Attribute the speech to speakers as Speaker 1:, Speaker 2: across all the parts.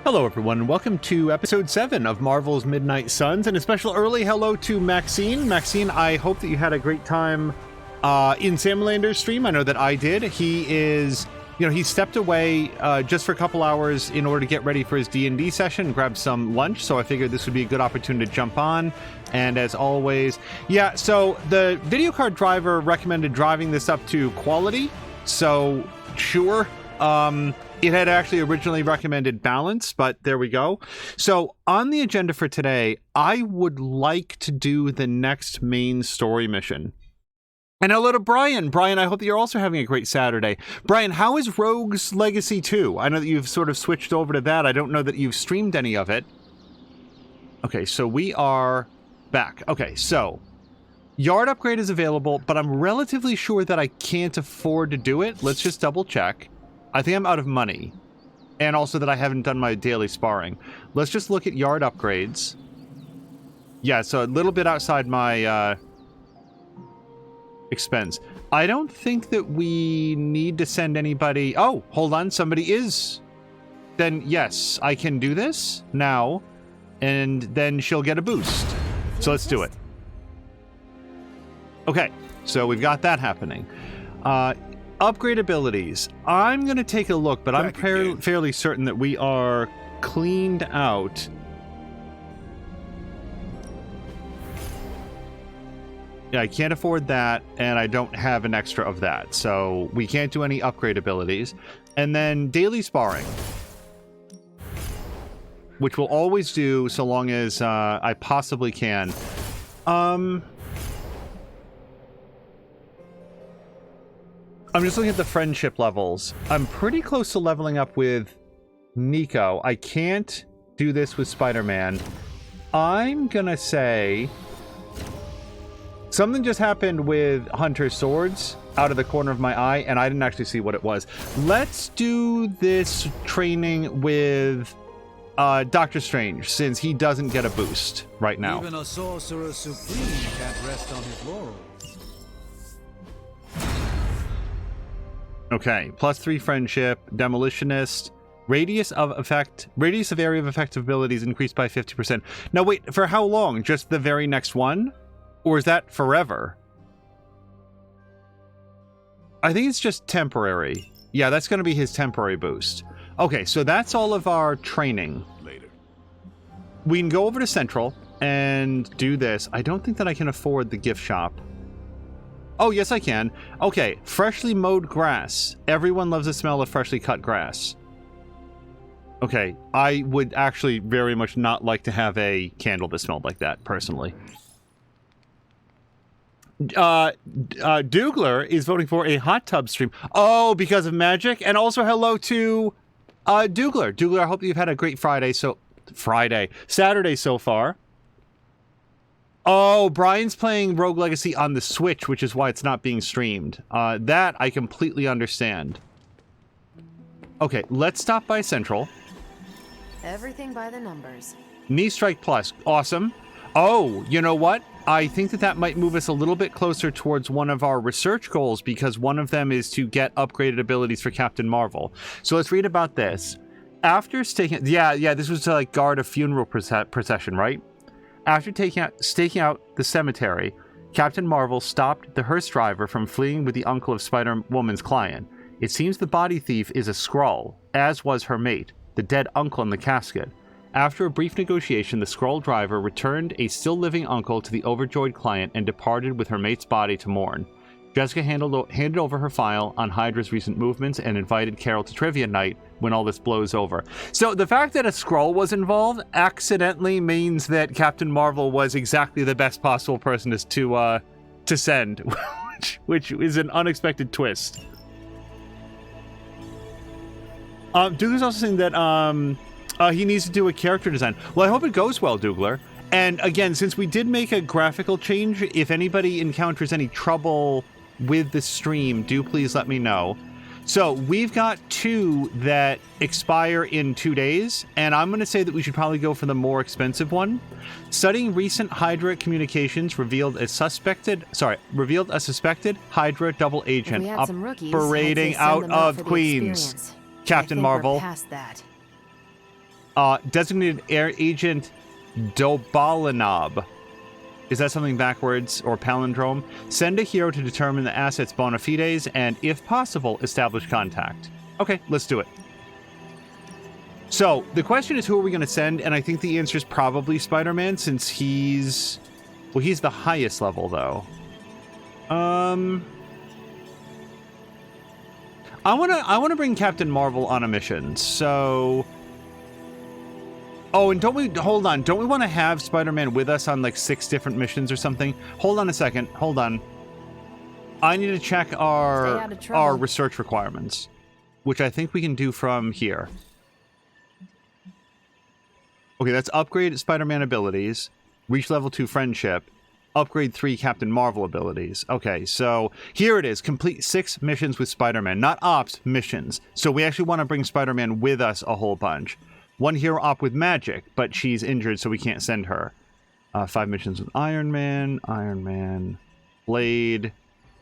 Speaker 1: Hello everyone, and welcome to episode 7 of Marvel's Midnight Suns, and a special early hello to Maxine. Maxine, I hope that you had a great time in Samlander's stream. I know that I did. He is, he stepped away just for a couple hours in order to get ready for his D&D session, grab some lunch, so I figured this would be a good opportunity to jump on. And as always, yeah, so the video card driver recommended driving this up to quality, so sure. It had actually originally recommended balance, but there we go. So on the agenda for today, I would like to do the next main story mission. And hello to Brian. Brian, I hope that you're also having a great Saturday. Brian, how is Rogue's Legacy 2? I know that you've sort of switched over to that. I don't know that you've streamed any of it. Okay, so we are back. Okay, so yard upgrade is available, but I'm relatively sure that I can't afford to do it. Let's just double check. I think I'm out of money, and also that I haven't done my daily sparring. Let's just look at yard upgrades. Yeah, so a little bit outside my expense. I don't think that we need to send anybody. Oh, hold on, somebody is. Then yes, I can do this now, and then she'll get a boost. So let's do it. Okay, so we've got that happening. Upgrade abilities. I'm going to take a look, but I'm fairly certain that we are cleaned out. Yeah, I can't afford that, and I don't have an extra of that, so we can't do any upgrade abilities. And then daily sparring, which we'll always do so long as I possibly can. I'm just looking at the friendship levels. I'm pretty close to leveling up with Nico. I can't do this with Spider-Man. I'm gonna say something just happened with Hunter's swords out of the corner of my eye, and I didn't actually see what it was. Let's do this training with Doctor Strange, since he doesn't get a boost right now.
Speaker 2: Even a sorcerer supreme can't rest on his laurels.
Speaker 1: Okay, +3 friendship, demolitionist, radius of area of effect abilities increased by 50%. Now wait, for how long? Just the very next one? Or is that forever? I think it's just temporary. Yeah, that's going to be his temporary boost. Okay, so that's all of our training.
Speaker 2: Later.
Speaker 1: We can go over to Central and do this. I don't think that I can afford the gift shop. Oh, yes, I can. Okay, freshly mowed grass. Everyone loves the smell of freshly cut grass. Okay, I would actually very much not like to have a candle that smelled like that, personally. Dougler is voting for a hot tub stream. Oh, because of magic? And also hello to Dougler. Dougler, I hope you've had a great Saturday so far. Oh, Brian's playing Rogue Legacy on the Switch, which is why it's not being streamed. That I completely understand. Okay, let's stop by Central.
Speaker 3: Everything by the numbers.
Speaker 1: Knee Strike Plus. Awesome. Oh, you know what? I think that might move us a little bit closer towards one of our research goals, because one of them is to get upgraded abilities for Captain Marvel. So let's read about this. After staking... Yeah, this was to, like, guard a funeral procession, right? After staking out the cemetery, Captain Marvel stopped the hearse driver from fleeing with the uncle of Spider-Woman's client. It seems the body thief is a Skrull, as was her mate, the dead uncle in the casket. After a brief negotiation, the Skrull driver returned a still-living uncle to the overjoyed client and departed with her mate's body to mourn. Jessica handed over her file on Hydra's recent movements and invited Carol to trivia night when all this blows over. So the fact that a Skrull was involved accidentally means that Captain Marvel was exactly the best possible person to send, which is an unexpected twist. Dougler's also saying that he needs to do a character design. Well, I hope it goes well, Dougler. And again, since we did make a graphical change, if anybody encounters any trouble with the stream, do please let me know. So we've got 2 that expire in 2 days, and I'm going to say that we should probably go for the more expensive one. Studying recent Hydra communications revealed a suspected Hydra double agent operating out of Queens. Captain Marvel.
Speaker 3: Past that.
Speaker 1: Designated Air Agent Dobalinob. Is that something backwards or palindrome? Send a hero to determine the asset's bona fides and, if possible, establish contact. Okay, let's do it. So, the question is, who are we going to send? And I think the answer is probably Spider-Man, since he's... Well, he's the highest level, though. I want to bring Captain Marvel on a mission, so... Oh, and don't we... Hold on. Don't we want to have Spider-Man with us on, like, 6 different missions or something? Hold on a second. Hold on. I need to check our research requirements, which I think we can do from here. Okay, that's upgrade Spider-Man abilities, reach level 2 friendship, upgrade 3 Captain Marvel abilities. Okay, so here it is. Complete 6 missions with Spider-Man. Not ops, missions. So we actually want to bring Spider-Man with us a whole bunch. 1 hero op with Magic, but she's injured, so we can't send her. 5 missions with Iron Man, Blade,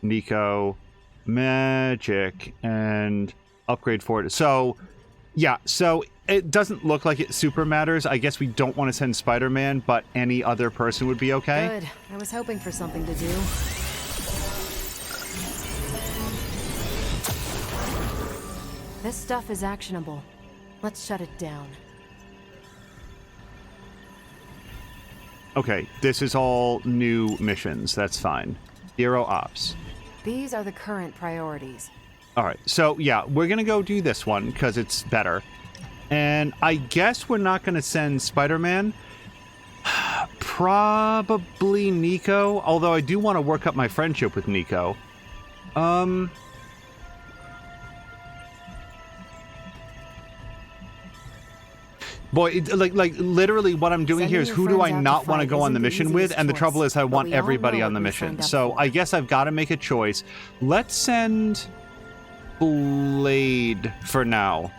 Speaker 1: Nico, Magic, and upgrade for it. So, yeah, so it doesn't look like it super matters. I guess we don't want to send Spider-Man, but any other person would be okay.
Speaker 3: Good. I was hoping for something to do. This stuff is actionable. Let's shut it down.
Speaker 1: Okay, this is all new missions. That's fine. 0 ops.
Speaker 3: These are the current priorities.
Speaker 1: All right, so yeah, we're going to go do this one because it's better. And I guess we're not going to send Spider-Man. Probably Nico, although I do want to work up my friendship with Nico. Boy, like literally what I'm doing here is who do I not want to go on the mission with? And the trouble is I want everybody on the mission. So I guess I've got to make a choice. Let's send Blade for now.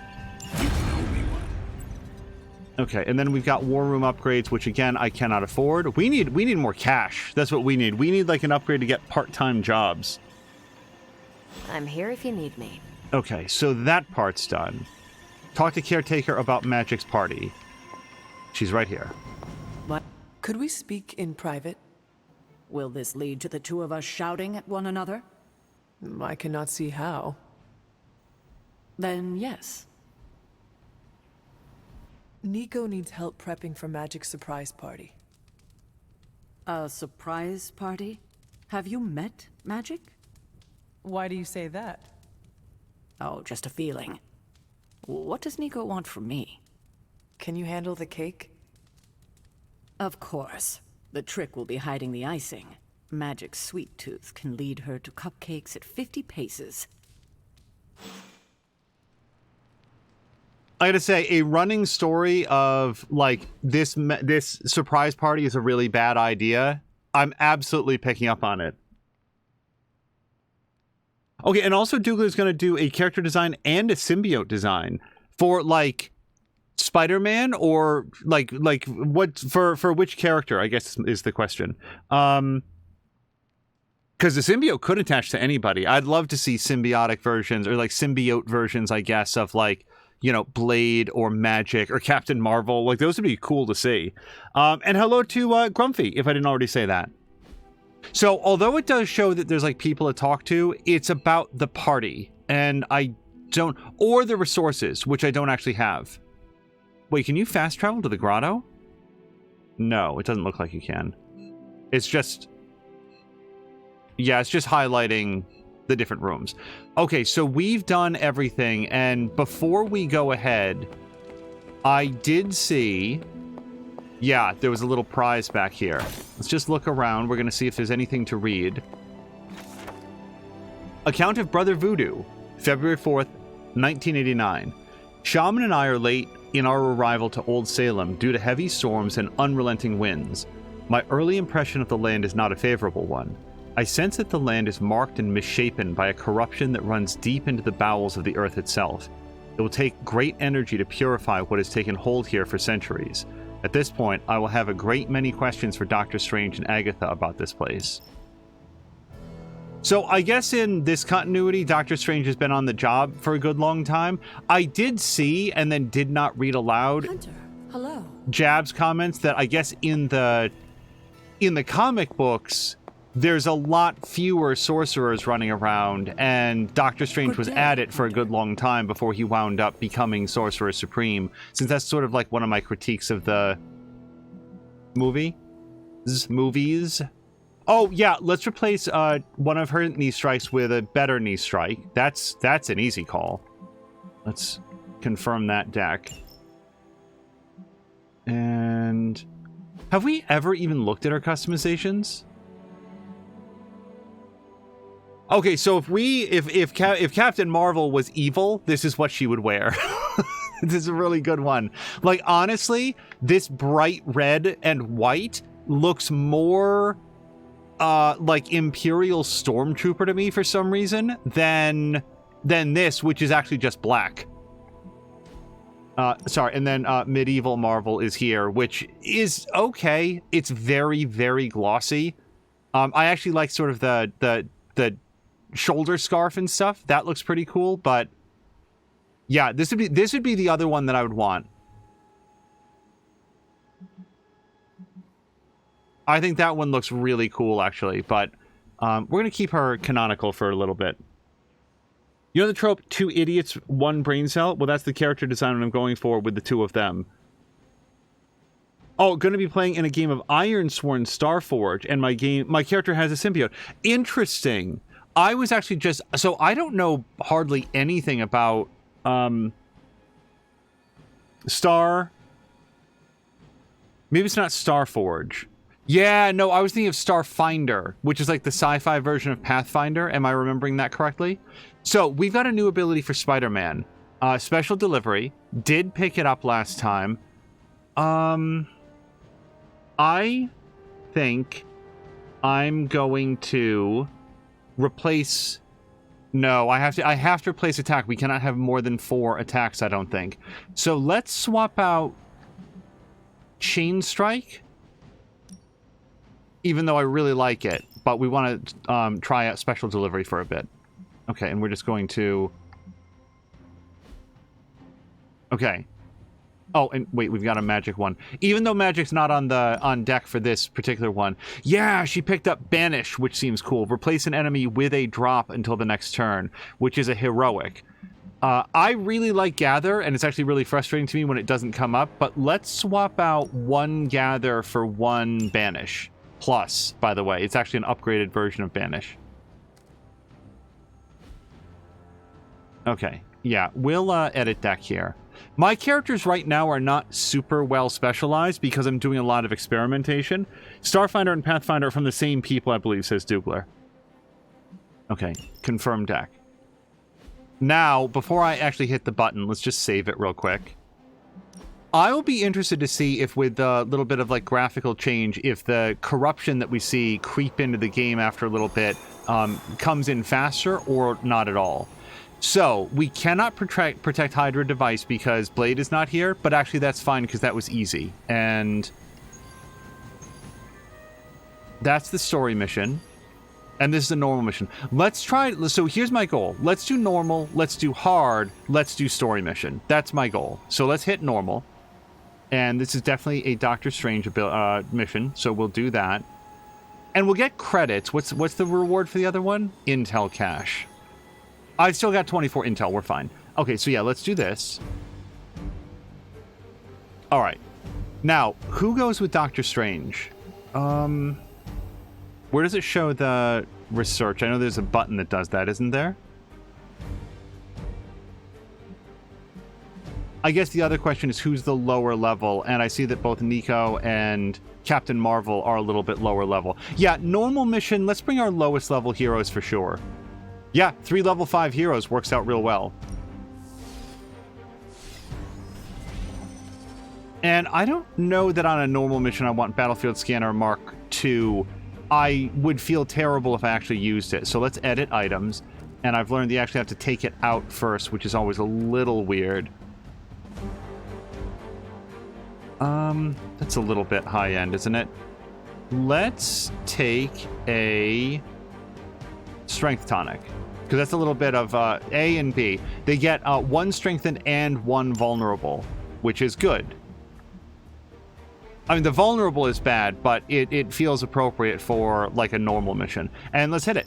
Speaker 1: Okay, and then we've got War Room upgrades, which again, I cannot afford. We need more cash. That's what we need. We need like an upgrade to get part-time jobs.
Speaker 3: I'm here if you need me.
Speaker 1: Okay, so that part's done. Talk to Caretaker about Magic's party. She's right here.
Speaker 4: What? Could we speak in private?
Speaker 5: Will this lead to the two of us shouting at one another?
Speaker 4: I cannot see how.
Speaker 5: Then yes.
Speaker 4: Nico needs help prepping for Magic's surprise party.
Speaker 5: A surprise party? Have you met Magic?
Speaker 4: Why do you say that?
Speaker 5: Oh, just a feeling. What does Nico want from me?
Speaker 4: Can you handle the cake?
Speaker 5: Of course. The trick will be hiding the icing. Magic's sweet tooth can lead her to cupcakes at 50 paces.
Speaker 1: I gotta say, a running story of, like, this surprise party is a really bad idea. I'm absolutely picking up on it. Okay, and also Douglas is going to do a character design and a symbiote design for, like, Spider-Man, or, like what, for which character, I guess, is the question. Because the symbiote could attach to anybody. I'd love to see symbiotic versions, or, like, symbiote versions, I guess, of, like, you know, Blade or Magic or Captain Marvel. Like, those would be cool to see. And hello to Grumpy, if I didn't already say that. So, although it does show that there's, like, people to talk to, it's about the party. And I don't... Or the resources, which I don't actually have. Wait, can you fast travel to the grotto? No, it doesn't look like you can. It's just... Yeah, it's just highlighting the different rooms. Okay, so we've done everything, and before we go ahead, I did see... Yeah, there was a little prize back here. Let's just look around. We're going to see if there's anything to read. Account of Brother Voodoo, February 4th, 1989. Shaman and I are late in our arrival to Old Salem due to heavy storms and unrelenting winds. My early impression of the land is not a favorable one. I sense that the land is marked and misshapen by a corruption that runs deep into the bowels of the earth itself. It will take great energy to purify what has taken hold here for centuries. At this point, I will have a great many questions for Doctor Strange and Agatha about this place. So I guess in this continuity, Doctor Strange has been on the job for a good long time. I did see, and then did not read aloud,
Speaker 4: Hunter.
Speaker 1: Jab's comments that I guess in the comic books, there's a lot fewer sorcerers running around, and Doctor Strange was at it for a good long time before he wound up becoming Sorcerer Supreme, since that's sort of like one of my critiques of the movies. Oh, yeah, let's replace one of her knee strikes with a better knee strike. That's an easy call. Let's confirm that deck. And have we ever even looked at our customizations? Okay, so if Captain Marvel was evil, this is what she would wear. This is a really good one. Like, honestly, this bright red and white looks more like Imperial Stormtrooper to me for some reason than this, which is actually just black. Sorry, and then Medieval Marvel is here, which is okay. It's very, very glossy. I actually like sort of the shoulder scarf and stuff. That looks pretty cool, but yeah, this would be the other one that I would want. I think that one looks really cool, actually, but we're going to keep her canonical for a little bit. You know the trope, 2 idiots, 1 brain cell? Well, that's the character design I'm going for with the 2 of them. Oh, going to be playing in a game of Ironsworn Starforge, and my character has a symbiote. Interesting. I was actually so I don't know hardly anything about maybe it's not Starforge. Yeah, no, I was thinking of Starfinder, which is like the sci-fi version of Pathfinder. Am I remembering that correctly? So we've got a new ability for Spider-Man. Special delivery. Did pick it up last time. I think I'm going to replace... No, I have to replace attack. We cannot have more than 4 attacks, I don't think. So let's swap out Chain Strike. Even though I really like it, but we want to try out special delivery for a bit. Okay, and we're just going to... Okay. Oh, and wait, we've got a magic one. Even though magic's not on deck for this particular one. Yeah, she picked up Banish, which seems cool. Replace an enemy with a drop until the next turn, which is a heroic. I really like Gather, and it's actually really frustrating to me when it doesn't come up, but let's swap out 1 Gather for 1 Banish. Plus, by the way, it's actually an upgraded version of Banish. Okay, yeah, we'll edit deck here. My characters right now are not super well specialized because I'm doing a lot of experimentation. Starfinder and Pathfinder are from the same people, I believe, says Dougler. Okay, confirm deck. Now, before I actually hit the button, let's just save it real quick. I will be interested to see if with a little bit of like graphical change, if the corruption that we see creep into the game after a little bit comes in faster or not at all. So we cannot protect Hydra device because Blade is not here, but actually that's fine because that was easy. And that's the story mission. And this is a normal mission. Let's try, so here's my goal. Let's do normal, let's do hard, let's do story mission. That's my goal. So let's hit normal. And this is definitely a Doctor Strange mission, so we'll do that. And we'll get credits. What's the reward for the other one? Intel cache. I've still got 24 intel, we're fine. Okay, so yeah, let's do this. Alright. Now, who goes with Doctor Strange? Where does it show the research? I know there's a button that does that, isn't there? I guess the other question is who's the lower level, and I see that both Nico and Captain Marvel are a little bit lower level. Yeah, normal mission, let's bring our lowest level heroes for sure. Yeah, 3 level 5 heroes works out real well. And I don't know that on a normal mission I want Battlefield Scanner Mark II. I would feel terrible if I actually used it. So let's edit items. And I've learned you actually have to take it out first, which is always a little weird. That's a little bit high end, isn't it? Let's take a strength tonic, because that's a little bit of A and B. They get 1 strengthened and 1 vulnerable, which is good. I mean, the vulnerable is bad, but it feels appropriate for, like, a normal mission. And let's hit it.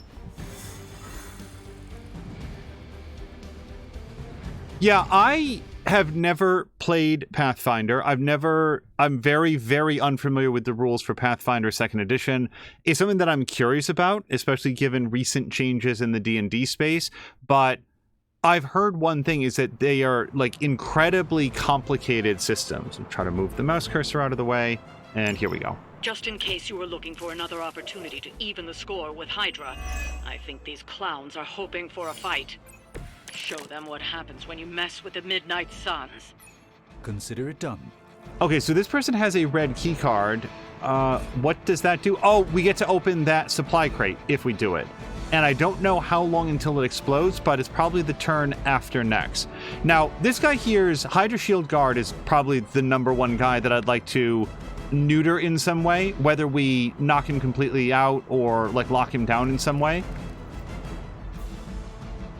Speaker 1: Yeah, I have never played Pathfinder. I'm very, very unfamiliar with the rules for Pathfinder 2nd Edition. It's something that I'm curious about, especially given recent changes in the D&D space, but I've heard one thing is that they are, like, incredibly complicated systems. I'll try to move the mouse cursor out of the way, and here we go.
Speaker 6: Just in case you were looking for another opportunity to even the score with Hydra, I think these clowns are hoping for a fight. Show them what happens when you mess with the Midnight Suns.
Speaker 2: Consider it done.
Speaker 1: Okay, so this person has a red key card. What does that do? Oh, we get to open that supply crate if we do it. And I don't know how long until it explodes, but it's probably the turn after next. Now, this guy here's Hydra Shield Guard is probably the #1 guy that I'd like to neuter in some way, whether we knock him completely out or, like, lock him down in some way.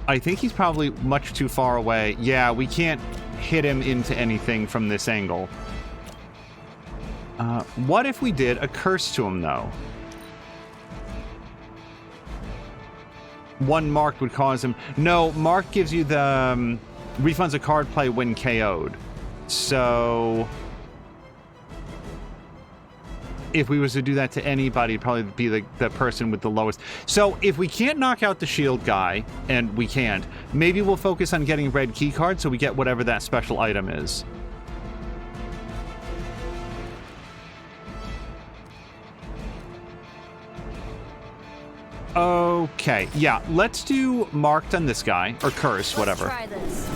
Speaker 1: I think he's probably much too far away. Yeah, we can't hit him into anything from this angle. What if we did a curse to him, though? One marked would cause him... No, marked gives you the... refunds a card play when KO'd. So... if we was to do that to anybody, it'd probably be the person with the lowest. So if we can't knock out the shield guy, and we can't, maybe we'll focus on getting red key card so we get whatever that special item is. Okay, yeah, let's do marked on this guy, or curse, whatever.
Speaker 7: Let's try this.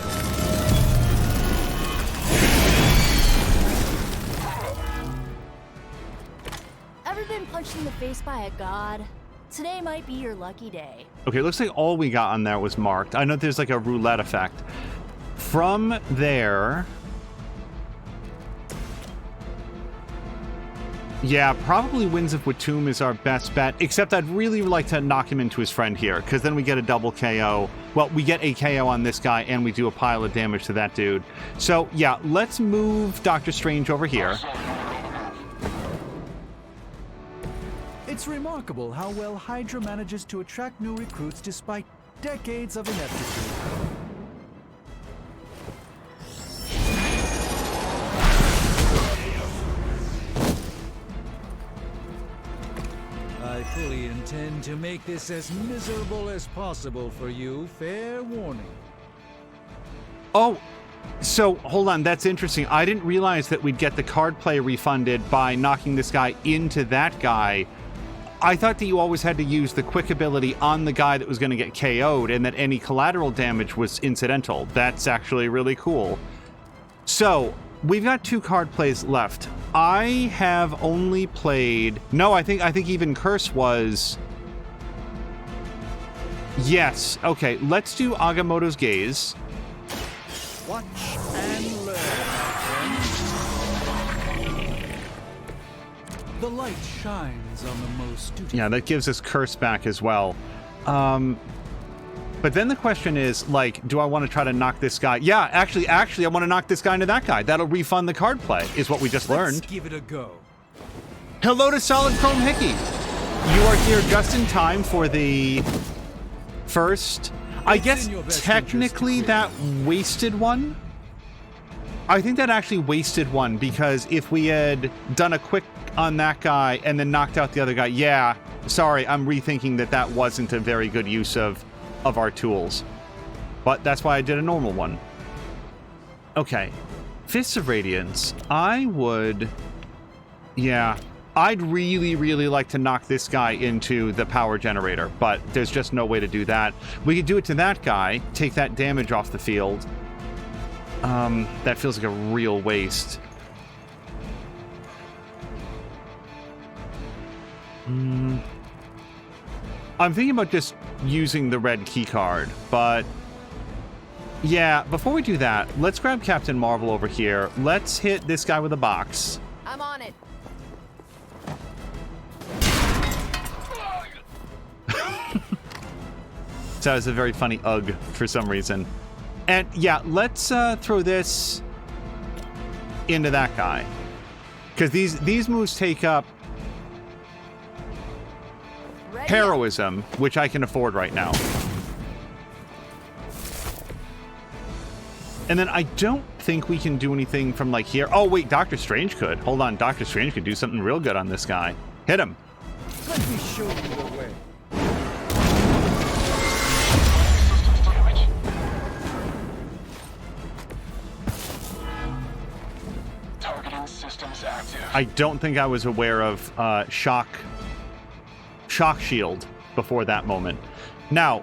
Speaker 7: Ever been punched in the face by a god? Today might be your lucky day.
Speaker 1: Okay, looks like all we got on there was marked. I know there's like a roulette effect. From there... yeah, probably Winds of Watum is our best bet, except I'd really like to knock him into his friend here, because then we get a double KO. Well, we get a KO on this guy, and we do a pile of damage to that dude. So, yeah, let's move Doctor Strange over here.
Speaker 2: It's remarkable how well Hydra manages to attract new recruits despite decades of ineptitude. I fully intend to make this as miserable as possible for you. Fair warning.
Speaker 1: Oh, so hold on, that's interesting. I didn't realize that we'd get the card play refunded by knocking this guy into that guy. I thought that you always had to use the quick ability on the guy that was going to get KO'd and that any collateral damage was incidental. That's actually really cool. So, we've got 2 card plays left. I have only played... no, I think even Curse was... yes. Okay, let's do Agamotto's Gaze.
Speaker 2: Watch and learn, my friend. The light shines on the most dutiful.
Speaker 1: Yeah, that gives us Curse back as well. But then the question is, like, do I want to try to knock this guy? Yeah, actually, I want to knock this guy into that guy. That'll refund the card play, is what we just learned.
Speaker 2: Let's give it a go.
Speaker 1: Hello to Solid Chrome Hickey. You are here just in time for the first... I guess technically that wasted one. I think that actually wasted one, because if we had done a quick on that guy and then knocked out the other guy, yeah, sorry, I'm rethinking that wasn't a very good use of our tools. But that's why I did a normal one. Okay. Fists of Radiance. I would... yeah. I'd really, really like to knock this guy into the power generator, but there's just no way to do that. We could do it to that guy, take that damage off the field. That feels like a real waste. I'm thinking about just using the red key card, but yeah, before we do that, let's grab Captain Marvel over here. Let's hit this guy with a box.
Speaker 7: I'm on it.
Speaker 1: So it's a very funny ugh for some reason. And yeah, let's throw this into that guy. Because these moves take up
Speaker 7: Ready up.
Speaker 1: heroism, which I can afford right now. And then I don't think we can do anything from like here. Oh wait, Doctor Strange could. Hold on, Doctor Strange could do something real good on this guy. Hit him.
Speaker 2: Let me show you the way.
Speaker 8: Targeting systems active.
Speaker 1: I don't think I was aware of shock shield before that moment. Now,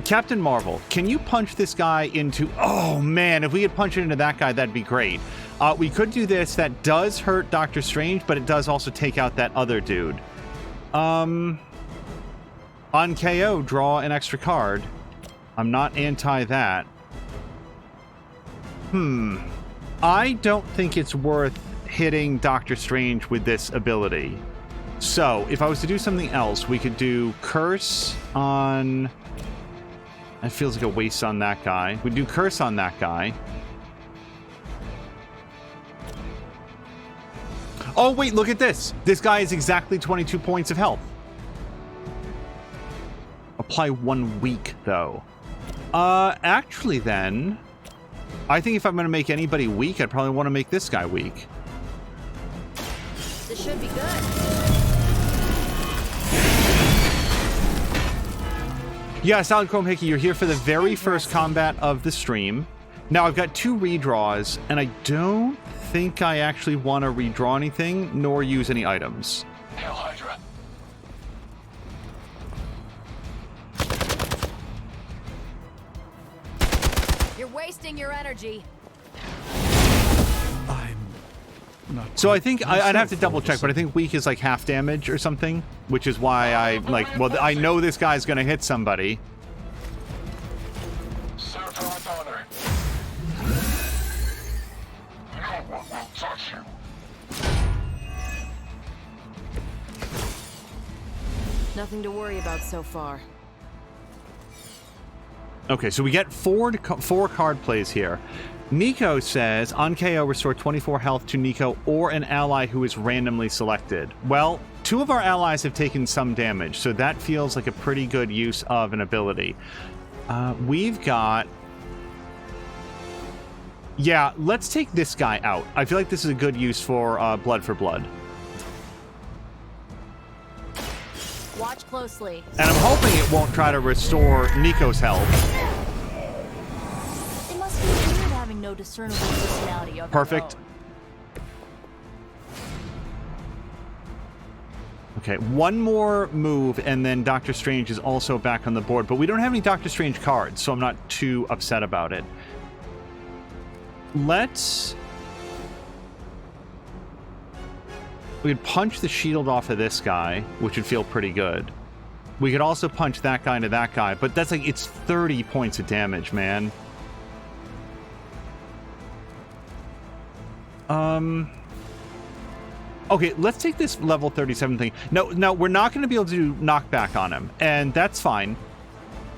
Speaker 1: Captain Marvel, can you punch this guy into... Oh, man, if we could punch it into that guy, that'd be great. We could do this. That does hurt Doctor Strange, but it does also take out that other dude. On KO, draw an extra card. I'm not anti that. I don't think it's worth hitting Doctor Strange with this ability. So, if I was to do something else, we could do Curse on... That feels like a waste on that guy. We do Curse on that guy. Oh, wait, look at this. This guy is exactly 22 points of health. Apply 1 week, though. Actually, then... I think if I'm going to make anybody weak, I'd probably want to make this guy weak.
Speaker 7: This should be good.
Speaker 1: Yeah, Solid Chrome Hickey, you're here for the very first combat of the stream. Now, I've got 2 redraws, and I don't think I actually want to redraw anything, nor use any items.
Speaker 8: Hail Hydra.
Speaker 7: You're wasting your energy.
Speaker 2: I'm not.
Speaker 1: So I think I'd have to
Speaker 2: myself
Speaker 1: double check, but I think weak is like half damage or something, which is why I, like, well, I know this guy's going to hit somebody.
Speaker 8: Serve her with honor. No one will touch you.
Speaker 3: Nothing to worry about so far.
Speaker 1: Okay, so we get 4 card plays here. Nico says, on KO, restore 24 health to Nico or an ally who is randomly selected. Well, 2 of our allies have taken some damage, so that feels like a pretty good use of an ability. We've got... Yeah, let's take this guy out. I feel like this is a good use for Blood for Blood.
Speaker 7: Watch closely.
Speaker 1: And I'm hoping it won't try to restore Nico's health.
Speaker 7: It must be weird having no discernible personality of your
Speaker 1: Perfect.
Speaker 7: own.
Speaker 1: Okay, 1 more move, and then Doctor Strange is also back on the board. But we don't have any Doctor Strange cards, so I'm not too upset about it. Let's... We could punch the shield off of this guy, which would feel pretty good. We could also punch that guy into that guy, but that's like, it's 30 points of damage, man. Okay, let's take this level 37 thing. No, we're not going to be able to do knockback on him, and that's fine.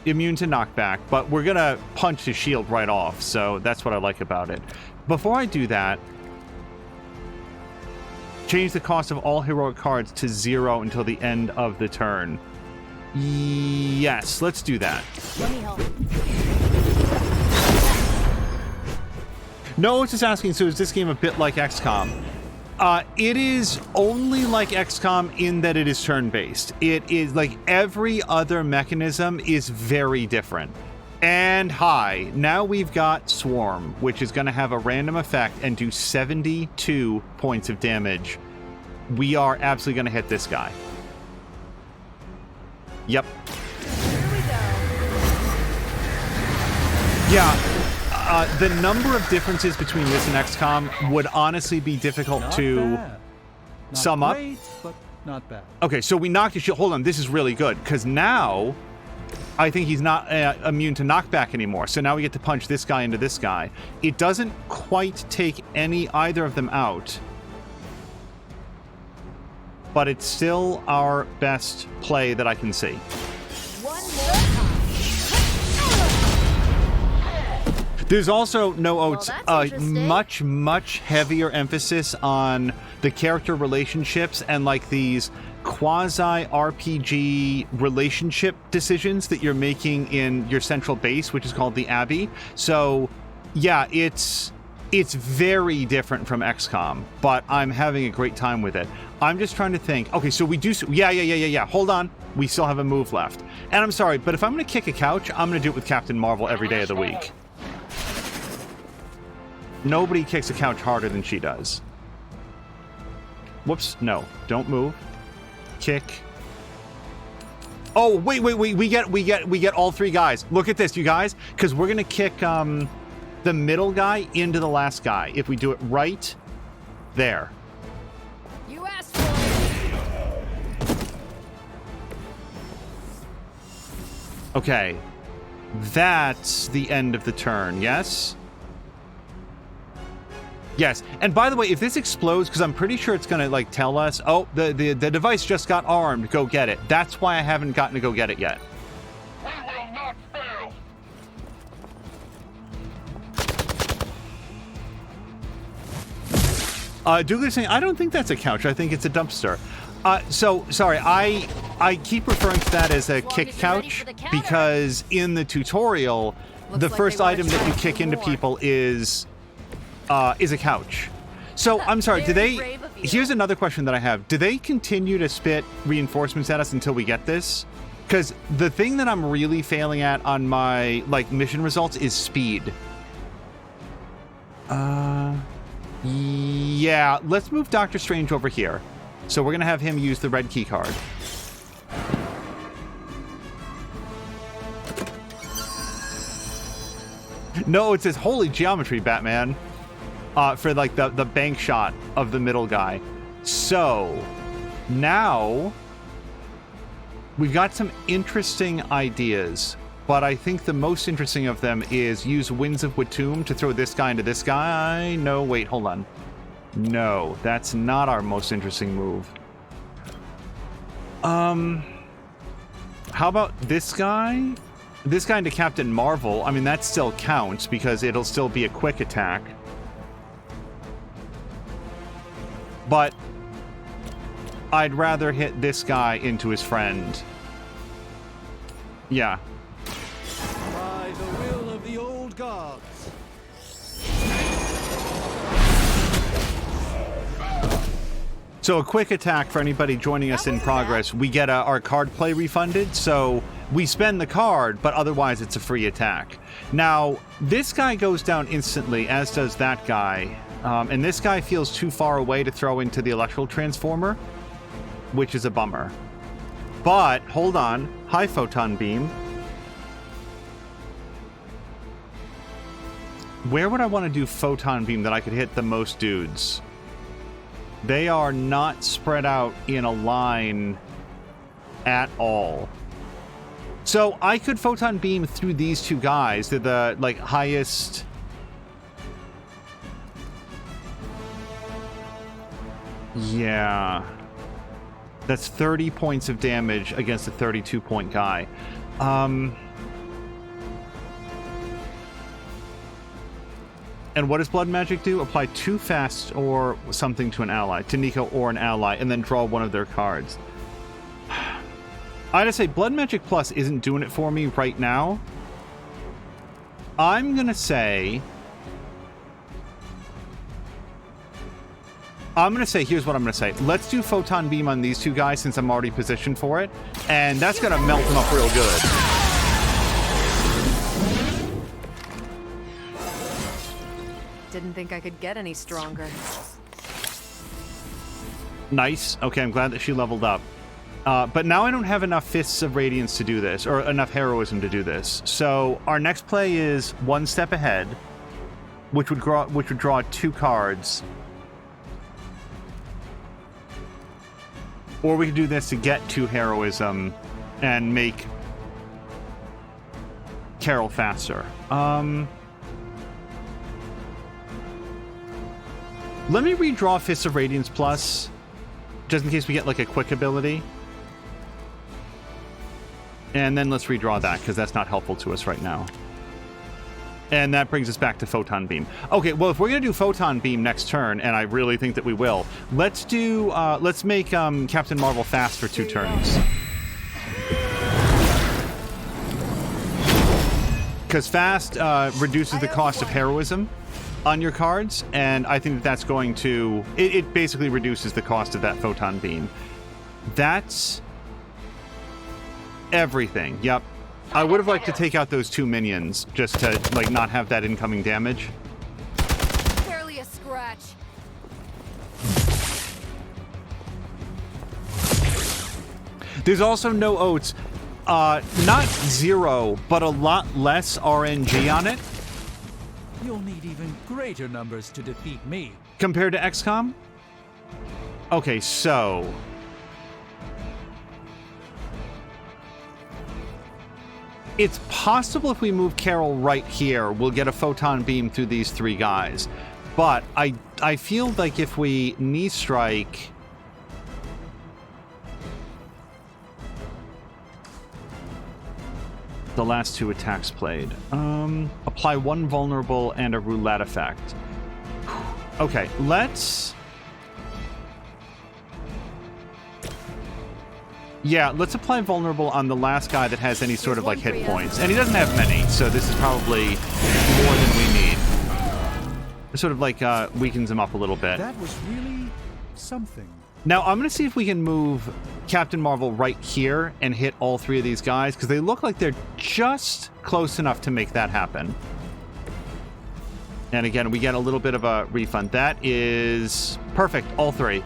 Speaker 1: Immune to knockback, but we're going to punch his shield right off, so that's what I like about it. Before I do that, change the cost of all heroic cards to 0 until the end of the turn. Yes, let's do that.
Speaker 7: Let me help.
Speaker 1: No, it's just asking, so is this game a bit like XCOM? It is only like XCOM in that it is turn-based. It is like every other mechanism is very different. And hi, now we've got Swarm, which is going to have a random effect and do 72 points of damage. We are absolutely going to hit this guy. Yep.
Speaker 7: Here we go.
Speaker 1: Yeah. The number of differences between this and XCOM would honestly be difficult
Speaker 2: Not
Speaker 1: to
Speaker 2: bad. Not
Speaker 1: sum up.
Speaker 2: great, but not bad.
Speaker 1: Okay, so we knocked his shield. Hold on, this is really good, because now I think he's not immune to knockback anymore. So now we get to punch this guy into this guy. It doesn't quite take either of them out, but it's still our best play that I can see.
Speaker 7: One more time.
Speaker 1: There's also no oats.
Speaker 7: that's interesting.
Speaker 1: Much heavier emphasis on the character relationships and like these quasi RPG relationship decisions that you're making in your central base, which is called the Abbey. So, yeah, it's very different from XCOM, but I'm having a great time with it. I'm just trying to think. Okay, so we do. Yeah. Hold on. We still have a move left. And I'm sorry, but if I'm going to kick a couch, I'm going to do it with Captain Marvel every day of the week. Nobody kicks a couch harder than she does. Whoops. No. Don't move. Kick. Oh, wait. We get all three guys. Look at this, you guys. Because we're going to kick the middle guy into the last guy. If we do it right there.
Speaker 7: You asked for it.
Speaker 1: Okay. That's the end of the turn, yes? Yes. And by the way, if this explodes, because I'm pretty sure it's going to like tell us, oh, the device just got armed, go get it. That's why I haven't gotten to go get it yet.
Speaker 8: We will not fail.
Speaker 1: Douglas saying, I don't think that's a couch. I think it's a dumpster. So, sorry, I keep referring to that as a kick
Speaker 7: as you're ready
Speaker 1: couch
Speaker 7: for the counter.
Speaker 1: because in the tutorial, the
Speaker 4: like
Speaker 1: first
Speaker 4: they wanna
Speaker 1: item that you
Speaker 4: try
Speaker 1: kick
Speaker 4: some
Speaker 1: into
Speaker 4: more.
Speaker 1: people is a couch. So, I'm sorry, do
Speaker 7: Very
Speaker 1: they...
Speaker 7: brave of you.
Speaker 1: Here's another question that I have. Do they continue to spit reinforcements at us until we get this? Because the thing that I'm really failing at on my, like, mission results is speed. Yeah, let's move Doctor Strange over here. So we're going to have him use the red key card. No, it says holy geometry, Batman. For like the bank shot of the middle guy. So now we've got some interesting ideas, but I think the most interesting of them is use Winds of Watum to throw this guy into this guy. No, wait, hold on. No, that's not our most interesting move. How about this guy? This guy into Captain Marvel. I mean, that still counts because it'll still be a quick attack. But I'd rather hit this guy into his friend. Yeah.
Speaker 2: By the will of the old gods.
Speaker 1: So a quick attack for anybody joining us in progress. We get our card play refunded, so we spend the card, but otherwise it's a free attack. Now, this guy goes down instantly, as does that guy. And this guy feels too far away to throw into the electrical transformer, which is a bummer. But, hold on. High photon beam. Where would I want to do photon beam that I could hit the most dudes? They are not spread out in a line at all. So I could photon beam through these two guys. They're the like highest. Yeah. That's 30 points of damage against a 32-point guy. And what does Blood Magic do? Apply 2 fast or something to an ally, to Nico or an ally, and then draw one of their cards. I gotta say, Blood Magic Plus isn't doing it for me right now. I'm gonna say... here's what I'm gonna say. Let's do Photon Beam on these two guys since I'm already positioned for it. And that's gonna melt them up real good.
Speaker 3: Didn't think I could get any stronger.
Speaker 1: Nice. Okay, I'm glad that she leveled up. But now I don't have enough Fists of Radiance to do this, or enough heroism to do this. So our next play is one step ahead, which would draw 2 cards. Or we could do this to get 2 heroism and make Carol faster. Let me redraw Fists of Radiance Plus, just in case we get like a quick ability. And then let's redraw that, because that's not helpful to us right now. And that brings us back to Photon Beam. Okay, well, if we're going to do Photon Beam next turn, and I really think that we will, let's make Captain Marvel fast for 2 turns. Because fast reduces the cost of heroism on your cards, and I think that that's going to... It basically reduces the cost of that Photon Beam. That's everything. Yep. I would have liked to take out those 2 minions, just to, like, not have that incoming damage.
Speaker 3: Barely a scratch.
Speaker 1: There's also no oats. Not 0, but a lot less RNG on it.
Speaker 2: You'll need even greater numbers to defeat me.
Speaker 1: Compared to XCOM? Okay, so... It's possible if we move Carol right here, we'll get a Photon Beam through these 3 guys. But I feel like if we knee strike... the last 2 attacks played. Apply 1 vulnerable and a roulette effect. Okay, let's... Yeah, let's apply vulnerable on the last guy that has any sort of, like, hit points. And he doesn't have many, so this is probably more than we need. It sort of, like, weakens him up a little bit.
Speaker 2: That was really something.
Speaker 1: Now, I'm going to see if we can move Captain Marvel right here and hit all 3 of these guys, because they look like they're just close enough to make that happen. And again, we get a little bit of a refund. That is perfect, all 3.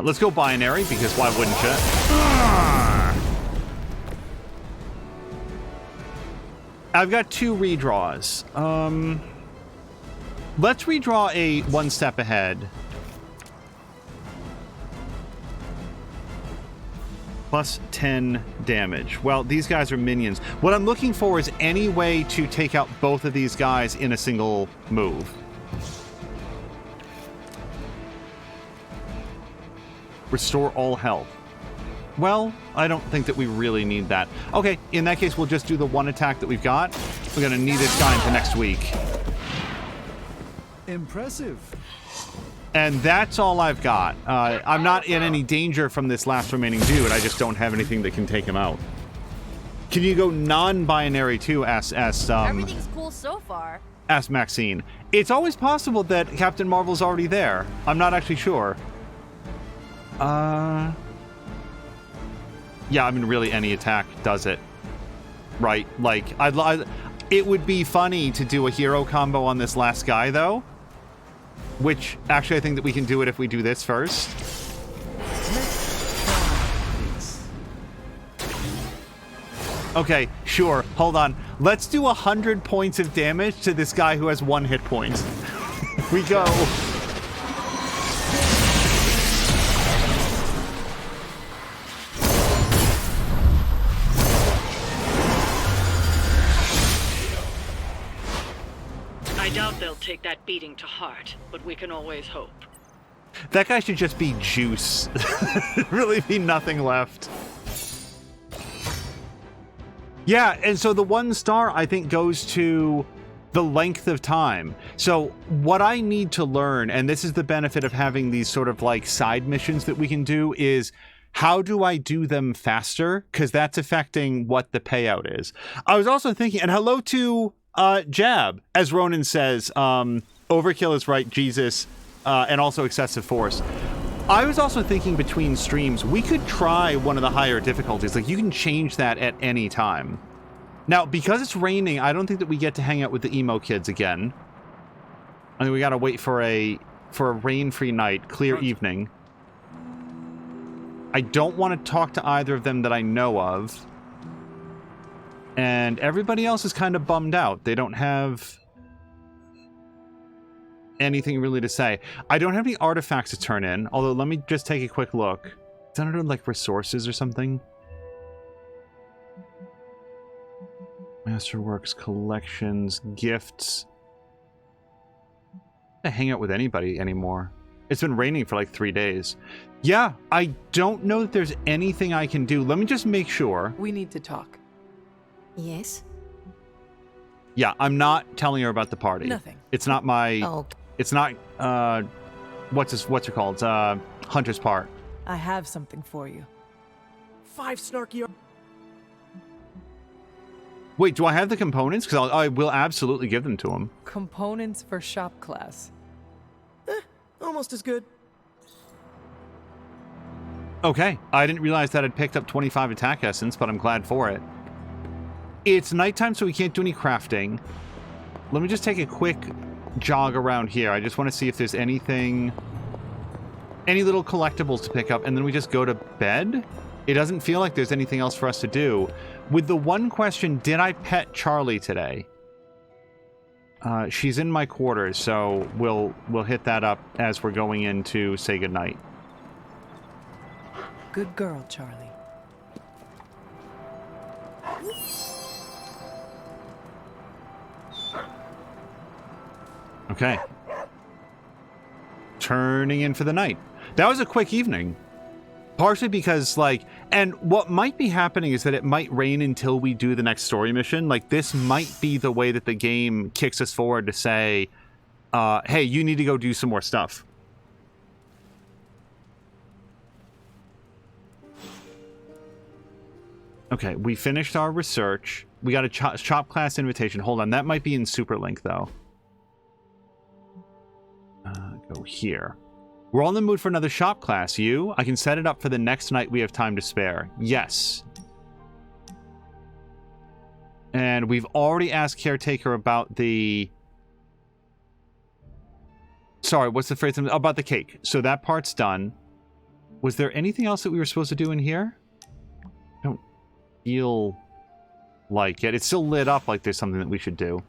Speaker 1: Let's go binary, because why wouldn't you? I've got 2 redraws. Let's redraw a 1 step ahead. Plus 10 damage. Well, these guys are minions. What I'm looking for is any way to take out both of these guys in a single move. Restore all health. Well, I don't think that we really need that. Okay, in that case, we'll just do the 1 attack that we've got. We're going to need this guy into next week.
Speaker 2: Impressive.
Speaker 1: And that's all I've got. I'm not in any danger from this last remaining dude. I just don't have anything that can take him out. Can you go non-binary too,
Speaker 7: Everything's cool so far.
Speaker 1: Asked Maxine. It's always possible that Captain Marvel's already there. I'm not actually sure. Yeah, I mean, really, any attack does it. Right? Like, it would be funny to do a hero combo on this last guy, though. Which, actually, I think that we can do it if we do this first. Okay, sure. Hold on. Let's do 100 points of damage to this guy who has 1 hit point. We go.
Speaker 6: I doubt they'll take that beating to heart, but we can always hope.
Speaker 1: That guy should just be juice. Really be nothing left. Yeah, and so the 1 star, I think, goes to the length of time. So what I need to learn, and this is the benefit of having these sort of like side missions that we can do, is how do I do them faster? Because that's affecting what the payout is. I was also thinking, and hello to Jab, as Ronan says, overkill is right, Jesus, and also excessive force. I was also thinking between streams, we could try one of the higher difficulties. Like, you can change that at any time. Now, because it's raining, I don't think that we get to hang out with the emo kids again. I think we gotta wait for a rain-free night, clear evening. I don't want to talk to either of them that I know of. And everybody else is kind of bummed out. They don't have anything really to say. I don't have any artifacts to turn in, although let me just take a quick look. Is that under, like, resources or something? Masterworks, collections, gifts. I don't hang out with anybody anymore. It's been raining for like 3 days. Yeah, I don't know that there's anything I can do. Let me just make sure.
Speaker 4: We need to talk.
Speaker 5: Yes?
Speaker 1: Yeah, I'm not telling her about the party.
Speaker 4: Nothing.
Speaker 1: It's not my...
Speaker 5: Oh,
Speaker 1: It's not, what's it called? Hunter's part.
Speaker 4: I have something for you. 5 snarky...
Speaker 1: Wait, do I have the components? Because I will absolutely give them to him.
Speaker 4: Components for shop class. Almost as good.
Speaker 1: Okay, I didn't realize that I'd picked up 25 attack essence, but I'm glad for it. It's nighttime, so we can't do any crafting. Let me just take a quick jog around here. I just want to see if there's anything... any little collectibles to pick up, and then we just go to bed? It doesn't feel like there's anything else for us to do. With the one question, did I pet Charlie today? She's in my quarters, so we'll hit that up as we're going in to say goodnight.
Speaker 4: Good girl, Charlie.
Speaker 1: Okay. Turning in for the night. That was a quick evening. Partially because, like, and what might be happening is that it might rain until we do the next story mission. Like, this might be the way that the game kicks us forward to say, hey, you need to go do some more stuff. Okay, we finished our research. We got a shop class invitation. Hold on, that might be in Superlink, though. Go here. We're all in the mood for another shop class. You? I can set it up for the next night we have time to spare. Yes. And we've already asked Caretaker about the... Sorry, what's the phrase? About the cake. So that part's done. Was there anything else that we were supposed to do in here? I don't feel like it. It's still lit up like there's something that we should do.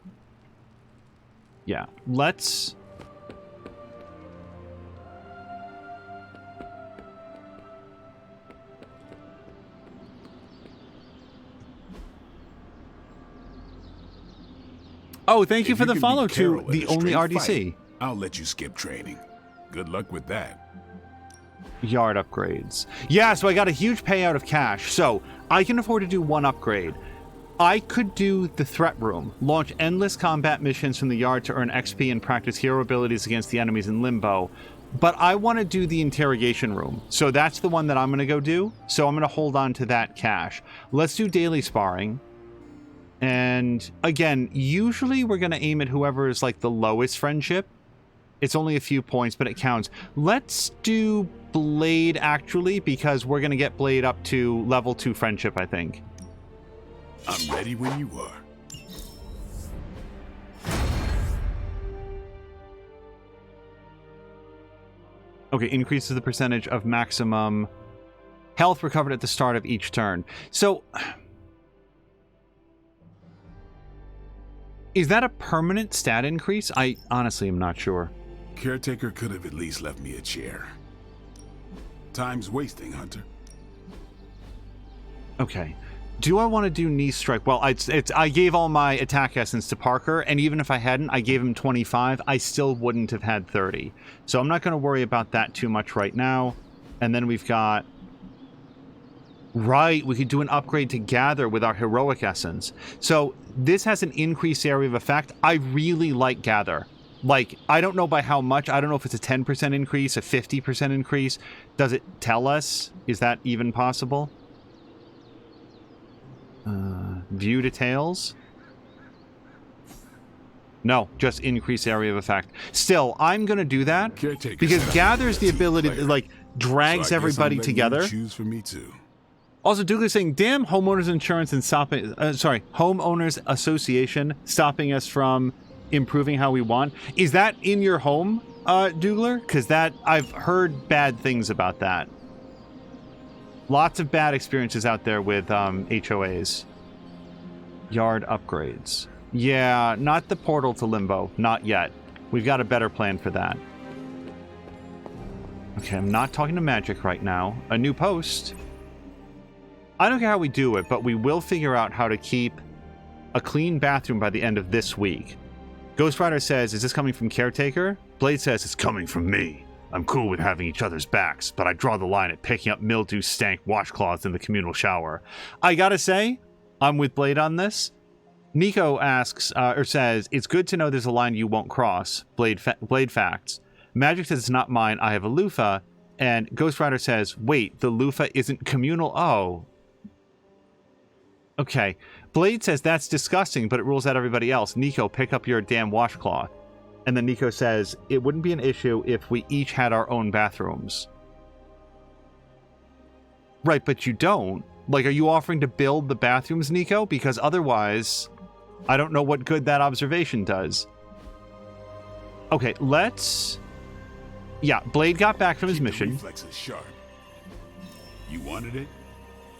Speaker 1: Yeah. Let's... Oh, thank you for the follow to the only RDC.
Speaker 9: I'll let you skip training. Good luck with that.
Speaker 1: Yard upgrades. Yeah, so I got a huge payout of cash. So I can afford to do one upgrade. I could do the threat room, launch endless combat missions from the yard to earn XP and practice hero abilities against the enemies in Limbo. But I want to do the interrogation room. So that's the one that I'm going to go do. So I'm going to hold on to that cash. Let's do daily sparring. And again, usually we're going to aim at whoever is like the lowest friendship. It's only a few points, but it counts. Let's do Blade, actually, because we're going to get Blade up to level 2 friendship, I think.
Speaker 9: I'm ready when you are.
Speaker 1: Okay, increases the percentage of maximum health recovered at the start of each turn. So... is that a permanent stat increase? I honestly am not sure.
Speaker 9: Caretaker could have at least left me a chair. Time's wasting, Hunter.
Speaker 1: Okay. Do I want to do knee strike? Well, I gave all my attack essence to Parker, and even if I hadn't, I gave him 25. I still wouldn't have had 30. So I'm not going to worry about that too much right now. And then we've got... Right, we could do an upgrade to Gather with our heroic essence. So this has an increased area of effect. I really like Gather. Like, I don't know by how much. I don't know if it's a 10% increase, a 50% increase. Does it tell us? Is that even possible? View details? No, just increase area of effect. Still, I'm going to do that because Gather's the ability that, like, drags everybody together.
Speaker 9: Choose for me too.
Speaker 1: Also, Douglas saying, damn homeowners insurance and stopping, homeowners association stopping us from improving how we want. Is that in your home, Dougler? Because that, I've heard bad things about that. Lots of bad experiences out there with HOAs. Yard upgrades. Yeah, not the portal to Limbo. Not yet. We've got a better plan for that. Okay, I'm not talking to Magic right now. A new post. I don't care how we do it, but we will figure out how to keep a clean bathroom by the end of this week. Ghost Rider says, is this coming from Caretaker? Blade says, it's coming from me. I'm cool with having each other's backs, but I draw the line at picking up mildew stank washcloths in the communal shower. I gotta say, I'm with Blade on this. Nico asks, or says, it's good to know there's a line you won't cross. Blade facts. Magic says it's not mine, I have a loofah. And Ghost Rider says, wait, the loofah isn't communal? Oh. Okay. Blade says that's disgusting, but it rules out everybody else. Nico, pick up your damn washcloth. And then Nico says, it wouldn't be an issue if we each had our own bathrooms. Right, but you don't. Like, are you offering to build the bathrooms, Nico? Because otherwise, I don't know what good that observation does. Okay, let's... Yeah, Blade got back from his mission.
Speaker 9: Reflexes sharp. You wanted it,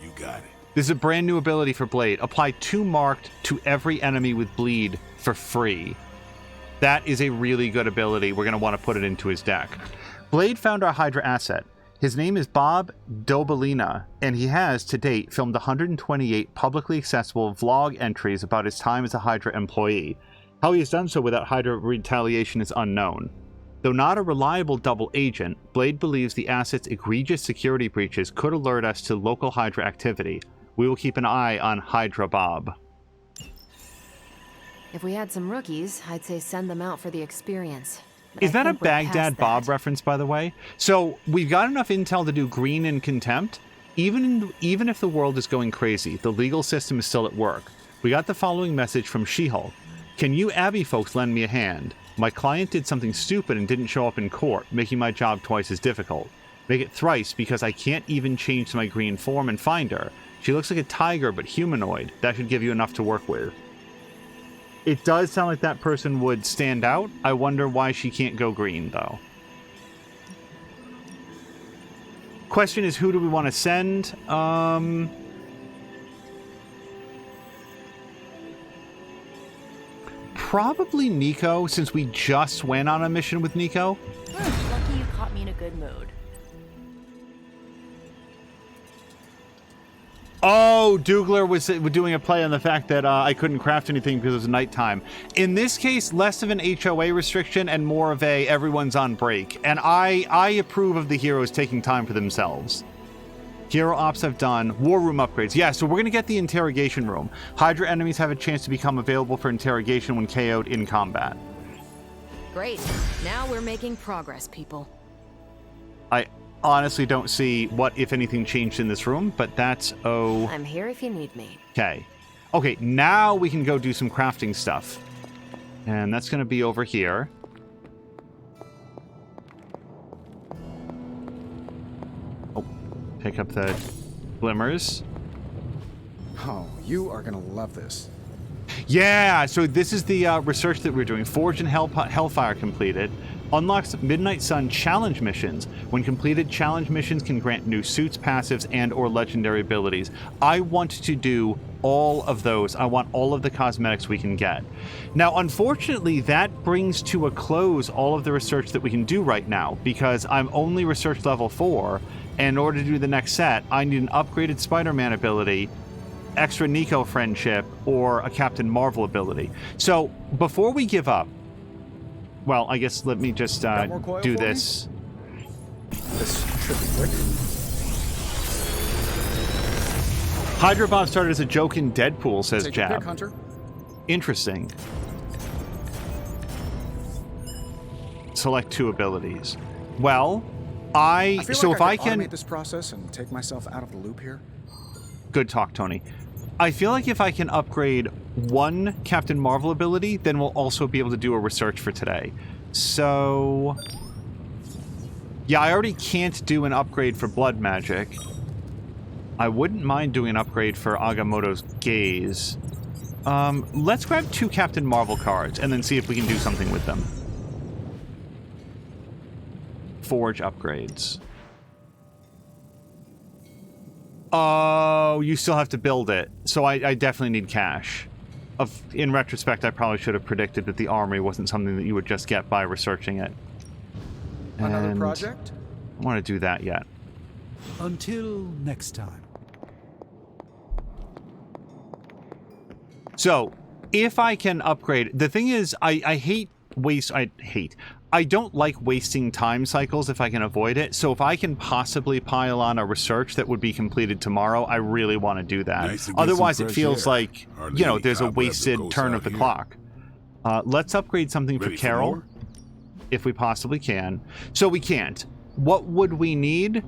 Speaker 9: you got it.
Speaker 1: This is a brand new ability for Blade. Apply 2 marked to every enemy with bleed for free. That is a really good ability. We're going to want to put it into his deck. Blade found our Hydra asset. His name is Bob Dobalina, and he has, to date, filmed 128 publicly accessible vlog entries about his time as a Hydra employee. How he has done so without Hydra retaliation is unknown. Though not a reliable double agent, Blade believes the asset's egregious security breaches could alert us to local Hydra activity. We will keep an eye on Hydra Bob.
Speaker 3: If we had some rookies, I'd say send them out for the experience. But
Speaker 1: Is
Speaker 3: I
Speaker 1: that a
Speaker 3: think we're past
Speaker 1: Baghdad Bob
Speaker 3: that.
Speaker 1: reference, by the way? So, we've got enough intel to do Green in Contempt. Even if the world is going crazy, the legal system is still at work. We got the following message from She-Hulk. Can you Abbey folks lend me a hand? My client did something stupid and didn't show up in court, making my job twice as difficult. Make it thrice because I can't even change to my green form and find her. She looks like a tiger but humanoid. That should give you enough to work with. It does sound like that person would stand out. I wonder why she can't go green, though. Question is, who do we want to send? Probably Nico, since we just went on a mission with Nico.
Speaker 7: Lucky you caught me in a good mood.
Speaker 1: Oh, Dougler was doing a play on the fact that I couldn't craft anything because it was nighttime. In this case, less of an HOA restriction and more of a everyone's on break. And I approve of the heroes taking time for themselves. Hero ops I've done. War room upgrades. Yeah, so we're going to get the interrogation room. Hydra enemies have a chance to become available for interrogation when KO'd in combat.
Speaker 3: Great. Now we're making progress, people.
Speaker 1: I honestly don't see what, if anything, changed in this room, but that's
Speaker 3: I'm here if you need me.
Speaker 1: okay. Okay, now we can go do some crafting stuff. And that's going to be over here. Oh, pick up the glimmers.
Speaker 10: Oh, you are gonna love this.
Speaker 1: Yeah, so this is the research that we're doing. Forge and Hellfire completed. Unlocks Midnight Sun challenge missions. When completed, challenge missions can grant new suits, passives, and or legendary abilities. I want to do all of those. I want all of the cosmetics we can get. Now, unfortunately, that brings to a close all of the research that we can do right now, because I'm only research level 4, and in order to do the next set, I need an upgraded Spider-Man ability, extra Nico friendship, or a Captain Marvel ability. So, before we give up, well, I guess let me just do this.
Speaker 10: This should be quick.
Speaker 1: Hydra Bob started as a joke in Deadpool, says
Speaker 10: Take your pick,
Speaker 1: Jab.
Speaker 10: Hunter.
Speaker 1: Interesting. Select 2 abilities. Well,
Speaker 10: I feel
Speaker 1: so
Speaker 10: like
Speaker 1: if
Speaker 10: I
Speaker 1: I
Speaker 10: can
Speaker 1: can
Speaker 10: automate this process and take myself out of the loop here.
Speaker 1: Good talk, Tony. I feel like if I can upgrade 1 Captain Marvel ability, then we'll also be able to do a research for today. So, yeah, I already can't do an upgrade for Blood Magic. I wouldn't mind doing an upgrade for Agamotto's Gaze. Let's grab 2 Captain Marvel cards and then see if we can do something with them. Forge upgrades. Oh, you still have to build it. So I definitely need cash. In retrospect, I probably should have predicted that the armory wasn't something that you would just get by researching it.
Speaker 10: Another
Speaker 1: And
Speaker 10: project?
Speaker 1: I want to do that yet.
Speaker 2: Until next time.
Speaker 1: So, if I can upgrade... The thing is, I hate waste... I don't like wasting time cycles if I can avoid it. So if I can possibly pile on a research that would be completed tomorrow, I really want to do that.
Speaker 9: Nice to get
Speaker 1: Otherwise,
Speaker 9: some
Speaker 1: it
Speaker 9: fresh
Speaker 1: feels
Speaker 9: air.
Speaker 1: like,
Speaker 9: Hardly
Speaker 1: you know,
Speaker 9: any
Speaker 1: there's a
Speaker 9: cobwebs or
Speaker 1: wasted
Speaker 9: ghosts
Speaker 1: turn
Speaker 9: out
Speaker 1: of the
Speaker 9: here.
Speaker 1: clock. Let's upgrade something for
Speaker 9: Ready for
Speaker 1: Carol,
Speaker 9: more?
Speaker 1: if we possibly can. So we can't. What would we need?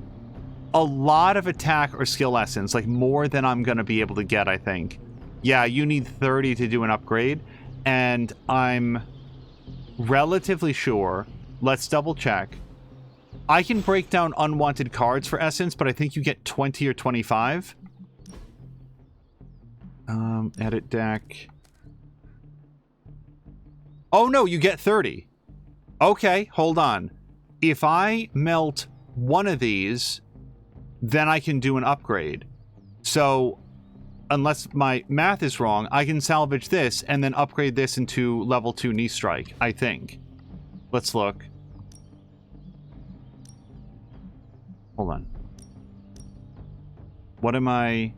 Speaker 1: A lot of attack or skill essence, like more than I'm going to be able to get, I think. Yeah, you need 30 to do an upgrade, and I'm relatively sure, let's double check, I can break down unwanted cards for essence, but I think you get 20 or 25. Edit deck. Oh no, you get 30. Okay, hold on. If I melt one of these, then I can do an upgrade. So, unless my math is wrong, I can salvage this and then upgrade this into level 2 knee strike, I think. Let's look. Hold on. What am I...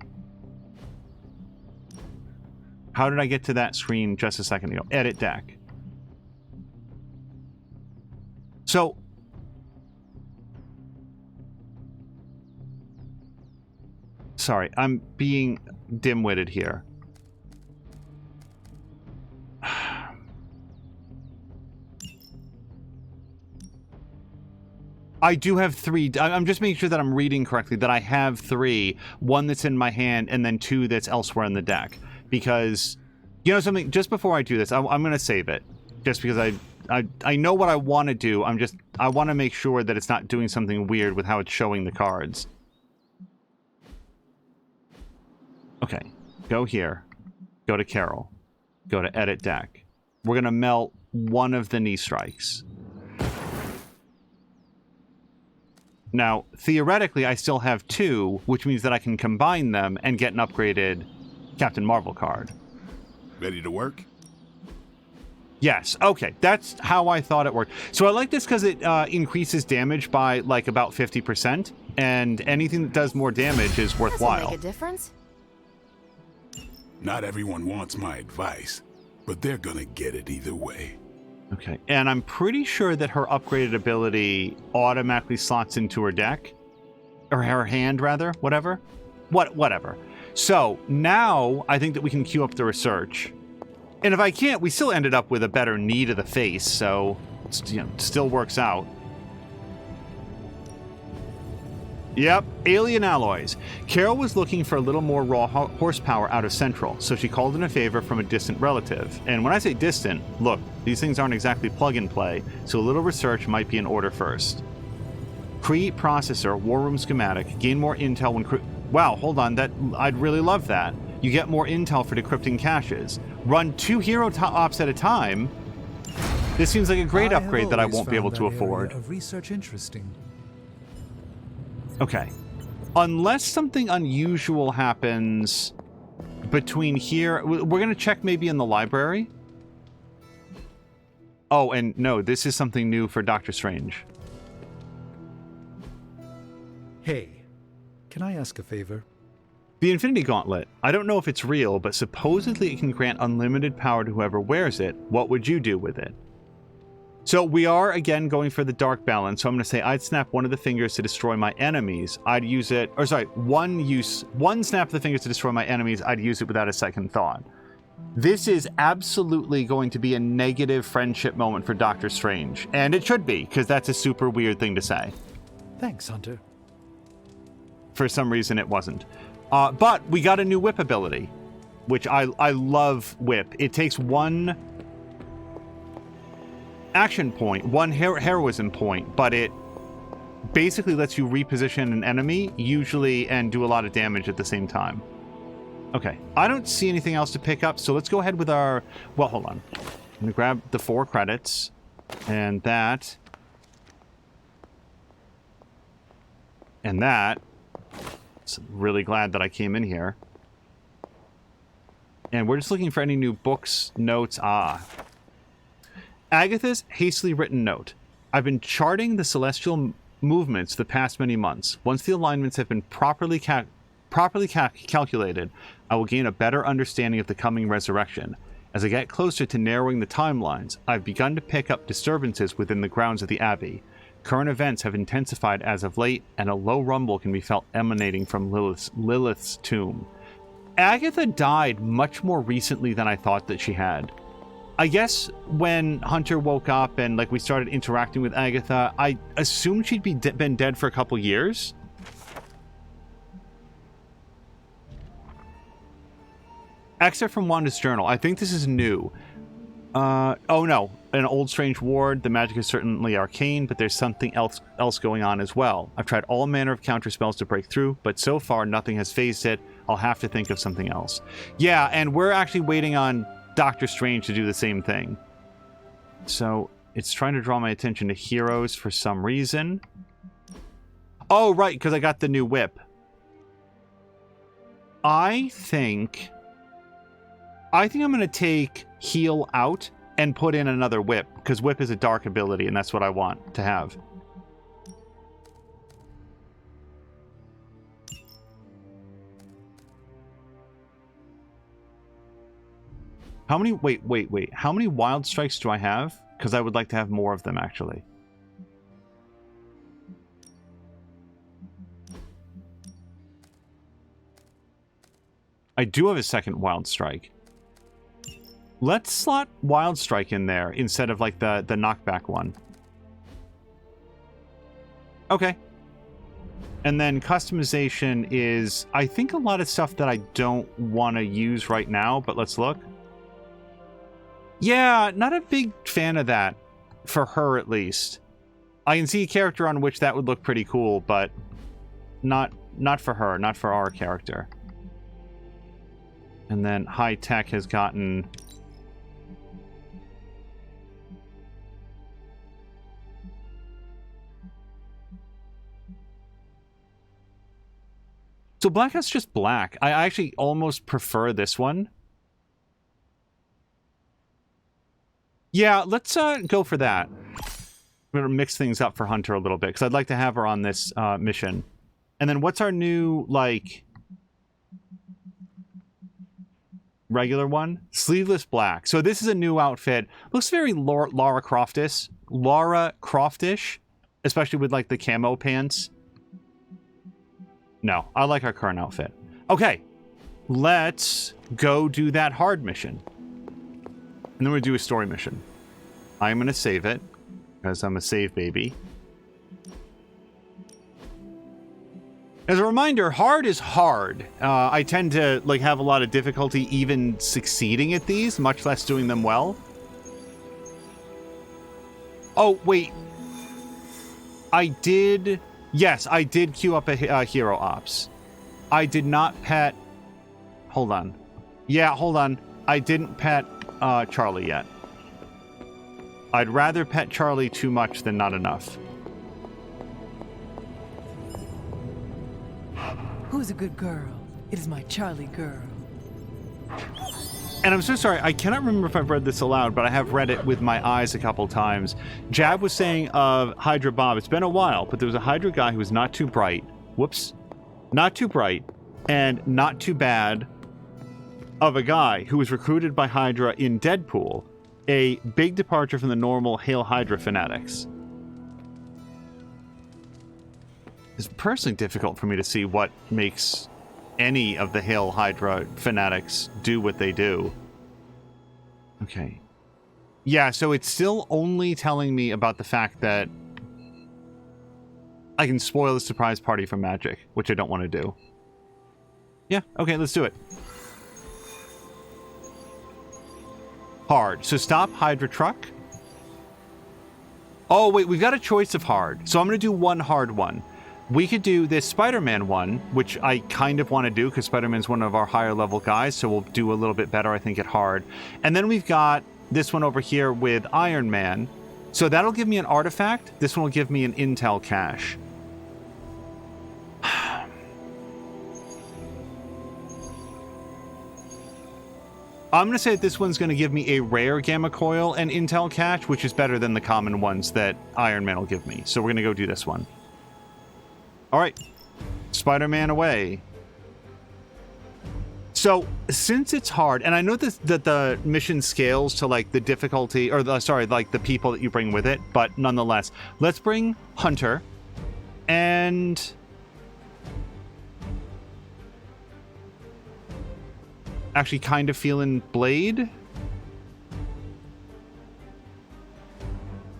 Speaker 1: How did I get to that screen just a second ago? Edit deck. So... Sorry, I'm being dim-witted here. I do have 3. I'm just making sure that I'm reading correctly, that I have 3. 1 that's in my hand, and then 2 that's elsewhere in the deck. Because, you know something, just before I do this, I'm going to save it. Just because I know what I want to do. I want to make sure that it's not doing something weird with how it's showing the cards. Okay, go here. Go to Carol. Go to Edit Deck. We're going to melt one of the knee strikes. Now, theoretically, I still have 2, which means that I can combine them and get an upgraded Captain Marvel card.
Speaker 9: Ready to work?
Speaker 1: Yes, okay, that's how I thought it worked. So I like this because it increases damage by, like, about 50%, and anything that does more damage is worthwhile.
Speaker 3: Does it make a difference?
Speaker 9: Not everyone wants my advice, but they're gonna get it either way.
Speaker 1: Okay, and I'm pretty sure that her upgraded ability automatically slots into her deck. Or her hand, rather. Whatever. Whatever. So, now, I think that we can queue up the research. And if I can't, we still ended up with a better knee to the face, so... It's, you know, still works out. Yep, alien alloys. Carol was looking for a little more raw horsepower out of Central, so she called in a favor from a distant relative. And when I say distant, look, these things aren't exactly plug-and-play, so a little research might be in order first. Create processor, war room schematic, gain more intel when... Wow, hold on, I'd really love that. You get more intel for decrypting caches. Run 2 hero ops at a time. This seems like a great upgrade that I won't be able to afford.
Speaker 2: Of research interesting.
Speaker 1: Okay. Unless something unusual happens between here... We're going to check maybe in the library. Oh, and no, this is something new for Doctor Strange.
Speaker 2: Hey, can I ask a favor?
Speaker 1: The Infinity Gauntlet. I don't know if it's real, but supposedly it can grant unlimited power to whoever wears it. What would you do with it? So we are, again, going for the dark balance. So I'm going to say I'd snap one of the fingers to destroy my enemies. I'd use it... Or sorry, one snap of the fingers to destroy my enemies. I'd use it without a second thought. This is absolutely going to be a negative friendship moment for Doctor Strange. And it should be, because that's a super weird thing to say.
Speaker 2: Thanks, Hunter.
Speaker 1: For some reason, it wasn't. But we got a new whip ability, which I love whip. It takes 1... action point, 1 heroism point, but it basically lets you reposition an enemy, usually, and do a lot of damage at the same time. Okay, I don't see anything else to pick up, so let's go ahead with our... Well, hold on. I'm going to grab the 4 credits, and that, and that. So really glad that I came in here. And we're just looking for any new books, notes, Agatha's hastily written note. I've been charting the celestial movements the past many months. Once the alignments have been properly calculated, I will gain a better understanding of the coming resurrection. As I get closer to narrowing the timelines, I've begun to pick up disturbances within the grounds of the Abbey. Current events have intensified as of late, and a low rumble can be felt emanating from Lilith's tomb. Agatha died much more recently than I thought that she had. I guess when Hunter woke up and we started interacting with Agatha, I assumed she'd been dead for a couple years. Excerpt from Wanda's journal. I think this is new. Oh no, an old strange ward. The magic is certainly arcane, but there's something else going on as well. I've tried all manner of counter spells to break through, but so far nothing has phased it. I'll have to think of something else. Yeah, and we're actually waiting on Doctor Strange to do the same thing. So it's trying to draw my attention to heroes for some reason. Oh, right, because I got the new whip. I think I'm going to take heal out and put in another whip, because whip is a dark ability, and that's what I want to have. How many... Wait. How many wild strikes do I have? Because I would like to have more of them, actually. I do have a second wild strike. Let's slot Wild Strike in there instead of the knockback one. Okay. And then customization is, I think, a lot of stuff that I don't want to use right now, but let's look. Yeah, not a big fan of that, for her at least. I can see a character on which that would look pretty cool, but not for her, not for our character. And then High Tech has gotten... So Blackout's just black. I actually almost prefer this one. Yeah, let's go for that. We're going to mix things up for Hunter a little bit, because I'd like to have her on this mission. And then what's our new, regular one? Sleeveless black. So this is a new outfit. Looks very Lara Croft-ish, especially with, the camo pants. No, I like our current outfit. Okay, let's go do that hard mission. And then we'll do a story mission. I'm going to save it, because I'm a save baby. As a reminder, hard is hard. I tend to have a lot of difficulty even succeeding at these, much less doing them well. Oh, wait. Yes, I did queue up a hero ops. I did not pet... Hold on. Yeah, hold on. I didn't pet Charlie yet. I'd rather pet Charlie too much than not enough.
Speaker 4: Who's a good girl? It is my Charlie girl.
Speaker 1: And I'm so sorry, I cannot remember if I've read this aloud, but I have read it with my eyes a couple times. Jab was saying of Hydra Bob, it's been a while, but there was a Hydra guy who was not too bright. Whoops. Not too bright, and not too bad of a guy who was recruited by Hydra in Deadpool, a big departure from the normal Hail Hydra fanatics. It's personally difficult for me to see what makes any of the Hail Hydra fanatics do what they do. Okay. Yeah, so it's still only telling me about the fact that I can spoil the surprise party for magic, which I don't want to do. Yeah, okay, let's do it. Hard. So stop Hydra truck. Oh, wait, we've got a choice of hard. So I'm going to do one hard one. We could do this Spider-Man one, which I kind of want to do because Spider-Man's one of our higher level guys, so we'll do a little bit better, I think, at hard. And then we've got this one over here with Iron Man. So that'll give me an artifact. This one will give me an intel cache. I'm going to say that this one's going to give me a rare gamma coil and intel cache, which is better than the common ones that Iron Man will give me. So we're going to go do this one. All right. Spider-Man away. So since it's hard, and I know that the mission scales to like the difficulty, or like the people that you bring with it, but nonetheless, let's bring Hunter and actually kind of feeling Blade.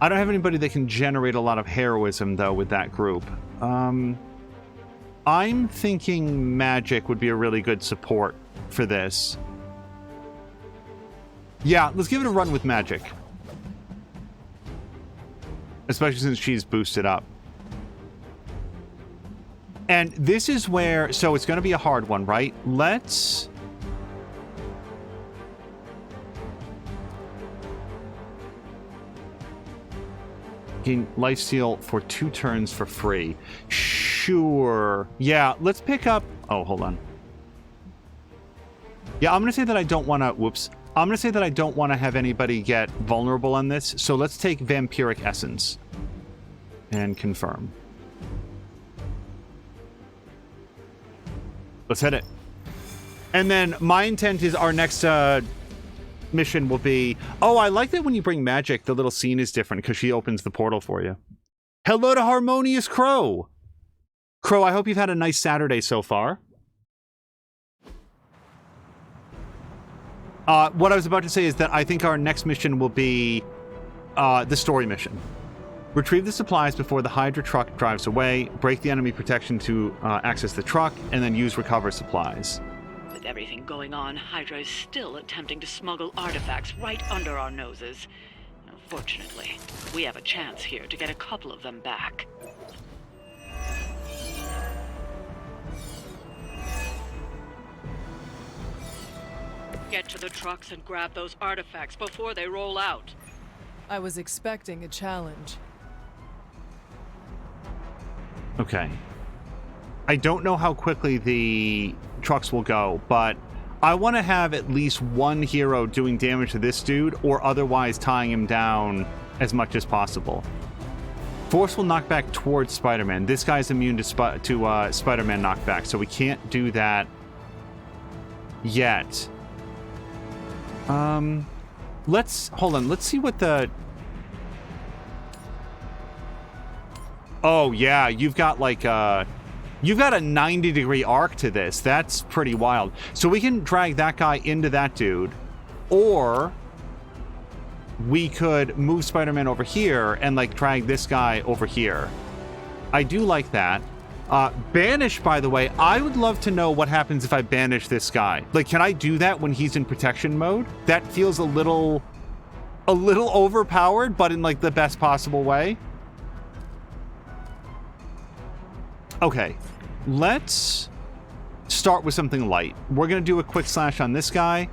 Speaker 1: I don't have anybody that can generate a lot of heroism though with that group. I'm thinking Magic would be a really good support for this. Yeah, let's give it a run with Magic. Especially since she's boosted up. And this is where... So it's going to be a hard one, right? Let's... gain lifesteal for 2 turns for free. Sure. Yeah, let's pick up... Oh, hold on. Yeah, I'm going to say that I don't want to... Whoops. I'm going to say that I don't want to have anybody get vulnerable on this. So let's take Vampiric Essence. And confirm. Let's hit it. And then my intent is our next mission will be... Oh, I like that when you bring Magic, the little scene is different because she opens the portal for you. Hello to Harmonious Crow. Crow, I hope you've had a nice Saturday so far. What I was about to say is that I think our next mission will be the story mission. Retrieve the supplies before the Hydra truck drives away, break the enemy protection to access the truck, and then use recover supplies.
Speaker 6: With everything going on, Hydra is still attempting to smuggle artifacts right under our noses. Fortunately, we have a chance here to get a couple of them back. Get to the trucks and grab those artifacts before they roll out.
Speaker 4: I was expecting a challenge.
Speaker 1: Okay. I don't know how quickly the trucks will go, but I want to have at least one hero doing damage to this dude or otherwise tying him down as much as possible. Force will knock back towards Spider-Man. This guy's immune to Spider-Man knockback, so we can't do that yet. Hold on. Let's see what the... Oh, yeah. You've got like you've got a 90-degree arc to this. That's pretty wild. So we can drag that guy into that dude, or we could move Spider-Man over here and like drag this guy over here. I do like that. Banish, by the way, I would love to know what happens if I banish this guy. Like, can I do that when he's in protection mode? That feels a little overpowered, but in like the best possible way. Okay, let's start with something light. We're going to do a quick slash on this guy.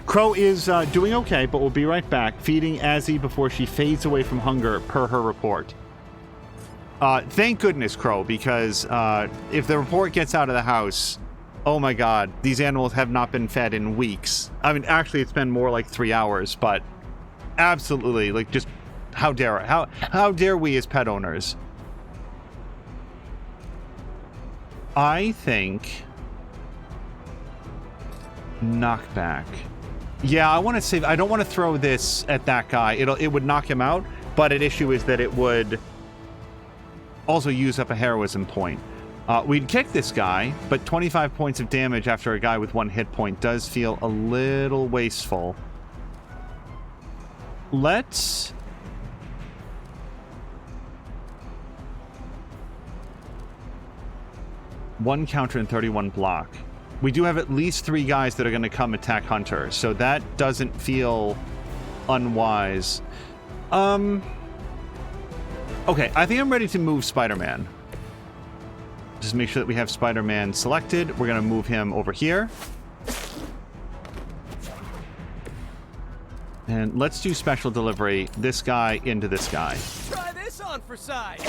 Speaker 1: Crow is doing okay, but we'll be right back. Feeding Azzy before she fades away from hunger, per her report. Thank goodness, Crow, because if the report gets out of the house, oh my god, these animals have not been fed in weeks. I mean, actually, it's been more like 3 hours, but absolutely, like, just how dare it? How dare we as pet owners? I think knockback. Yeah, I want to save. I don't want to throw this at that guy. It would knock him out, but an issue is that it would also use up a heroism point. We'd kick this guy, but 25 points of damage after a guy with 1 hit point does feel a little wasteful. Let's... one counter and 31 block. We do have at least 3 guys that are going to come attack Hunter, so that doesn't feel unwise. Okay, I think I'm ready to move Spider-Man. Just make sure that we have Spider-Man selected. We're going to move him over here. And let's do special delivery. This guy into this guy.
Speaker 4: Try this on for size.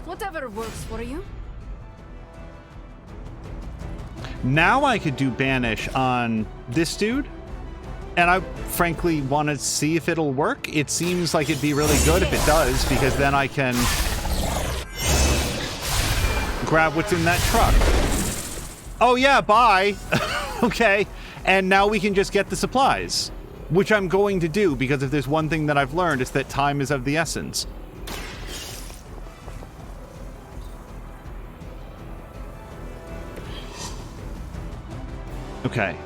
Speaker 3: Whatever works for you.
Speaker 1: Now I could do banish on this dude. And I frankly want to see if it'll work. It seems like it'd be really good if it does, because then I can grab what's in that truck. Oh yeah, bye. Okay. And now we can just get the supplies, which I'm going to do, because if there's one thing that I've learned, it's that time is of the essence. Okay.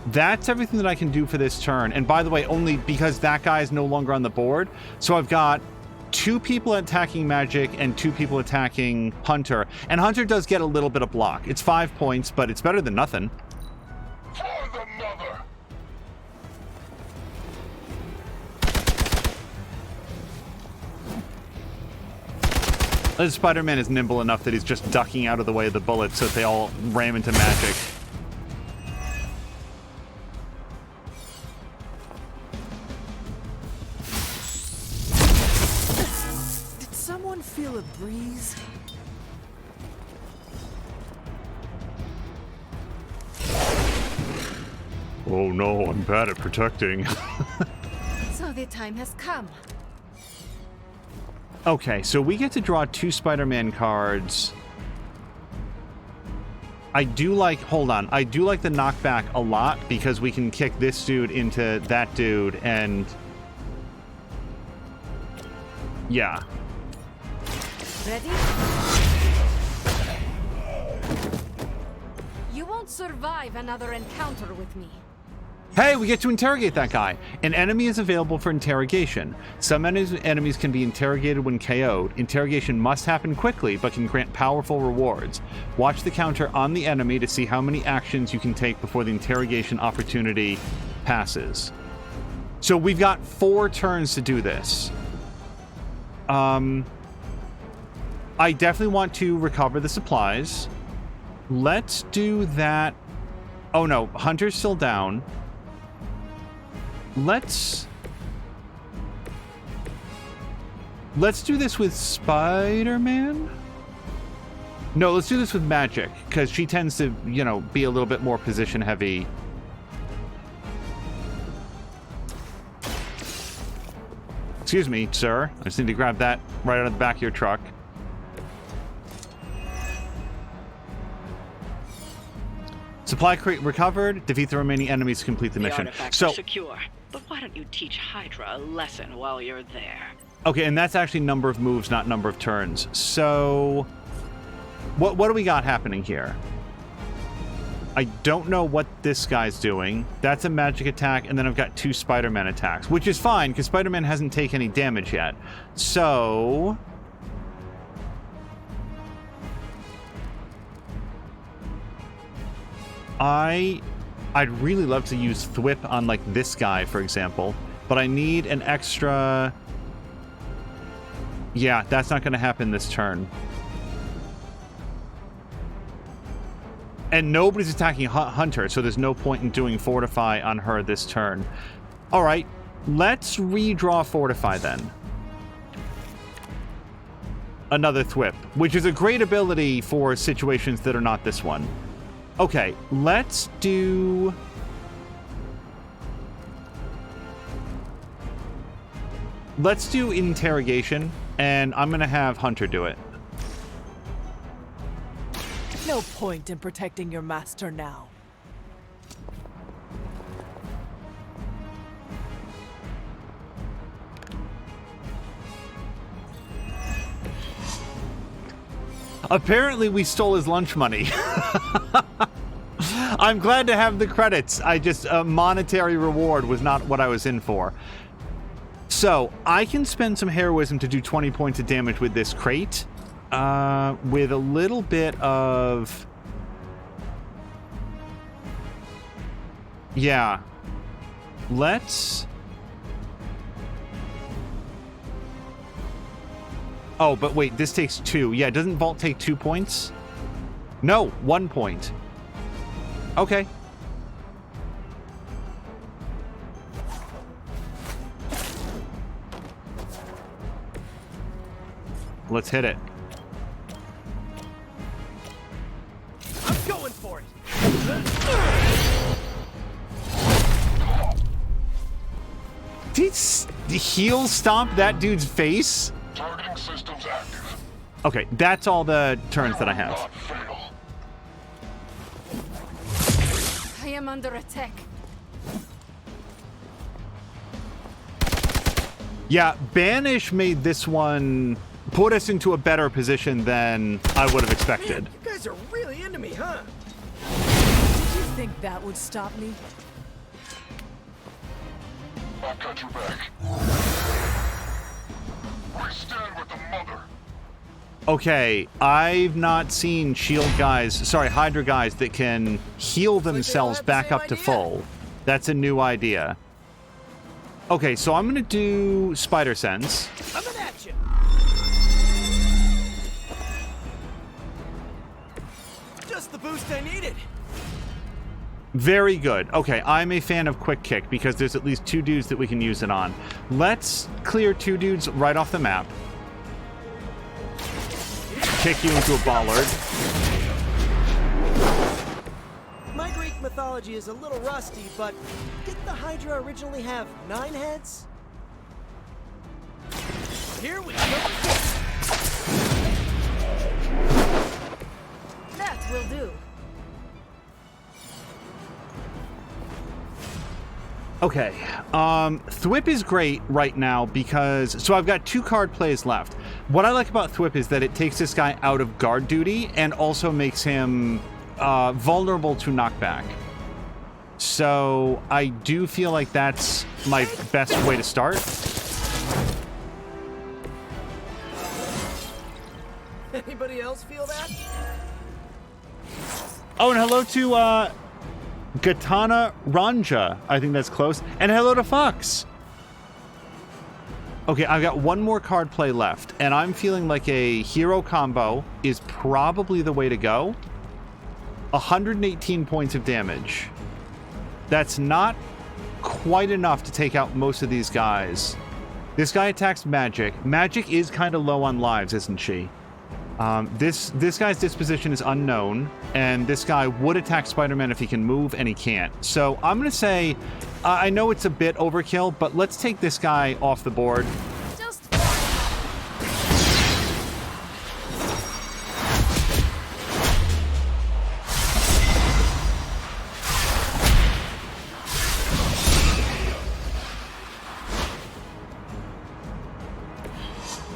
Speaker 1: That's everything that I can do for this turn. And by the way, only because that guy is no longer on the board. So I've got 2 people attacking Magic and 2 people attacking Hunter. And Hunter does get a little bit of block. It's 5 points, but it's better than nothing.
Speaker 8: For the mother!
Speaker 1: Spider-Man is nimble enough that he's just ducking out of the way of the bullets so that they all ram into Magic.
Speaker 4: Feel a breeze?
Speaker 1: Oh no, I'm bad at protecting.
Speaker 3: So the time has come.
Speaker 1: Okay, so we get to draw 2 Spider-Man cards. I do like, hold on, I do like the knockback a lot because we can kick this dude into that dude and... yeah.
Speaker 3: Ready? You won't survive another encounter with me.
Speaker 1: Hey, we get to interrogate that guy. An enemy is available for interrogation. Some enemies can be interrogated when KO'd. Interrogation must happen quickly, but can grant powerful rewards. Watch the counter on the enemy to see how many actions you can take before the interrogation opportunity passes. So we've got 4 turns to do this. I definitely want to recover the supplies. Let's do that. Oh no, Hunter's still down. Let's do this with Spider-Man? No, let's do this with Magic, because she tends to, you know, be a little bit more position heavy. Excuse me, sir. I just need to grab that right out of the back of your truck. Supply crate recovered. Defeat the remaining enemies to complete the mission.
Speaker 6: Artifacts are secure, but why don't you teach Hydra a lesson while you're there?
Speaker 1: Okay, and that's actually number of moves, not number of turns. So, what do we got happening here? I don't know what this guy's doing. That's a magic attack, and then I've got 2 Spider-Man attacks, which is fine, because Spider-Man hasn't taken any damage yet. So... I'd really love to use Thwip on, like, this guy, for example. But I need an extra... yeah, that's not going to happen this turn. And nobody's attacking Hunter, so there's no point in doing Fortify on her this turn. All right, let's redraw Fortify then. Another Thwip, which is a great ability for situations that are not this one. Okay, let's do... let's do Interrogation, and I'm going to have Hunter do it.
Speaker 4: No point in protecting your master now.
Speaker 1: Apparently we stole his lunch money. I'm glad to have the credits. I just, a monetary reward was not what I was in for. So, I can spend some heroism to do 20 points of damage with this crate. With a little bit of... yeah. Let's... oh, but wait, this takes 2. Yeah, doesn't Vault take 2 points? No, 1 point. Okay. Let's hit it.
Speaker 2: I'm going for it.
Speaker 1: heal stomp that dude's face?
Speaker 8: Targeting systems active.
Speaker 1: Okay, that's all the turns that I have.
Speaker 8: Not fail.
Speaker 3: I am under attack.
Speaker 1: Yeah, Banish made this one put us into a better position than I would have expected.
Speaker 4: You guys are really into me, huh?
Speaker 5: Did you think that would stop me?
Speaker 8: I've got your back. We stand with the mother.
Speaker 1: Okay, I've not seen Hydra guys that can heal themselves back up to full. That's a new idea. Okay, so I'm gonna do Spider Sense.
Speaker 4: Coming at you. Just the boost I needed.
Speaker 1: Very good. Okay, I'm a fan of Quick Kick because there's at least 2 dudes that we can use it on. Let's clear 2 dudes right off the map. Kick you into a bollard.
Speaker 4: My Greek mythology is a little rusty, but didn't the Hydra originally have 9 heads? Here we go.
Speaker 3: That will do.
Speaker 1: Okay, Thwip is great right now because... So I've got 2 card plays left. What I like about Thwip is that it takes this guy out of guard duty and also makes him vulnerable to knockback. So I do feel like that's my best way to start.
Speaker 4: Anybody else feel that?
Speaker 1: Oh, and hello to Gatana Ranja. I think that's close. And hello to Fox. Okay, I've got 1 more card play left, and I'm feeling like a hero combo is probably the way to go. 118 points of damage. That's not quite enough to take out most of these guys. This guy attacks Magic. Magic is kind of low on lives, isn't she? This guy's disposition is unknown, and this guy would attack Spider-Man if he can move, and he can't. So I'm going to say, I know it's a bit overkill, but let's take this guy off the board.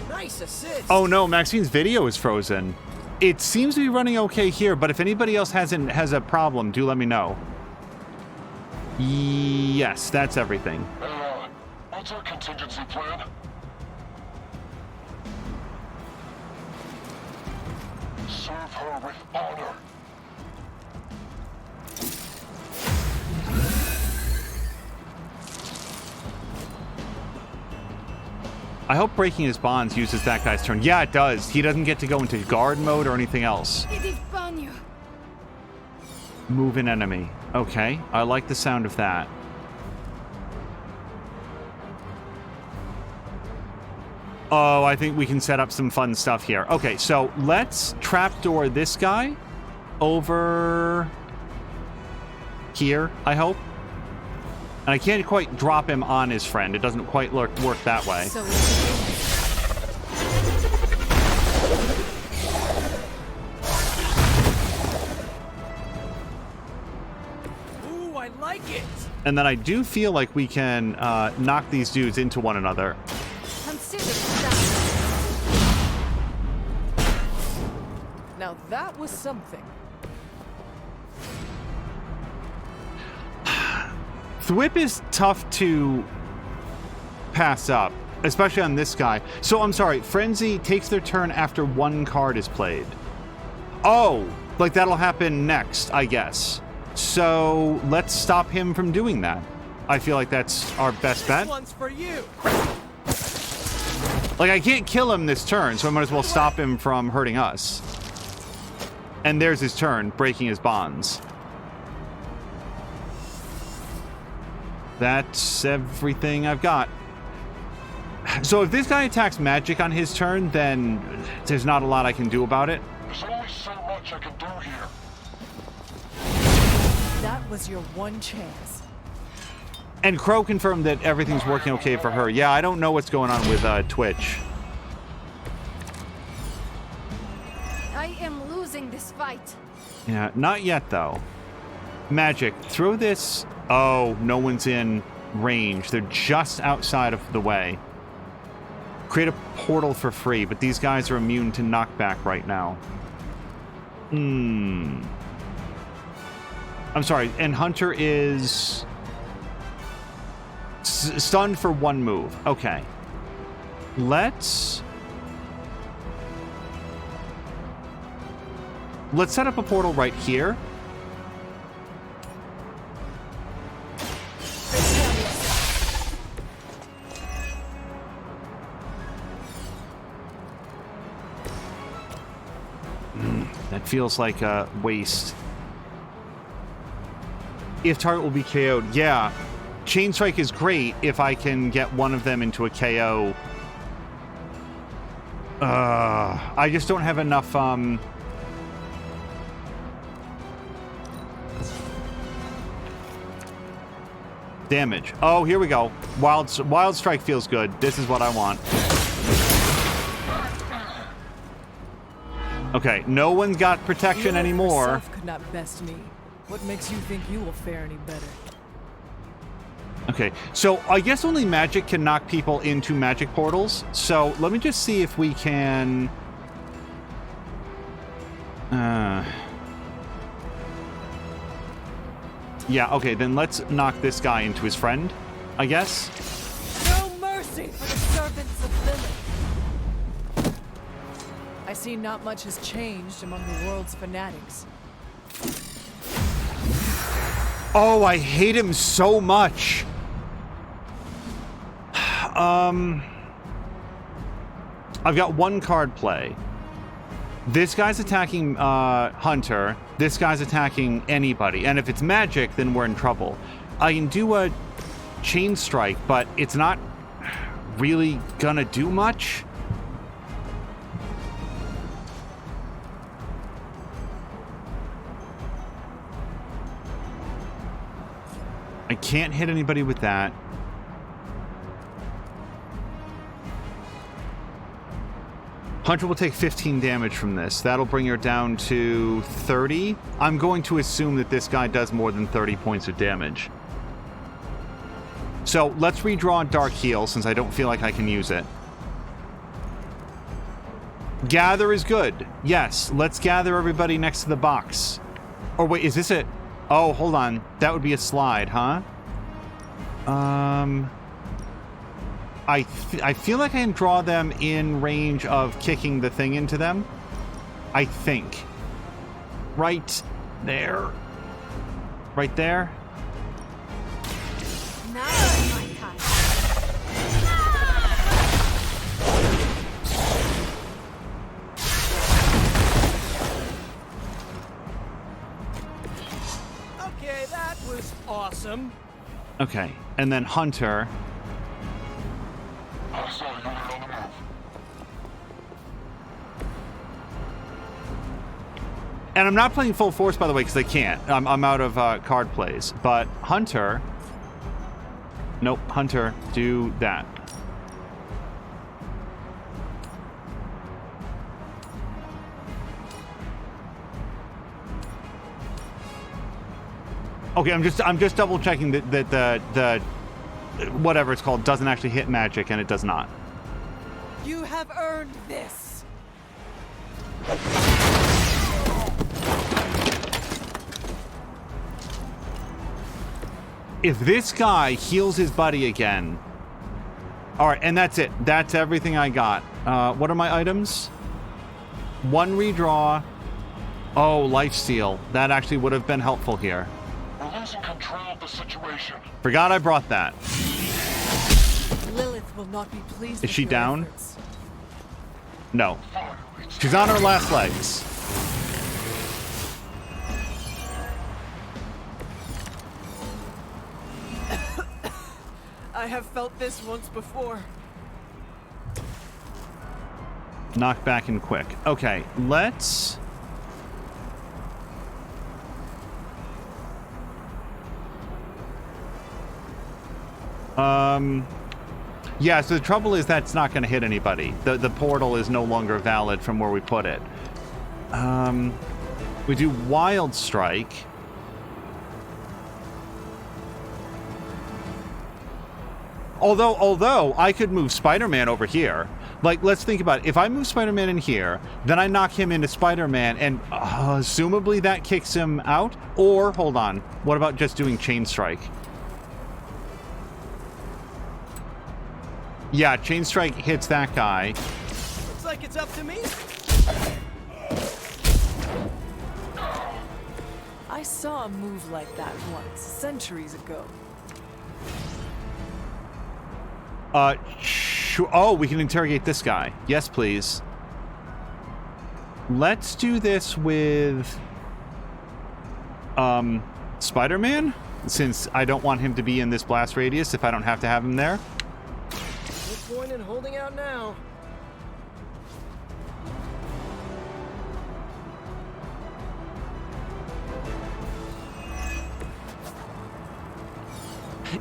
Speaker 4: Nice assist.
Speaker 1: Oh no, Maxine's video is frozen. It seems to be running okay here, but if anybody else has a problem, do let me know. Yes, that's everything.
Speaker 8: What's our contingency plan? Serve her with honor.
Speaker 1: I hope breaking his bonds uses that guy's turn. Yeah, it does. He doesn't get to go into guard mode or anything else. Move an enemy. Okay, I like the sound of that. Oh, I think we can set up some fun stuff here. Okay, so let's trapdoor this guy over here, I hope. And I can't quite drop him on his friend. It doesn't quite work that way.
Speaker 4: Ooh, I like it.
Speaker 1: And then I do feel like we can knock these dudes into one another.
Speaker 4: Now that was something.
Speaker 1: Thwip is tough to pass up, especially on this guy. So, I'm sorry, Frenzy takes their turn after 1 card is played. Oh, like that'll happen next, I guess. So, let's stop him from doing that. I feel like that's our best bet.
Speaker 4: This one's for you.
Speaker 1: Like, I can't kill him this turn, so I might as well stop him from hurting us. And there's his turn, breaking his bonds. That's everything I've got. So if this guy attacks Magic on his turn, then there's not a lot I can do about it.
Speaker 8: There's only so much I can do here.
Speaker 5: That was your one chance.
Speaker 1: And Crow confirmed that everything's working okay for her. Yeah, I don't know what's going on with Twitch.
Speaker 3: I am losing this fight.
Speaker 1: Yeah, not yet, though. Magic, throw this... Oh, no one's in range. They're just outside of the way. Create a portal for free, but these guys are immune to knockback right now. I'm sorry, and Hunter is... stunned for one move. Okay. Let's set up a portal right here. That feels like a waste. If target will be KO'd, yeah. Chain Strike is great if I can get one of them into a KO. I just don't have enough, damage. Oh, here we go. Wild Strike feels good. This is what I want. Okay, no one's got protection anymore.
Speaker 11: Yourself could not best me. What makes you think you will fare any better?
Speaker 1: Okay, so I guess only magic can knock people into magic portals. So let me just see if we can... Yeah, okay, then let's knock this guy into his friend, I guess.
Speaker 11: No mercy for the servants of Lilith. I see not much has changed among the world's fanatics.
Speaker 1: Oh, I hate him so much. I've got one card play. This guy's attacking Hunter. This guy's attacking anybody. And if it's magic, then we're in trouble. I can do a Chain Strike, but it's not really gonna do much. I can't hit anybody with that. Hunter will take 15 damage from this. That'll bring her down to 30. I'm going to assume that this guy does more than 30 points of damage. So let's redraw Dark Heal since I don't feel like I can use it. Gather is good. Yes, let's gather everybody next to the box. Or wait, is this it? Oh, hold on. That would be a slide, huh? I feel like I can draw them in range of kicking the thing into them. I think. Right there. Right there.
Speaker 3: Now is my time.
Speaker 4: Okay, that was awesome.
Speaker 1: Okay, and then Hunter.
Speaker 8: I saw you on the move.
Speaker 1: And I'm not playing full force, by the way, because I can't. I'm out of card plays. But Hunter... Nope, Hunter, do that. Okay, I'm just double checking that the whatever it's called doesn't actually hit magic, and it does not.
Speaker 11: You have earned this.
Speaker 1: If this guy heals his buddy again... Alright, and that's it. That's everything I got. What are my items? One redraw. Oh, lifesteal. That actually would have been helpful here.
Speaker 8: We're losing control of the situation.
Speaker 1: Forgot I brought that.
Speaker 11: Lilith will not be pleased.
Speaker 1: Is she
Speaker 11: with your
Speaker 1: down?
Speaker 11: efforts.
Speaker 1: No. She's on her last legs.
Speaker 11: I have felt this once before.
Speaker 1: Knock back and quick. Okay, let's... Yeah, so the trouble is that's not going to hit anybody. The portal is no longer valid from where we put it. We do Wild Strike. Although I could move Spider-Man over here. Like, let's think about it. If I move Spider-Man in here, then I knock him into Spider-Man, and assumably that kicks him out? Or, hold on, what about just doing Chain Strike? Yeah, Chain Strike hits that guy.
Speaker 4: Looks like it's up to me.
Speaker 11: I saw a move like that once, centuries ago.
Speaker 1: Oh, we can interrogate this guy. Yes, please. Let's do this with Spider-Man, since I don't want him to be in this blast radius if I don't have to have him there.
Speaker 4: No point in holding out now.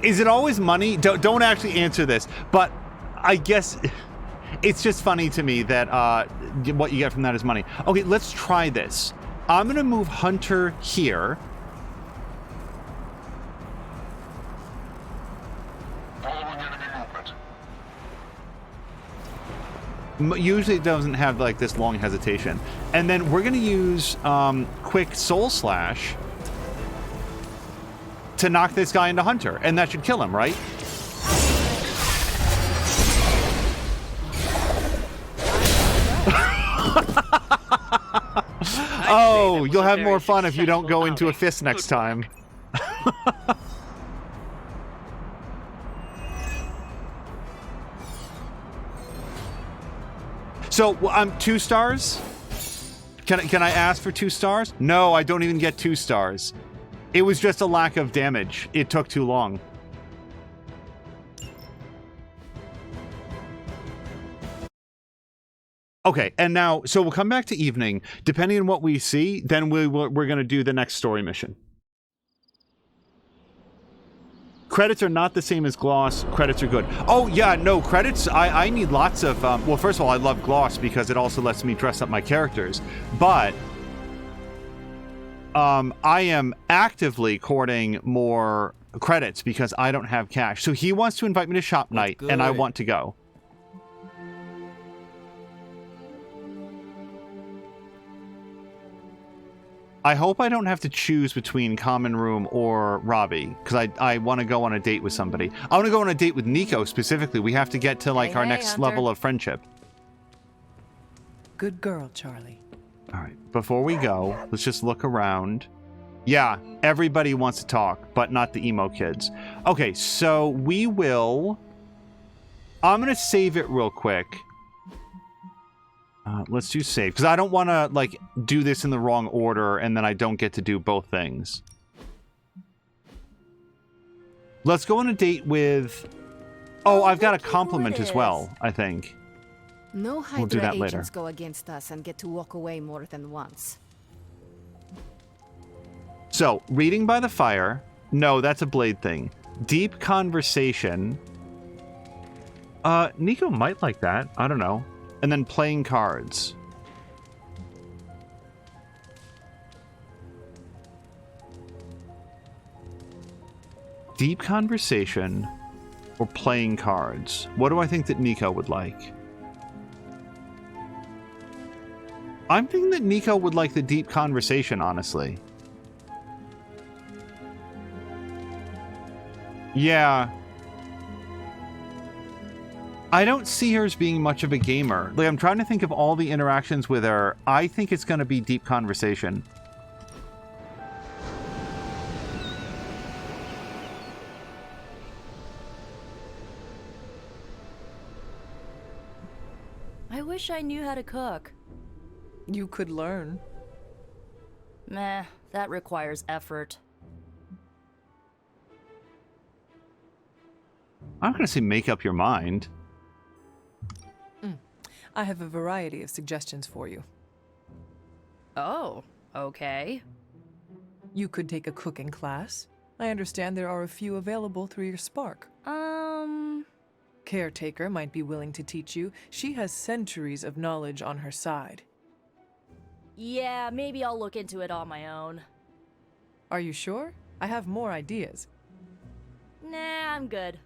Speaker 1: Is it always money? Don't actually answer this, but I guess it's just funny to me that what you get from that is money. Okay, let's try this. I'm going to move Hunter here.
Speaker 8: Following enemy movement.
Speaker 1: Usually it doesn't have like this long hesitation. And then we're going to use quick Soul Slash to knock this guy into Hunter, and that should kill him, right? Oh, you'll have more fun if you don't go into a fist next time. So, I'm 2 stars? Can I ask for 2 stars? No, I don't even get 2 stars. It was just a lack of damage. It took too long. Okay, and now, so we'll come back to evening. Depending on what we see, then we're going to do the next story mission. Credits are not the same as gloss. Credits are good. Oh, yeah, no, credits, I need lots of... well, first of all, I love gloss because it also lets me dress up my characters. But... I am actively courting more credits because I don't have cash. So he wants to invite me to shop night, and I want to go. I hope I don't have to choose between Common Room or Robbie, because I want to go on a date with somebody. I want to go on a date with Nico specifically. We have to get to, like, our next
Speaker 11: Hunter.
Speaker 1: level of friendship.
Speaker 11: Good girl, Charlie.
Speaker 1: All right, before we go, let's just look around. Yeah, everybody wants to talk, but not the emo kids. Okay, so we will... I'm going to save it real quick. Let's do save, because I don't want to, like, do this in the wrong order, and then I don't get to do both things. Let's go on a date with... Oh, I've got a compliment as well, I think.
Speaker 3: No
Speaker 1: We'll do
Speaker 3: Hydra
Speaker 1: that later.
Speaker 3: agents go against us and get to walk away more than once.
Speaker 1: So, reading by the fire. No, that's a Blade thing. Deep conversation. Nico might like that. I don't know. And then playing cards. Deep conversation or playing cards. What do I think that Nico would like? I'm thinking that Nico would like the deep conversation, honestly. Yeah. I don't see her as being much of a gamer. Like, I'm trying to think of all the interactions with her. I think it's going to be deep conversation.
Speaker 7: I wish I knew how to cook.
Speaker 11: You could learn.
Speaker 7: Meh, that requires effort.
Speaker 1: I'm going to say make up your mind.
Speaker 11: I have a variety of suggestions for you.
Speaker 7: Oh, okay.
Speaker 11: You could take a cooking class. I understand there are a few available through your Spark. Caretaker might be willing to teach you. She has centuries of knowledge on her side.
Speaker 7: Yeah, maybe I'll look into it on my own.
Speaker 11: Are you sure? I have more ideas.
Speaker 7: Nah, I'm good.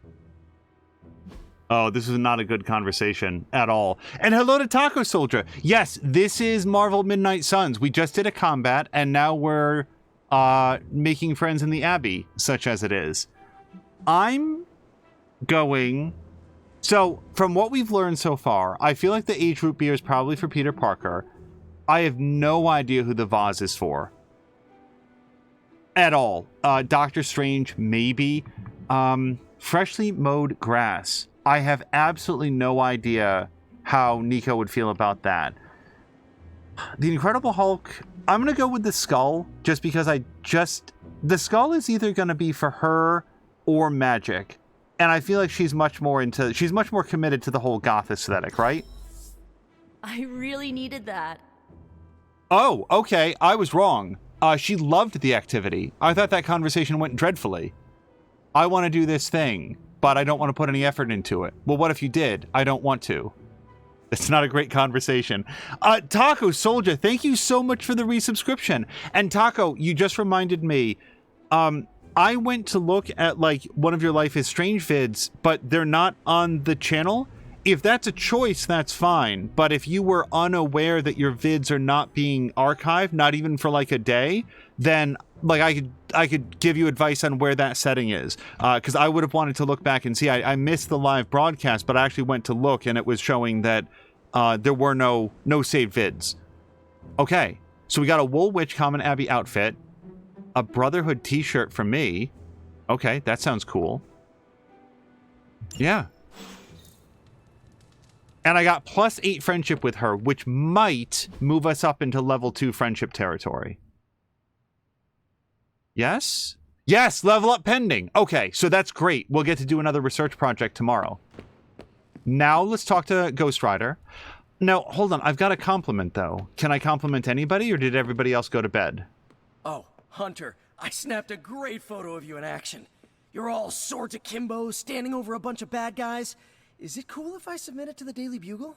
Speaker 1: Oh, this is not a good conversation at all. And hello to Taco Soldier. Yes, this is Marvel Midnight Suns. We just did a combat, and now we're making friends in the Abbey, such as it is. I'm going... So, from what we've learned so far, I feel like the age root beer is probably for Peter Parker. I have no idea who the vase is for. At all. Doctor Strange, maybe. Freshly mowed grass. I have absolutely no idea how Nico would feel about that. The Incredible Hulk, I'm going to go with the skull, just because the skull is either going to be for her or Magic. And I feel like she's much more committed to the whole goth aesthetic, right?
Speaker 7: I really needed that.
Speaker 1: Oh, okay. I was wrong. She loved the activity. I thought that conversation went dreadfully. I want to do this thing, but I don't want to put any effort into it. Well, what if you did? I don't want to. It's not a great conversation. Taco Soldier, thank you so much for the resubscription. And Taco, you just reminded me, I went to look at like one of your Life is Strange vids, but they're not on the channel. If that's a choice, that's fine. But if you were unaware that your vids are not being archived, not even for like a day, then like I could give you advice on where that setting is. Because I would have wanted to look back and see. I missed the live broadcast, but I actually went to look and it was showing that there were no saved vids. Okay, so we got a Wool Witch Common Abbey outfit. A Brotherhood t-shirt from me. Okay, that sounds cool. Yeah. And I got +8 friendship with her, which might move us up into level 2 friendship territory. Yes? Yes, level up pending. Okay, so that's great. We'll get to do another research project tomorrow. Now let's talk to Ghost Rider. Now, hold on. I've got a compliment, though. Can I compliment anybody, or did everybody else go to bed?
Speaker 4: Oh, Hunter, I snapped a great photo of you in action. You're all swords akimbo, standing over a bunch of bad guys. Is it cool if I submit it to the Daily Bugle?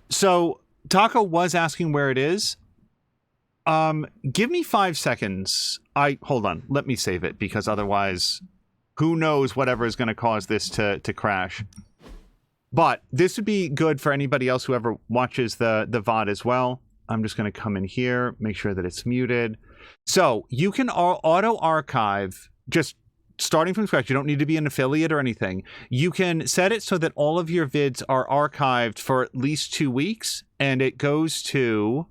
Speaker 1: So Taco was asking where it is. Give me 5 seconds. Hold on. Let me save it, because otherwise, who knows whatever is going to cause this to crash. But this would be good for anybody else who ever watches the VOD as well. I'm just going to come in here, make sure that it's muted. So you can auto-archive, just starting from scratch. You don't need to be an affiliate or anything. You can set it so that all of your vids are archived for at least 2 weeks, and it goes to...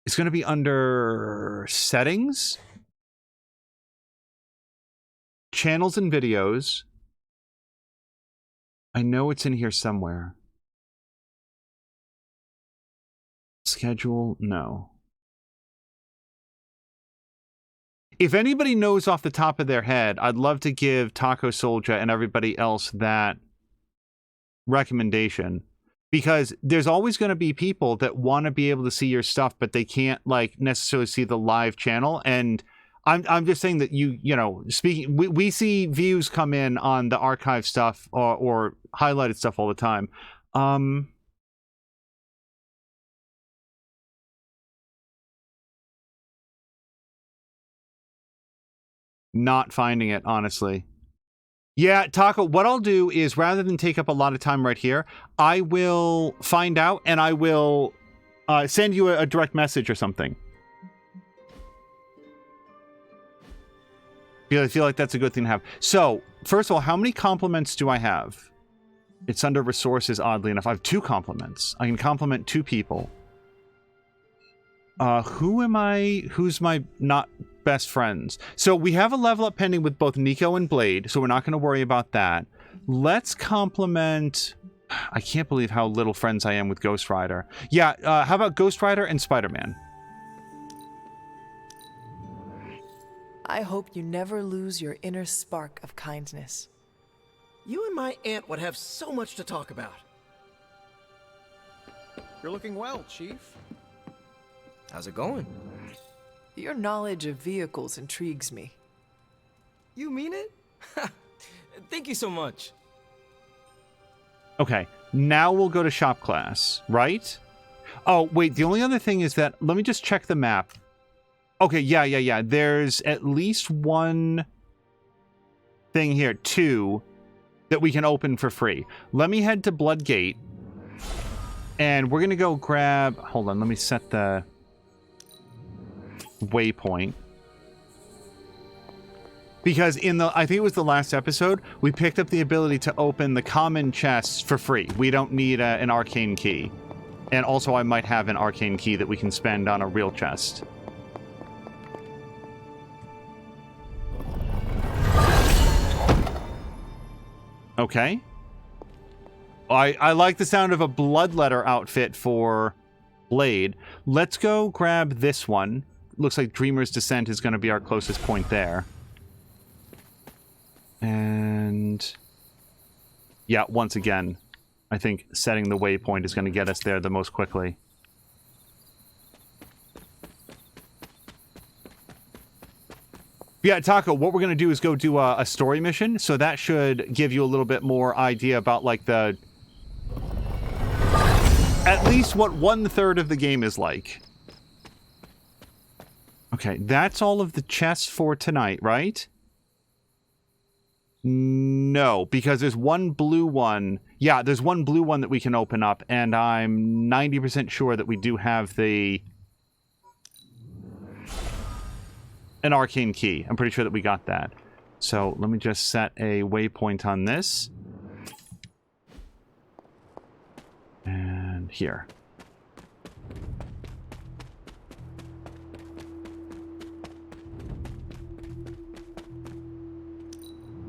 Speaker 1: It's going to be under settings, channels and videos. I know it's in here somewhere. Schedule, no. If anybody knows off the top of their head, I'd love to give Taco Soldier and everybody else that recommendation. Because there's always going to be people that want to be able to see your stuff, but they can't like necessarily see the live channel. And I'm just saying that you know, speaking, we see views come in on the archive stuff or highlighted stuff all the time. Not finding it, honestly. Yeah, Taco, what I'll do is, rather than take up a lot of time right here, I will find out and I will send you a direct message or something. I feel like that's a good thing to have. So, first of all, how many compliments do I have? It's under resources, oddly enough. I have 2 compliments. I can compliment 2 people. Who's my not best friends? So we have a level up pending with both Nico and Blade, so we're not going to worry about that. Let's compliment... I can't believe how little friends I am with Ghost Rider. Yeah, how about Ghost Rider and Spider-Man?
Speaker 11: I hope you never lose your inner spark of kindness.
Speaker 4: You and my aunt would have so much to talk about.
Speaker 12: You're looking well, Chief. How's it going?
Speaker 11: Your knowledge of vehicles intrigues me.
Speaker 12: You mean it? Thank you so much.
Speaker 1: Okay, now we'll go to shop class, right? Oh, wait, the only other thing is that... Let me just check the map. Okay, yeah. There's at least one thing here, 2, that we can open for free. Let me head to Bloodgate, and we're going to go grab... Hold on, let me set the waypoint. Because in the, I think it was the last episode, we picked up the ability to open the common chests for free. We don't need an arcane key. And also I might have an arcane key that we can spend on a real chest. Okay. I like the sound of a bloodletter outfit for Blade. Let's go grab this one. Looks like Dreamer's Descent is going to be our closest point there. And yeah, once again, I think setting the waypoint is going to get us there the most quickly. Yeah, Taco, what we're going to do is go do a story mission, so that should give you a little bit more idea about, like, the... At least what 1/3 of the game is like. Okay, that's all of the chests for tonight, right? No, because there's one blue one. Yeah, there's one blue one that we can open up, and I'm 90% sure that we do have an arcane key. I'm pretty sure that we got that. So let me just set a waypoint on this. And here.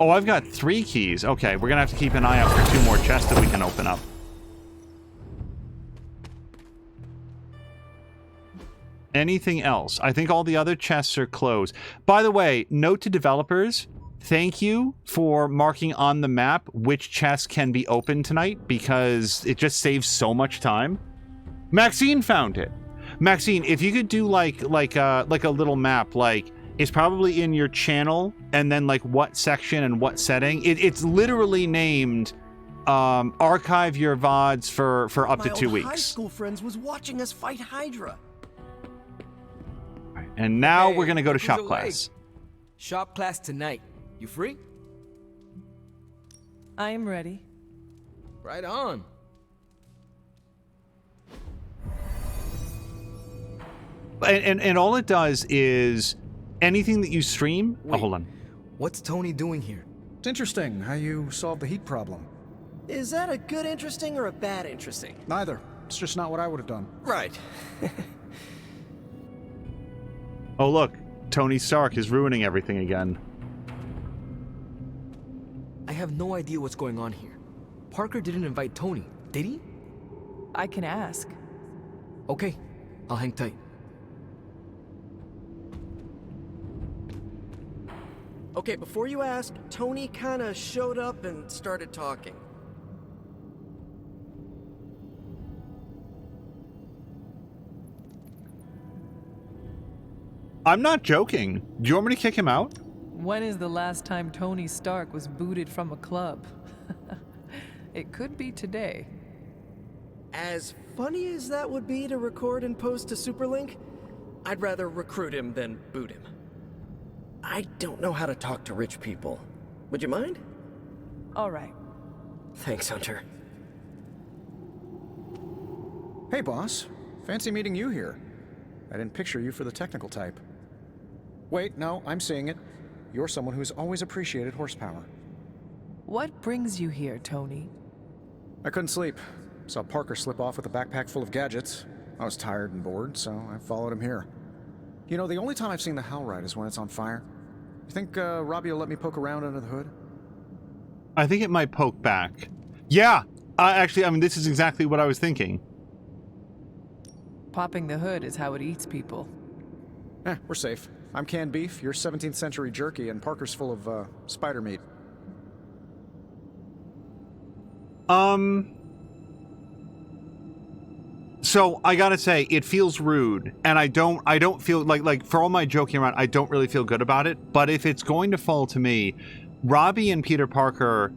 Speaker 1: Oh, I've got 3 keys. Okay, we're gonna have to keep an eye out for 2 more chests that we can open up. Anything else? I think all the other chests are closed. By the way, note to developers, thank you for marking on the map which chests can be opened tonight, because it just saves so much time. Maxine found it. Maxine, if you could do like a little map, like, it's probably in your channel, and then like what section and what setting. It's literally named archive your VODs for up to 2 weeks.
Speaker 4: My high school friends was watching us fight Hydra.
Speaker 1: And now
Speaker 12: Hey,
Speaker 1: we're gonna go to
Speaker 12: who's
Speaker 1: shop
Speaker 12: awake?
Speaker 1: class.
Speaker 12: Shop class tonight. You free?
Speaker 11: I am ready.
Speaker 12: Right on.
Speaker 1: And all it does is anything that you stream.
Speaker 12: Wait,
Speaker 1: oh, hold on.
Speaker 12: What's Tony doing here?
Speaker 10: It's interesting how you solved the heat problem.
Speaker 4: Is that a good interesting or a bad interesting?
Speaker 10: Neither. It's just not what I would have done.
Speaker 4: Right.
Speaker 1: Oh, look. Tony Stark is ruining everything again.
Speaker 12: I have no idea what's going on here. Parker didn't invite Tony, did he?
Speaker 11: I can ask.
Speaker 12: Okay, I'll hang tight.
Speaker 4: Okay, before you ask, Tony kinda showed up and started talking.
Speaker 1: I'm not joking. Do you want me to kick him out?
Speaker 11: When is the last time Tony Stark was booted from a club? It could be today.
Speaker 4: As funny as that would be to record and post to Superlink, I'd rather recruit him than boot him. I don't know how to talk to rich people. Would you mind?
Speaker 11: All right.
Speaker 4: Thanks, Hunter.
Speaker 10: Hey, boss. Fancy meeting you here. I didn't picture you for the technical type. Wait, no, I'm seeing it. You're someone who's always appreciated horsepower.
Speaker 11: What brings you here, Tony?
Speaker 10: I couldn't sleep. Saw Parker slip off with a backpack full of gadgets. I was tired and bored, so I followed him here. You know, the only time I've seen the Hellride is when it's on fire. You think Robbie will let me poke around under the hood?
Speaker 1: I think it might poke back. Yeah! Actually, I mean, this is exactly what I was thinking.
Speaker 11: Popping the hood is how it eats people.
Speaker 10: We're safe. I'm canned beef, you're 17th century jerky, and Parker's full of, spider meat.
Speaker 1: So I gotta say, it feels rude, and I don't feel like for all my joking around, I don't really feel good about it. But if it's going to fall to me, Robbie and Peter Parker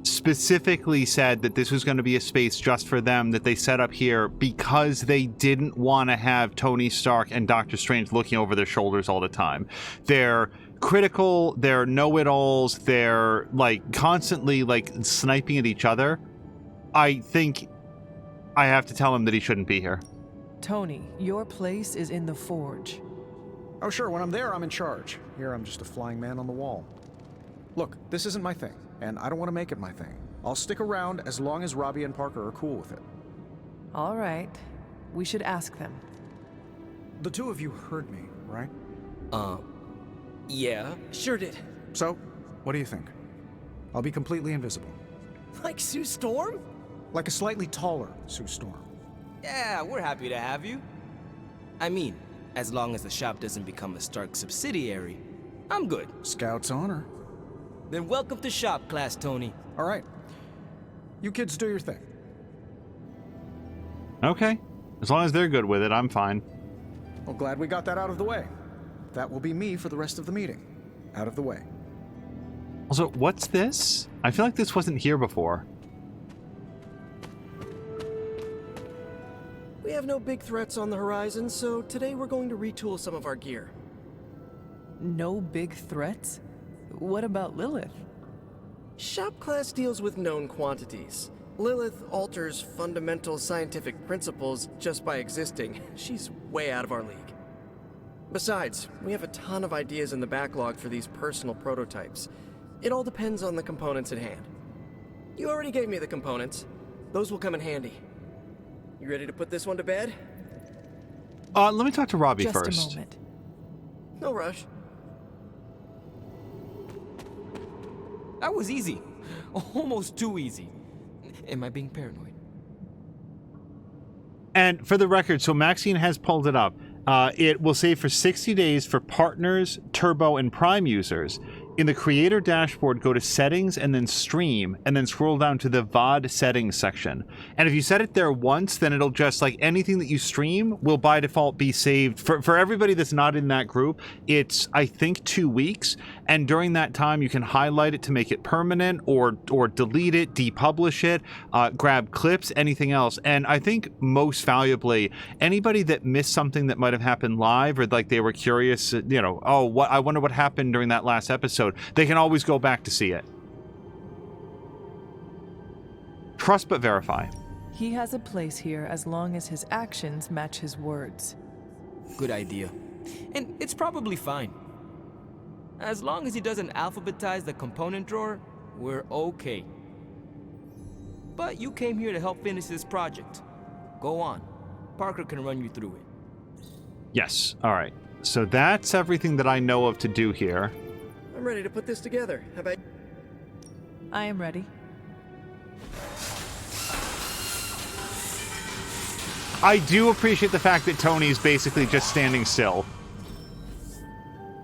Speaker 1: specifically said that this was going to be a space just for them that they set up here because they didn't want to have Tony Stark and Doctor Strange looking over their shoulders all the time. They're critical, they're know-it-alls, they're like constantly like sniping at each other. I think I have to tell him that he shouldn't be here.
Speaker 11: Tony, your place is in the Forge.
Speaker 10: Oh sure, when I'm there, I'm in charge. Here, I'm just a flying man on the wall. Look, this isn't my thing, and I don't want to make it my thing. I'll stick around as long as Robbie and Parker are cool with it.
Speaker 11: All right. We should ask them.
Speaker 10: The two of you heard me, right?
Speaker 12: Yeah.
Speaker 4: Sure did.
Speaker 10: So, what do you think? I'll be completely invisible.
Speaker 4: Like Sue Storm?
Speaker 10: Like a slightly taller Sue Storm.
Speaker 12: Yeah, we're happy to have you. I mean, as long as the shop doesn't become a Stark subsidiary, I'm good.
Speaker 10: Scout's honor.
Speaker 12: Then welcome to shop class, Tony.
Speaker 10: All right. You kids do your thing.
Speaker 1: Okay. As long as they're good with it, I'm fine.
Speaker 10: Well, glad we got that out of the way. That will be me for the rest of the meeting. Out of the way.
Speaker 1: Also, what's this? I feel like this wasn't here before.
Speaker 4: We have no big threats on the horizon, so today we're going to retool some of our gear.
Speaker 11: No big threats? What about Lilith?
Speaker 4: Shop class deals with known quantities. Lilith alters fundamental scientific principles just by existing. She's way out of our league. Besides, we have a ton of ideas in the backlog for these personal prototypes. It all depends on the components at hand. You already gave me the components. Those will come in handy. You ready to put this one to bed?
Speaker 1: Let me talk to Robbie first.
Speaker 11: Just a moment.
Speaker 4: No rush.
Speaker 12: That was easy. Almost too easy. Am I being paranoid?
Speaker 1: And for the record, so Maxine has pulled it up. It will save for 60 days for partners, Turbo, and Prime users. In the creator dashboard, go to settings and then stream, and then scroll down to the VOD settings section. And if you set it there once, then it'll just, like, anything that you stream will by default be saved. For everybody that's not in that group, it's, I think, 2 weeks. And during that time, you can highlight it to make it permanent, or delete it, depublish it, grab clips, anything else. And I think most valuably, anybody that missed something that might have happened live, or like they were curious, you know, oh, I wonder what happened during that last episode, they can always go back to see it. Trust but verify.
Speaker 11: He has a place here as long as his actions match his words.
Speaker 12: Good idea. And it's probably fine. As long as he doesn't alphabetize the component drawer, we're okay. But you came here to help finish this project. Go on. Parker can run you through it.
Speaker 1: Yes. All right. So that's everything that I know of to do here.
Speaker 4: I'm ready to put this together. How about...
Speaker 11: I am ready.
Speaker 1: I do appreciate the fact that Tony's basically just standing still.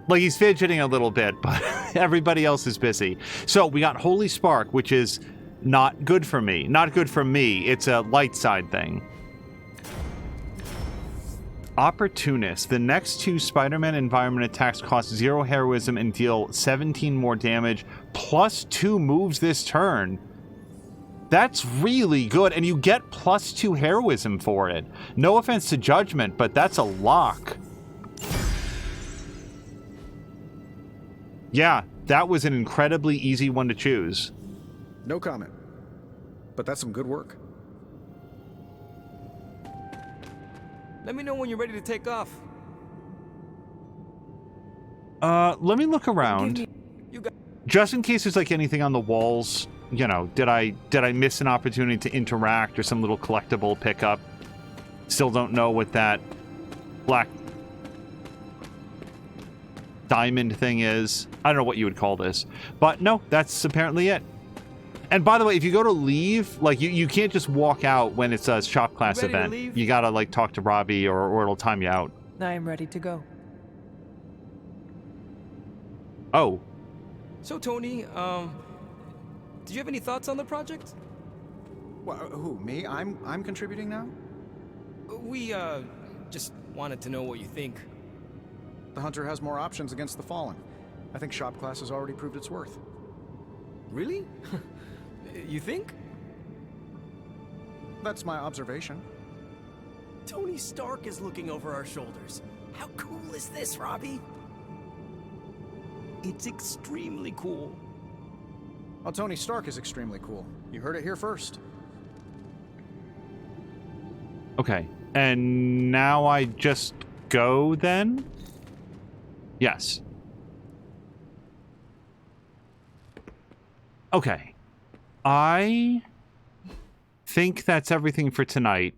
Speaker 1: Like, he's fidgeting a little bit, but everybody else is busy. So we got Holy Spark, which is not good for me. Not good for me. It's a light side thing. Opportunist. The next 2 Spider-Man environment attacks cost 0 heroism and deal 17 more damage, plus 2 moves this turn. That's really good, and you get plus 2 heroism for it. No offense to Judgment, but that's a lock. Yeah, that was an incredibly easy one to choose.
Speaker 10: No comment. But that's some good work.
Speaker 12: Let me know when you're ready to take off.
Speaker 1: Let me look around. Just in case there's like anything on the walls, you know, did I miss an opportunity to interact or some little collectible pickup? Still don't know what that black diamond thing is. I don't know what you would call this. But no, that's apparently it. And by the way, if you go to leave, like, you can't just walk out when it's a shop class event. You gotta, like, talk to Robbie or it'll time you out.
Speaker 11: I am ready to go.
Speaker 1: Oh.
Speaker 12: So, Tony, do you have any thoughts on the project?
Speaker 10: Well, who, me? I'm contributing now?
Speaker 12: We, just wanted to know what you think.
Speaker 10: The Hunter has more options against the Fallen. I think shop class has already proved its worth.
Speaker 12: Really? You think?
Speaker 10: That's my observation.
Speaker 4: Tony Stark is looking over our shoulders. How cool is this, Robbie?
Speaker 12: It's extremely cool.
Speaker 10: Well, Tony Stark is extremely cool. You heard it here first.
Speaker 1: Okay. And now I just go then? Yes. Okay. I think that's everything for tonight.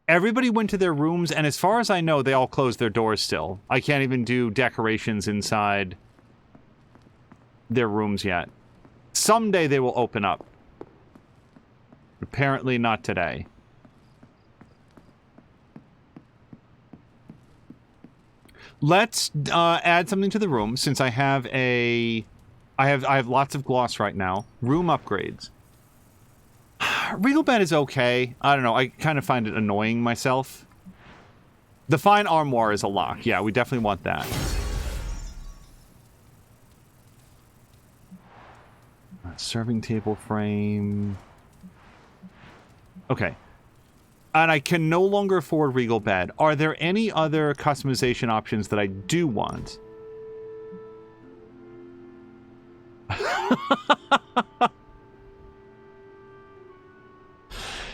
Speaker 1: Everybody went to their rooms, and as far as I know, they all closed their doors still. I can't even do decorations inside their rooms yet. Someday they will open up. Apparently not today. Let's add something to the room, since I have I have lots of gloss right now. Room upgrades. Regal bed is okay. I don't know. I kind of find it annoying myself. The fine armoire is a lock. Yeah, we definitely want that. Serving table frame. Okay. And I can no longer afford Regal bed. Are there any other customization options that I do want?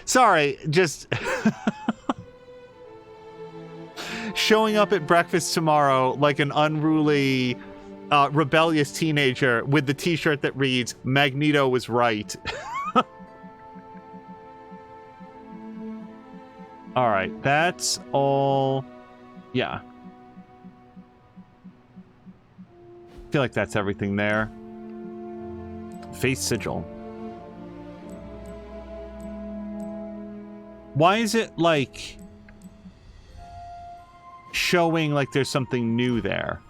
Speaker 1: Sorry, just showing up at breakfast tomorrow like an unruly, rebellious teenager with the t-shirt that reads, Magneto was right. All right, that's all. Yeah. I feel like that's everything there. Face sigil. Why is it, like, showing like there's something new there?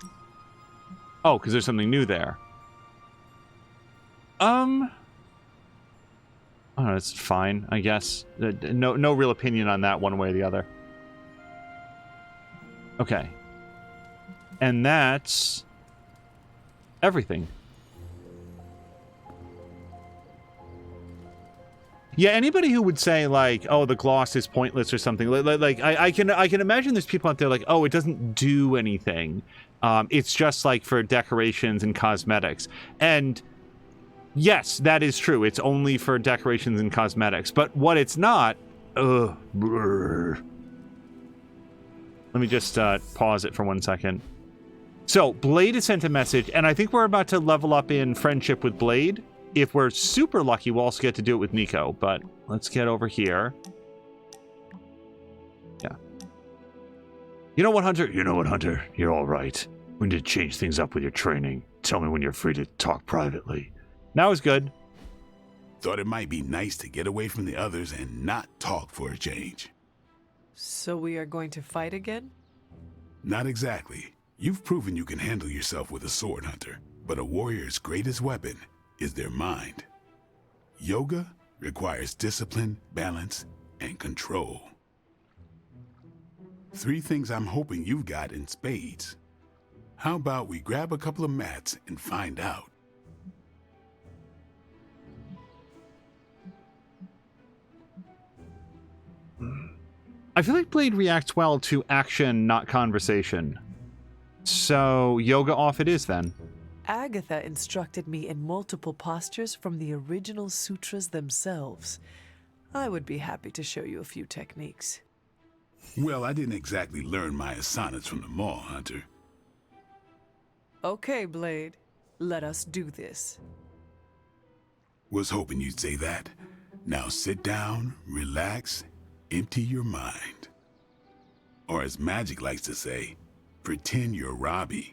Speaker 1: Oh, because there's something new there. Oh, that's fine, I guess. No real opinion on that one way or the other. Okay. And that's everything. Yeah, anybody who would say, like, oh, the gloss is pointless or something, like I can imagine there's people out there like, oh, it doesn't do anything. It's just, like, for decorations and cosmetics. And yes, that is true. It's only for decorations and cosmetics. But what it's not... Let me just pause it for 1 second. So, Blade has sent a message, and I think we're about to level up in friendship with Blade. If we're super lucky, we'll also get to do it with Nico. But let's get over here. Yeah. You know what, Hunter? You know what, Hunter? You're all right. We need to change things up with your training. Tell me when you're free to talk privately. Now is good.
Speaker 9: Thought it might be nice to get away from the others and not talk for a change.
Speaker 11: So we are going to fight again?
Speaker 9: Not exactly. You've proven you can handle yourself with a sword, Hunter. But a warrior's greatest weapon is their mind. Yoga requires discipline, balance, and control. 3 things I'm hoping you've got in spades. How about we grab a couple of mats and find out?
Speaker 1: I feel like Blade reacts well to action, not conversation. So, yoga off it is then.
Speaker 11: Agatha instructed me in multiple postures from the original sutras themselves. I would be happy to show you a few techniques.
Speaker 9: Well, I didn't exactly learn my asanas from the mall, Hunter.
Speaker 11: Okay, Blade. Let us do this.
Speaker 9: Was hoping you'd say that. Now sit down, relax, empty your mind. Or as Magic likes to say, pretend you're Robbie.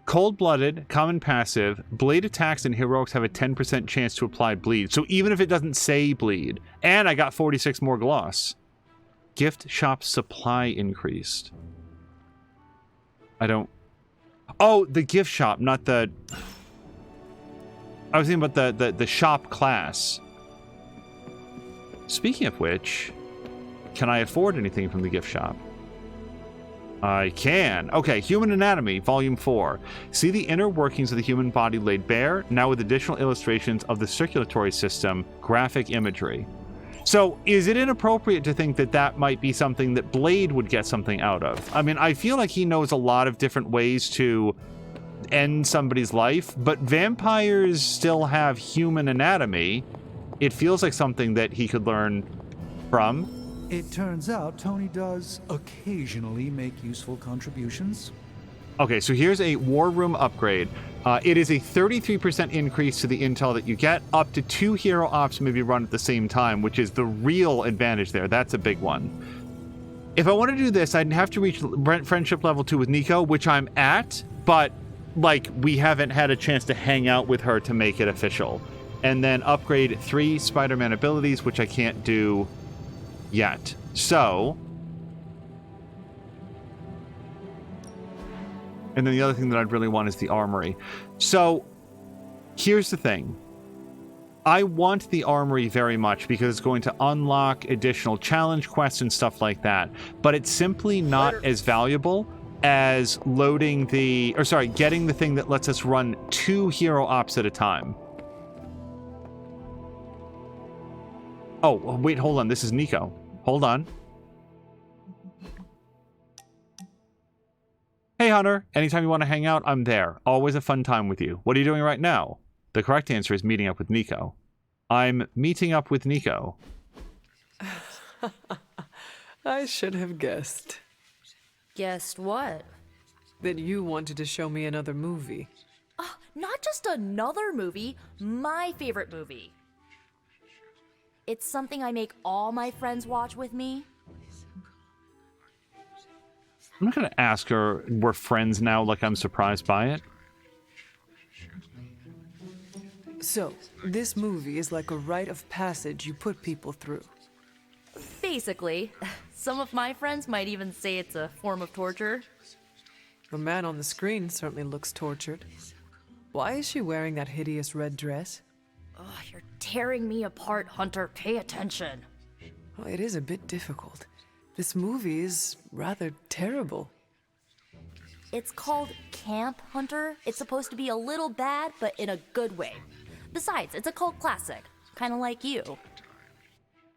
Speaker 1: Cold-blooded, common passive, Blade attacks and heroics have a 10% chance to apply bleed. So even if it doesn't say bleed. And I got 46 more gloss. Gift shop supply increased. I don't... Oh, the gift shop, not the... I was thinking about the shop class. Speaking of which, can I afford anything from the gift shop? I can. Okay, Human Anatomy, Volume 4. See the inner workings of the human body laid bare, now with additional illustrations of the circulatory system, graphic imagery. So, is it inappropriate to think that that might be something that Blade would get something out of? I mean, I feel like he knows a lot of different ways to end somebody's life, but vampires still have human anatomy. It feels like something that he could learn from.
Speaker 2: It turns out Tony does occasionally make useful contributions.
Speaker 1: Okay, so here's a War Room upgrade. It is a 33% increase to the intel that you get. Up to 2 hero ops may be run at the same time, which is the real advantage there. That's a big one. If I want to do this, I'd have to reach friendship level 2 with Nico, which I'm at, but like we haven't had a chance to hang out with her to make it official. And then upgrade 3 Spider-Man abilities, which I can't do yet. So, and then the other thing that I'd really want is the armory. So here's the thing. I want the armory very much because it's going to unlock additional challenge quests and stuff like that, but it's simply not as valuable as getting the thing that lets us run 2 hero ops at a time. Oh, wait, hold on. This is Nico. Hold on. Hey, Hunter. Anytime you want to hang out, I'm there. Always a fun time with you. What are you doing right now? The correct answer is meeting up with Nico. I'm meeting up with Nico.
Speaker 11: I should have guessed.
Speaker 7: Guessed what?
Speaker 11: That you wanted to show me another movie.
Speaker 7: Not just another movie, my favorite movie. It's something I make all my friends watch with me.
Speaker 1: I'm not going to ask her, we're friends now, like I'm surprised by it.
Speaker 11: So, this movie is like a rite of passage you put people through.
Speaker 7: Basically. Some of my friends might even say it's a form of torture.
Speaker 11: The man on the screen certainly looks tortured. Why is she wearing that hideous red dress?
Speaker 7: You're tearing me apart, Hunter. Pay attention.
Speaker 11: Well, it is a bit difficult. This movie is rather terrible.
Speaker 7: It's called Camp, Hunter. It's supposed to be a little bad, but in a good way. Besides, it's a cult classic. Kind of like you.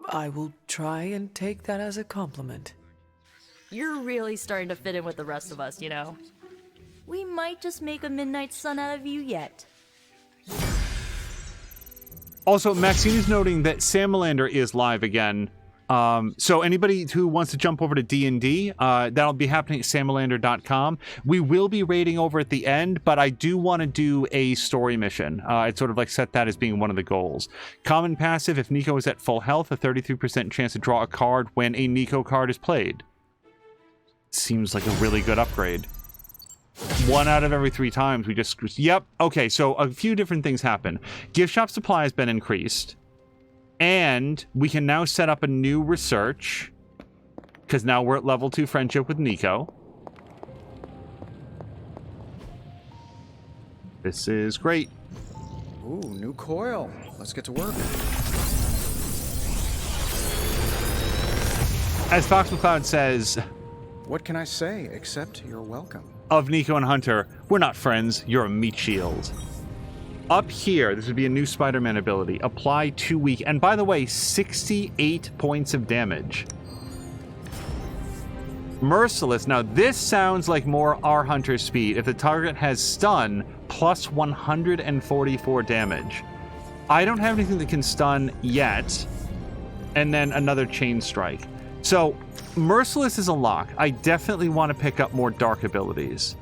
Speaker 11: I will try and take that as a compliment.
Speaker 7: You're really starting to fit in with the rest of us, you know? We might just make a Midnight Sun out of you yet.
Speaker 1: Also, Maxine is noting that Salamander is live again. So anybody who wants to jump over to D&D, that'll be happening at salamander.com. We will be raiding over at the end, but I do want to do a story mission. I'd sort of like set that as being one of the goals. Common passive, if Nico is at full health, a 33% chance to draw a card when a Nico card is played. Seems like a really good upgrade. 1 out of every 3 times we just... Yep. Okay, so a few different things happen. Gift shop supply has been increased. And we can now set up a new research. Because now we're at level 2 friendship with Nico. This is great.
Speaker 10: Ooh, new coil. Let's get to work.
Speaker 1: As Fox McCloud says...
Speaker 10: What can I say except you're welcome?
Speaker 1: Of Nico and Hunter, we're not friends, you're a meat shield. Up here, this would be a new Spider-Man ability. Apply 2 weak. And by the way, 68 points of damage. Merciless. Now, this sounds like more our Hunter's speed. If the target has stun, plus 144 damage. I don't have anything that can stun yet. And then another chain strike. So, Merciless is a lock. I definitely want to pick up more dark abilities.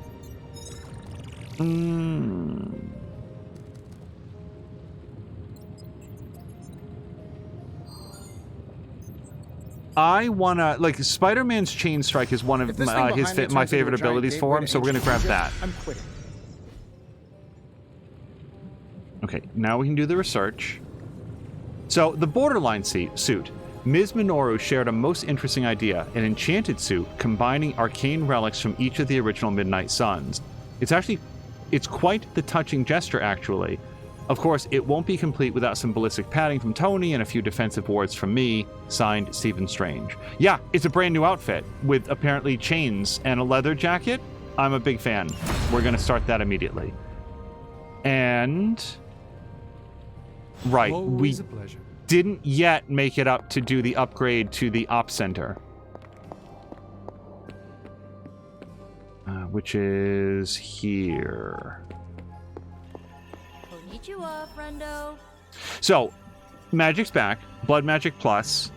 Speaker 1: I want to... Like, Spider-Man's Chain Strike is one of my favorite abilities for him, so we're going to grab that.
Speaker 10: I'm quitting.
Speaker 1: Okay, now we can do the research. So, the Borderline suit. Ms. Minoru shared a most interesting idea, an enchanted suit combining arcane relics from each of the original Midnight Suns. It's quite the touching gesture, actually. Of course, it won't be complete without some ballistic padding from Tony and a few defensive wards from me. Signed, Stephen Strange. Yeah, it's a brand new outfit with apparently chains and a leather jacket. I'm a big fan. We're going to start that immediately. And... right,
Speaker 2: Always a pleasure.
Speaker 1: Didn't yet make it up to do the upgrade to the Op Center. Which is here.
Speaker 7: Konnichiwa, friendo.
Speaker 1: So, Magic's back. Blood Magic Plus.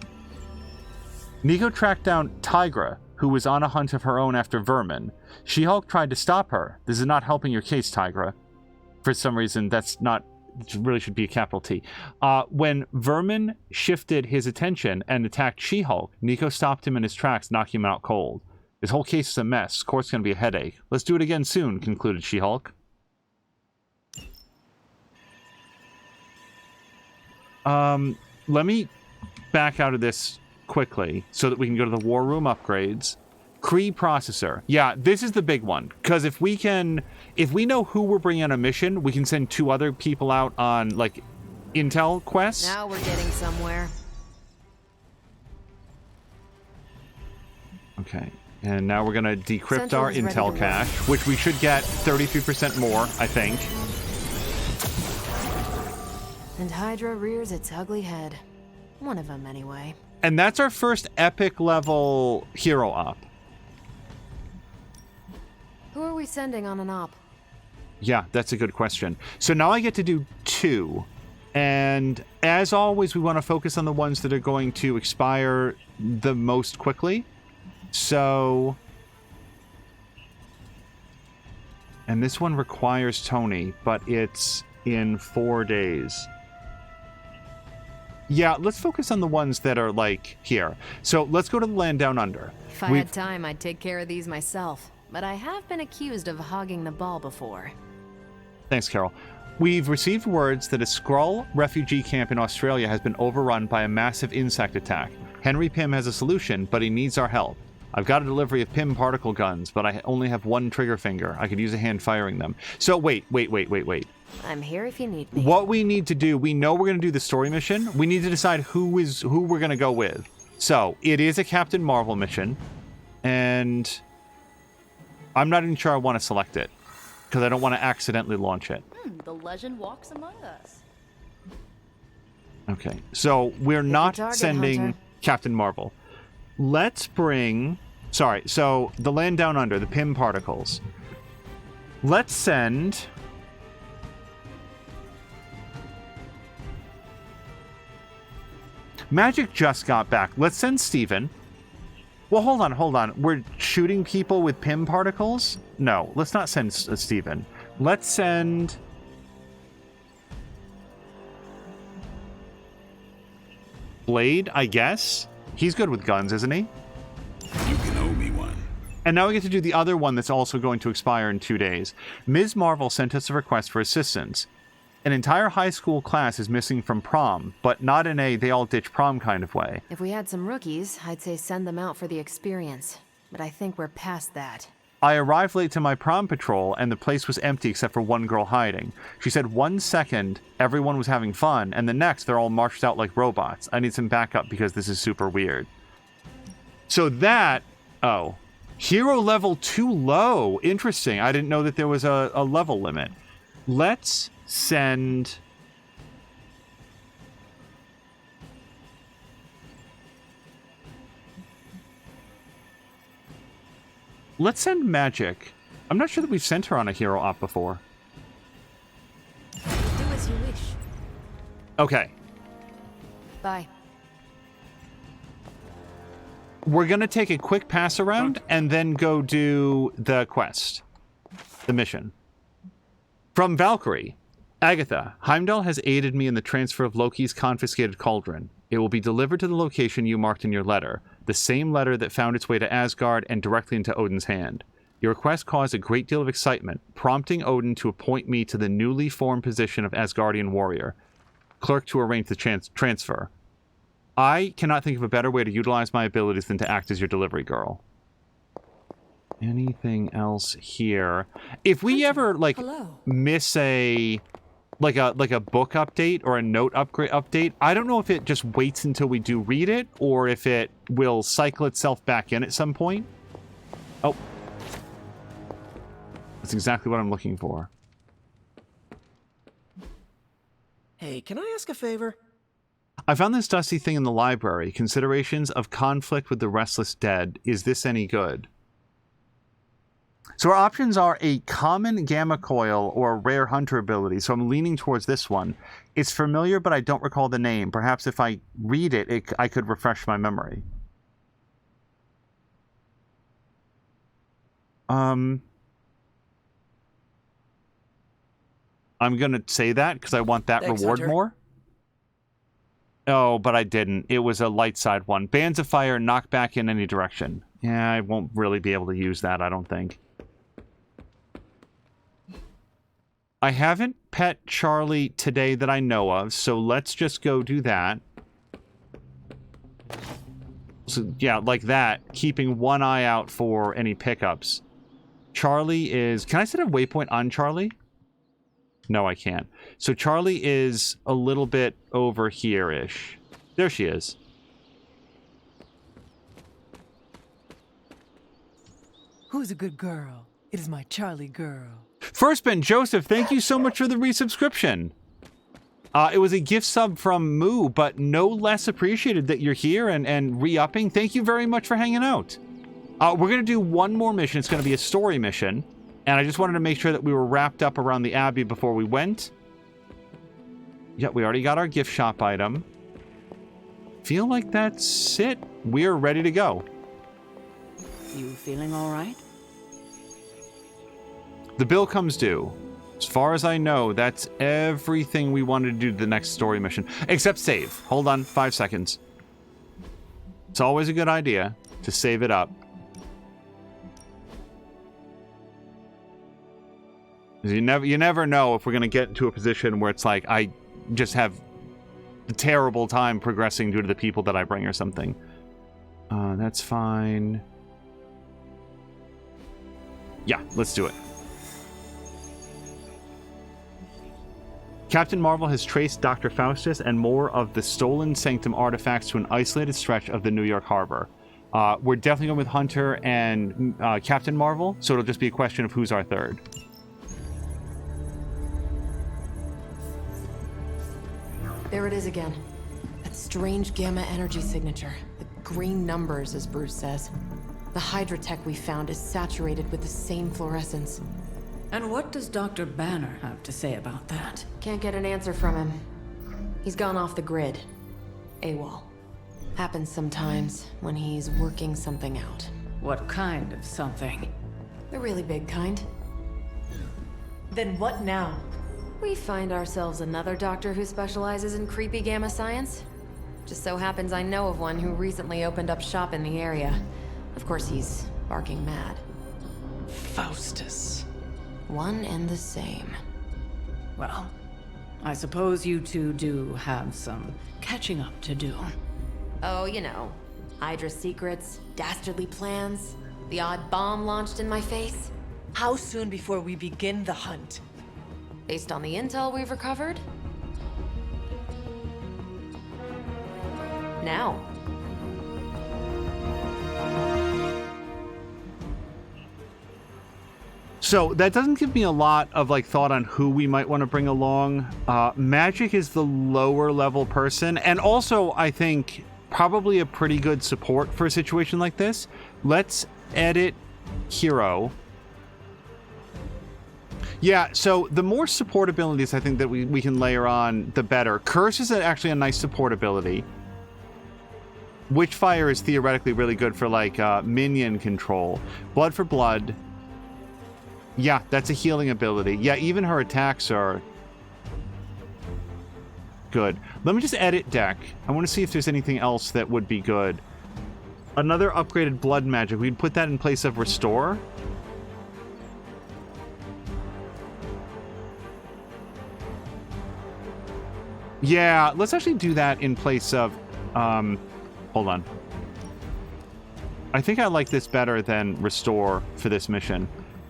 Speaker 1: Nico tracked down Tigra, who was on a hunt of her own after Vermin. She-Hulk tried to stop her. This is not helping your case, Tigra. For some reason, that's not... it really should be a capital T. When Vermin shifted his attention and attacked She-Hulk, Nico stopped him in his tracks, knocking him out cold. This whole case is a mess. Court's gonna be a headache. Let's do it again soon, concluded She-Hulk. Let me back out of this quickly so that we can go to the War Room upgrades. Kree processor. Yeah, this is the big one. Because if we know who we're bringing on a mission, we can send 2 other people out on, like, intel quests.
Speaker 3: Now we're getting somewhere.
Speaker 1: Okay. And now we're going to decrypt
Speaker 3: Central
Speaker 1: our
Speaker 3: is ready
Speaker 1: intel
Speaker 3: to
Speaker 1: cache, which we should get 33% more, I think.
Speaker 3: And Hydra rears its ugly head. One of them, anyway.
Speaker 1: And that's our first epic level hero op.
Speaker 3: Who are we sending on an op?
Speaker 1: Yeah, that's a good question. So now I get to do 2. And as always, we want to focus on the ones that are going to expire the most quickly. So... and this one requires Tony, but it's in 4 days. Yeah, let's focus on the ones that are, like, here. So let's go to the land down under.
Speaker 3: If I had time, I'd take care of these myself. But I have been accused of hogging the ball before.
Speaker 1: Thanks, Carol. We've received words that a Skrull refugee camp in Australia has been overrun by a massive insect attack. Henry Pym has a solution, but he needs our help. I've got a delivery of Pym particle guns, but I only have 1 trigger finger. I could use a hand firing them. So wait.
Speaker 3: I'm here if you need me.
Speaker 1: What we need to do, we know we're going to do the story mission. We need to decide who we're going to go with. So it is a Captain Marvel mission, and I'm not even sure I want to select it because I don't want to accidentally launch it.
Speaker 7: The legend walks among us.
Speaker 1: Okay, so we're not sending
Speaker 3: Hunter.
Speaker 1: Captain Marvel. Let's bring... sorry, so the land down under, the Pym particles. Let's send... Magic just got back. Let's send Steven. Well, hold on. We're shooting people with Pym particles? No, let's not send Steven. Let's send... Blade, I guess? He's good with guns, isn't he?
Speaker 9: You can owe me one.
Speaker 1: And now we get to do the other one that's also going to expire in 2 days. Ms. Marvel sent us a request for assistance. An entire high school class is missing from prom, but not in a they-all-ditch prom kind of way.
Speaker 3: If we had some rookies, I'd say send them out for the experience. But I think we're past that.
Speaker 1: I arrived late to my prom patrol, and the place was empty except for 1 girl hiding. She said 1 second everyone was having fun, and the next they're all marched out like robots. I need some backup because this is super weird. So that... oh. Hero level too low. Interesting. I didn't know that there was a level limit. Let's send... let's send Magic. I'm not sure that we've sent her on a hero op before.
Speaker 7: Do as you wish.
Speaker 1: Okay.
Speaker 3: Bye.
Speaker 1: We're going to take a quick pass around and then go do the quest. The mission. From Valkyrie. Agatha, Heimdall has aided me in the transfer of Loki's confiscated cauldron. It will be delivered to the location you marked in your letter, the same letter that found its way to Asgard and directly into Odin's hand. Your request caused a great deal of excitement, prompting Odin to appoint me to the newly formed position of Asgardian warrior, clerk to arrange the transfer. I cannot think of a better way to utilize my abilities than to act as your delivery girl. Anything else here? If we ever, like, miss a like a book update or a note upgrade update. I don't know if it just waits until we do read it or if it will cycle itself back in at some point. Oh. That's exactly what I'm looking for.
Speaker 4: Hey, can I ask a favor?
Speaker 1: I found this dusty thing in the library. Considerations of conflict with the restless dead. Is this any good? So our options are a common gamma coil or a rare hunter ability. So I'm leaning towards this one. It's familiar, but I don't recall the name. Perhaps if I read it, I could refresh my memory. I'm going to say that because I want that
Speaker 4: Thanks,
Speaker 1: reward
Speaker 4: Hunter.
Speaker 1: more. Oh, but I didn't. It was a light side one. Bands of fire, knock back in any direction. Yeah, I won't really be able to use that, I don't think. I haven't pet Charlie today that I know of, so let's just go do that. So, yeah, like that, keeping one eye out for any pickups. Charlie is... Can I set a waypoint on Charlie? No, I can't. So Charlie is a little bit over here-ish. There she is.
Speaker 11: Who's a good girl? It is my Charlie girl.
Speaker 1: First Ben Joseph, thank you so much for the resubscription. It was a gift sub from Moo, but no less appreciated that you're here and re-upping. Thank you very much for hanging out. We're going to do one more mission. It's going to be a story mission. And I just wanted to make sure that we were wrapped up around the Abbey before we went. Yeah, we already got our gift shop item. Feel like that's it. We're ready to go.
Speaker 5: You feeling all right?
Speaker 1: The bill comes due. As far as I know, that's everything we wanted to do to the next story mission. Except save. Hold on, 5 seconds. It's always a good idea to save it up. You never know if we're going to get into a position where it's like, I just have a terrible time progressing due to the people that I bring or something. That's fine. Yeah, let's do it. Captain Marvel has traced Dr. Faustus and more of the stolen Sanctum artifacts to an isolated stretch of the New York harbor. We're definitely going with Hunter and Captain Marvel, so it'll just be a question of who's our third.
Speaker 3: There it is again. That strange gamma energy signature. The green numbers, as Bruce says. The Hydra tech we found is saturated with the same fluorescence.
Speaker 5: And what does Dr. Banner have to say about that?
Speaker 3: Can't get an answer from him. He's gone off the grid. AWOL. Happens sometimes when he's working something out.
Speaker 5: What kind of something?
Speaker 3: The really big kind.
Speaker 11: Then what now?
Speaker 3: We find ourselves another doctor who specializes in creepy gamma science. Just so happens I know of one who recently opened up shop in the area. Of course, he's barking mad.
Speaker 11: Faustus.
Speaker 3: One and the same.
Speaker 5: Well, I suppose you two do have some catching up to do.
Speaker 3: Oh, you know. Hydra secrets, dastardly plans, the odd bomb launched in my face.
Speaker 11: How soon before we begin the hunt?
Speaker 3: Based on the intel we've recovered? Now.
Speaker 1: So that doesn't give me a lot of like thought on who we might want to bring along. Magic is the lower level person, and also I think probably a pretty good support for a situation like this. Let's edit hero. Yeah, so the more support abilities I think that we can layer on, the better. Curse is actually a nice support ability. Witchfire is theoretically really good for like minion control. Blood for blood. Yeah, that's a healing ability. Yeah, even her attacks are good. Let me just edit deck. I want to see if there's anything else that would be good. Another upgraded blood magic. We'd put that in place of restore. Yeah, let's actually do that in place of... hold on. I think I like this better than restore for this mission.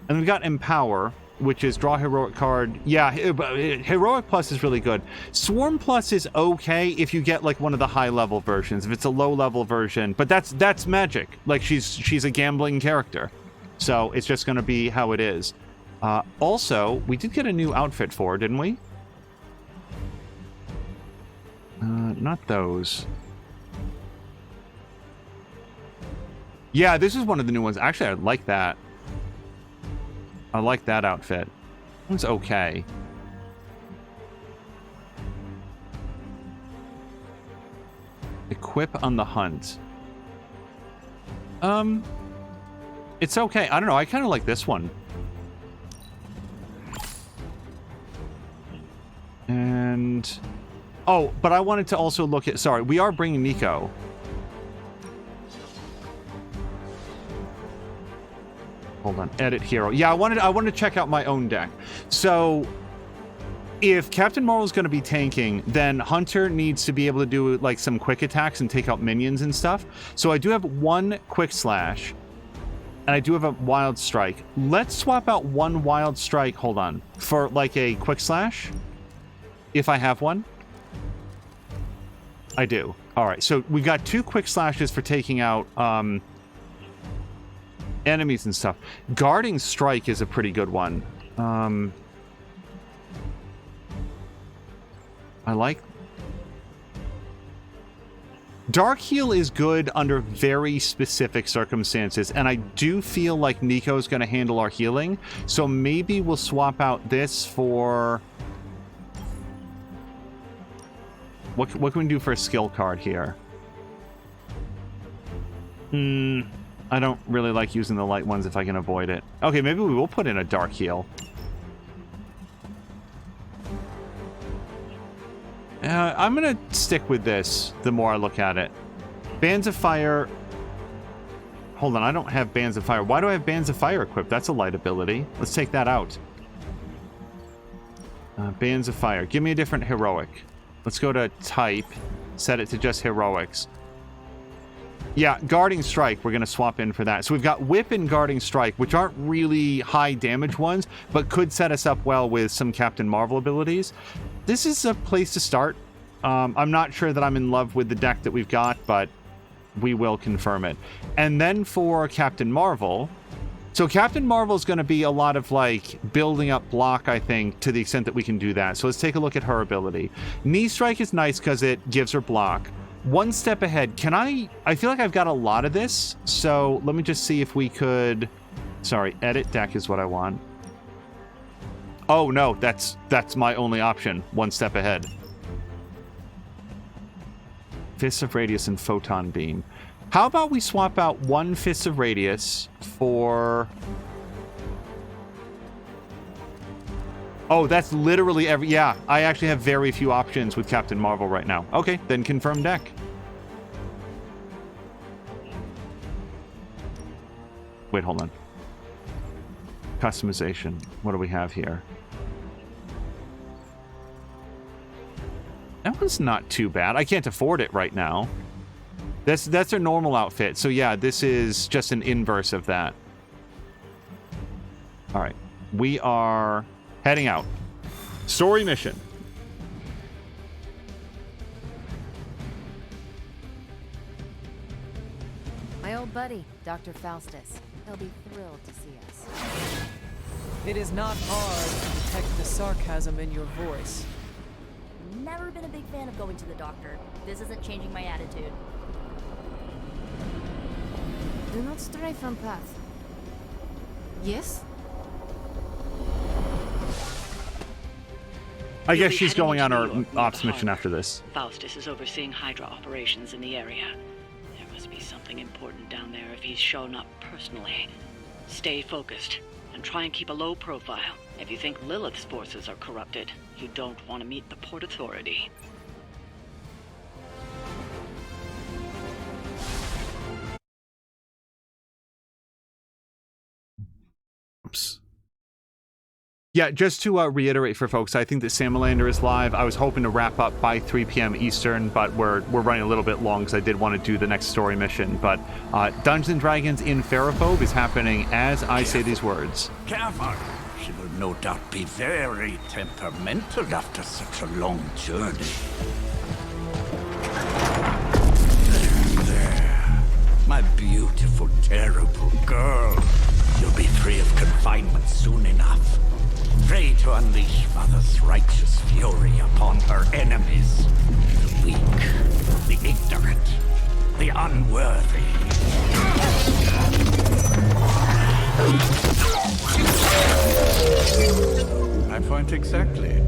Speaker 1: And we've got empower. which is draw heroic card. Yeah, heroic plus is really good. Swarm plus is okay if you get like one of the high level versions. If it's a low level version, but that's magic. Like she's a gambling character, so it's just going to be how it is. Also, we did get a new outfit for her, didn't we? Not those. Yeah, this is one of the new ones. Actually, I like that. I like that outfit. It's okay. Equip on the hunt. It's okay. I don't know. I kind of like this one. And... oh, but I wanted to also look at... sorry, we are bringing Nico. Hold on, edit hero. Yeah, I wanted to check out my own deck. So, if Captain Marvel's going to be tanking, then Hunter needs to be able to do like some quick attacks and take out minions and stuff. So I do have one quick slash, and I do have a wild strike. Let's swap out one wild strike. Hold on, for like a quick slash, if I have one. I do. All right, so we've got two quick slashes for taking out enemies and stuff. Guarding strike is a pretty good one. I like... Dark Heal is good under very specific circumstances, and I do feel like Nico's going to handle our healing, so maybe we'll swap out this for... What can we do for a skill card here? I don't really like using the light ones if I can avoid it. Okay, maybe we will put in a Dark Heal. I'm going to stick with this the more I look at it. Bands of Fire... hold on, I don't have Bands of Fire. Why do I have Bands of Fire equipped? That's a light ability. Let's take that out. Bands of Fire. Give me a different heroic. Let's go to type. Set it to just heroics. Yeah, Guarding Strike, we're going to swap in for that. So we've got Whip and Guarding Strike, which aren't really high damage ones, but could set us up well with some Captain Marvel abilities. This is a place to start. I'm not sure that I'm in love with the deck that we've got, but we will confirm it. And then for Captain Marvel... so Captain Marvel is going to be a lot of, like, building up block, I think, to the extent that we can do that. So let's take a look at her ability. Knee Strike is nice because it gives her block. One step ahead. Can I feel like I've got a lot of this, so let me just see if we could... sorry, edit deck is what I want. Oh, no, that's my only option. One step ahead. Fists of Radius and Photon Beam. How about we swap out one Fist of Radius for... oh, that's literally every... yeah, I actually have very few options with Captain Marvel right now. Okay, then confirm deck. Wait, hold on. Customization. What do we have here? That one's not too bad. I can't afford it right now. That's their normal outfit. So yeah, this is just an inverse of that. All right. We are heading out. Story mission.
Speaker 7: My old buddy, Dr. Faustus. He'll be thrilled to see us.
Speaker 11: It is not hard to detect the sarcasm in your voice.
Speaker 7: Never been a big fan of going to the doctor. This isn't changing my attitude.
Speaker 3: Do not stray from path. Yes?
Speaker 1: I guess she's going on her ops mission after this.
Speaker 6: Faustus is overseeing Hydra operations in the area. There must be something important down there if he's shown up personally. Stay focused and try and keep a low profile. If you think Lilith's forces are corrupted, you don't want to meet the Port Authority.
Speaker 1: Oops. Yeah, just to reiterate for folks, I think that Salamander is live. I was hoping to wrap up by 3 p.m. Eastern, but we're running a little bit long because I did want to do the next story mission. But Dungeons & Dragons in Faraphobe is happening as I say these words.
Speaker 9: Careful!
Speaker 13: She will no doubt be very temperamental after such a long journey. There. My beautiful, terrible girl. You'll be free of confinement soon enough. Pray to unleash Mother's righteous fury upon her enemies. The weak, the ignorant, the unworthy. My point exactly.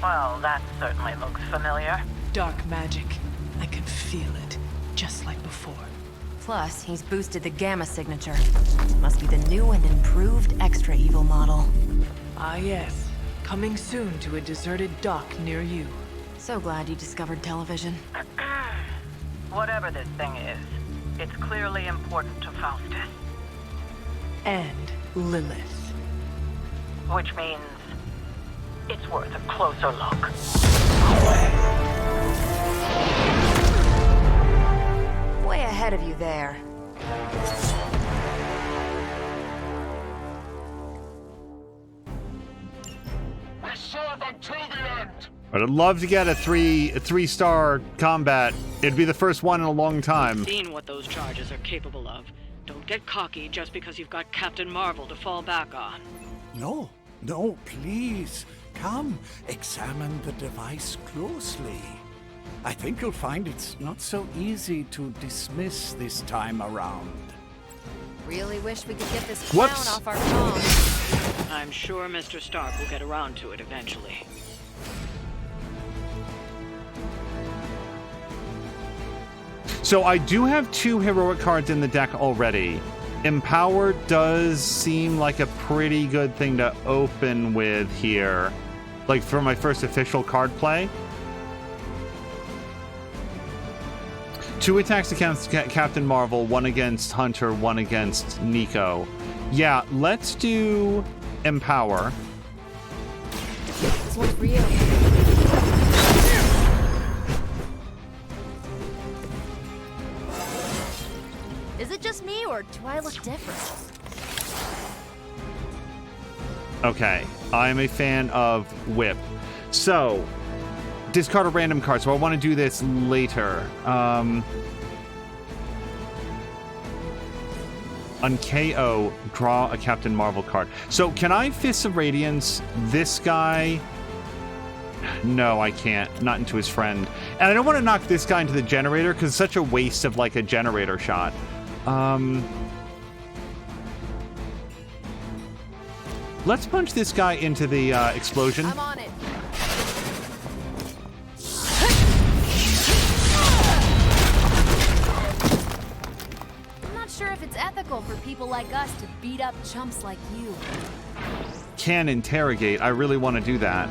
Speaker 14: Well, that certainly looks familiar.
Speaker 11: Dark magic. I can feel it, just like before.
Speaker 3: Plus, he's boosted the gamma signature. Must be the new and improved extra evil model.
Speaker 11: Ah yes, coming soon to a deserted dock near you.
Speaker 3: So glad you discovered television.
Speaker 14: Whatever this thing is, it's clearly important to Faustus.
Speaker 11: And Lilith.
Speaker 14: Which means it's worth a closer look.
Speaker 3: Way ahead of you there.
Speaker 8: We serve until the end.
Speaker 1: But I'd love to get a three-star combat. It'd be the first one in a long time.
Speaker 6: Seen what those charges are capable of. Don't get cocky just because you've got Captain Marvel to fall back on.
Speaker 13: No, please. Come, examine the device closely. I think you'll find it's not so easy to dismiss this time around.
Speaker 3: Really wish we could get this clown
Speaker 1: Whoops.
Speaker 3: off our phone.
Speaker 6: I'm sure Mr. Stark will get around to it eventually.
Speaker 1: So I do have 2 heroic cards in the deck already. Empower does seem like a pretty good thing to open with here. Like for my first official card play. 2 attacks against Captain Marvel, 1 against Hunter, 1 against Nico. Yeah, let's do Empower.
Speaker 3: This one's for you.
Speaker 7: Is it just me, or do I look different?
Speaker 1: Okay, I'm a fan of Whip. So, discard a random card. So I want to do this later. On KO, draw a Captain Marvel card. So can I Fists of Radiance this guy? No, I can't. Not into his friend. And I don't want to knock this guy into the generator because it's such a waste of like a generator shot. Let's punch this guy into the explosion.
Speaker 3: I'm on it. I'm not sure if it's ethical for people like us to beat up chumps like you.
Speaker 1: Can interrogate. I really want to do that.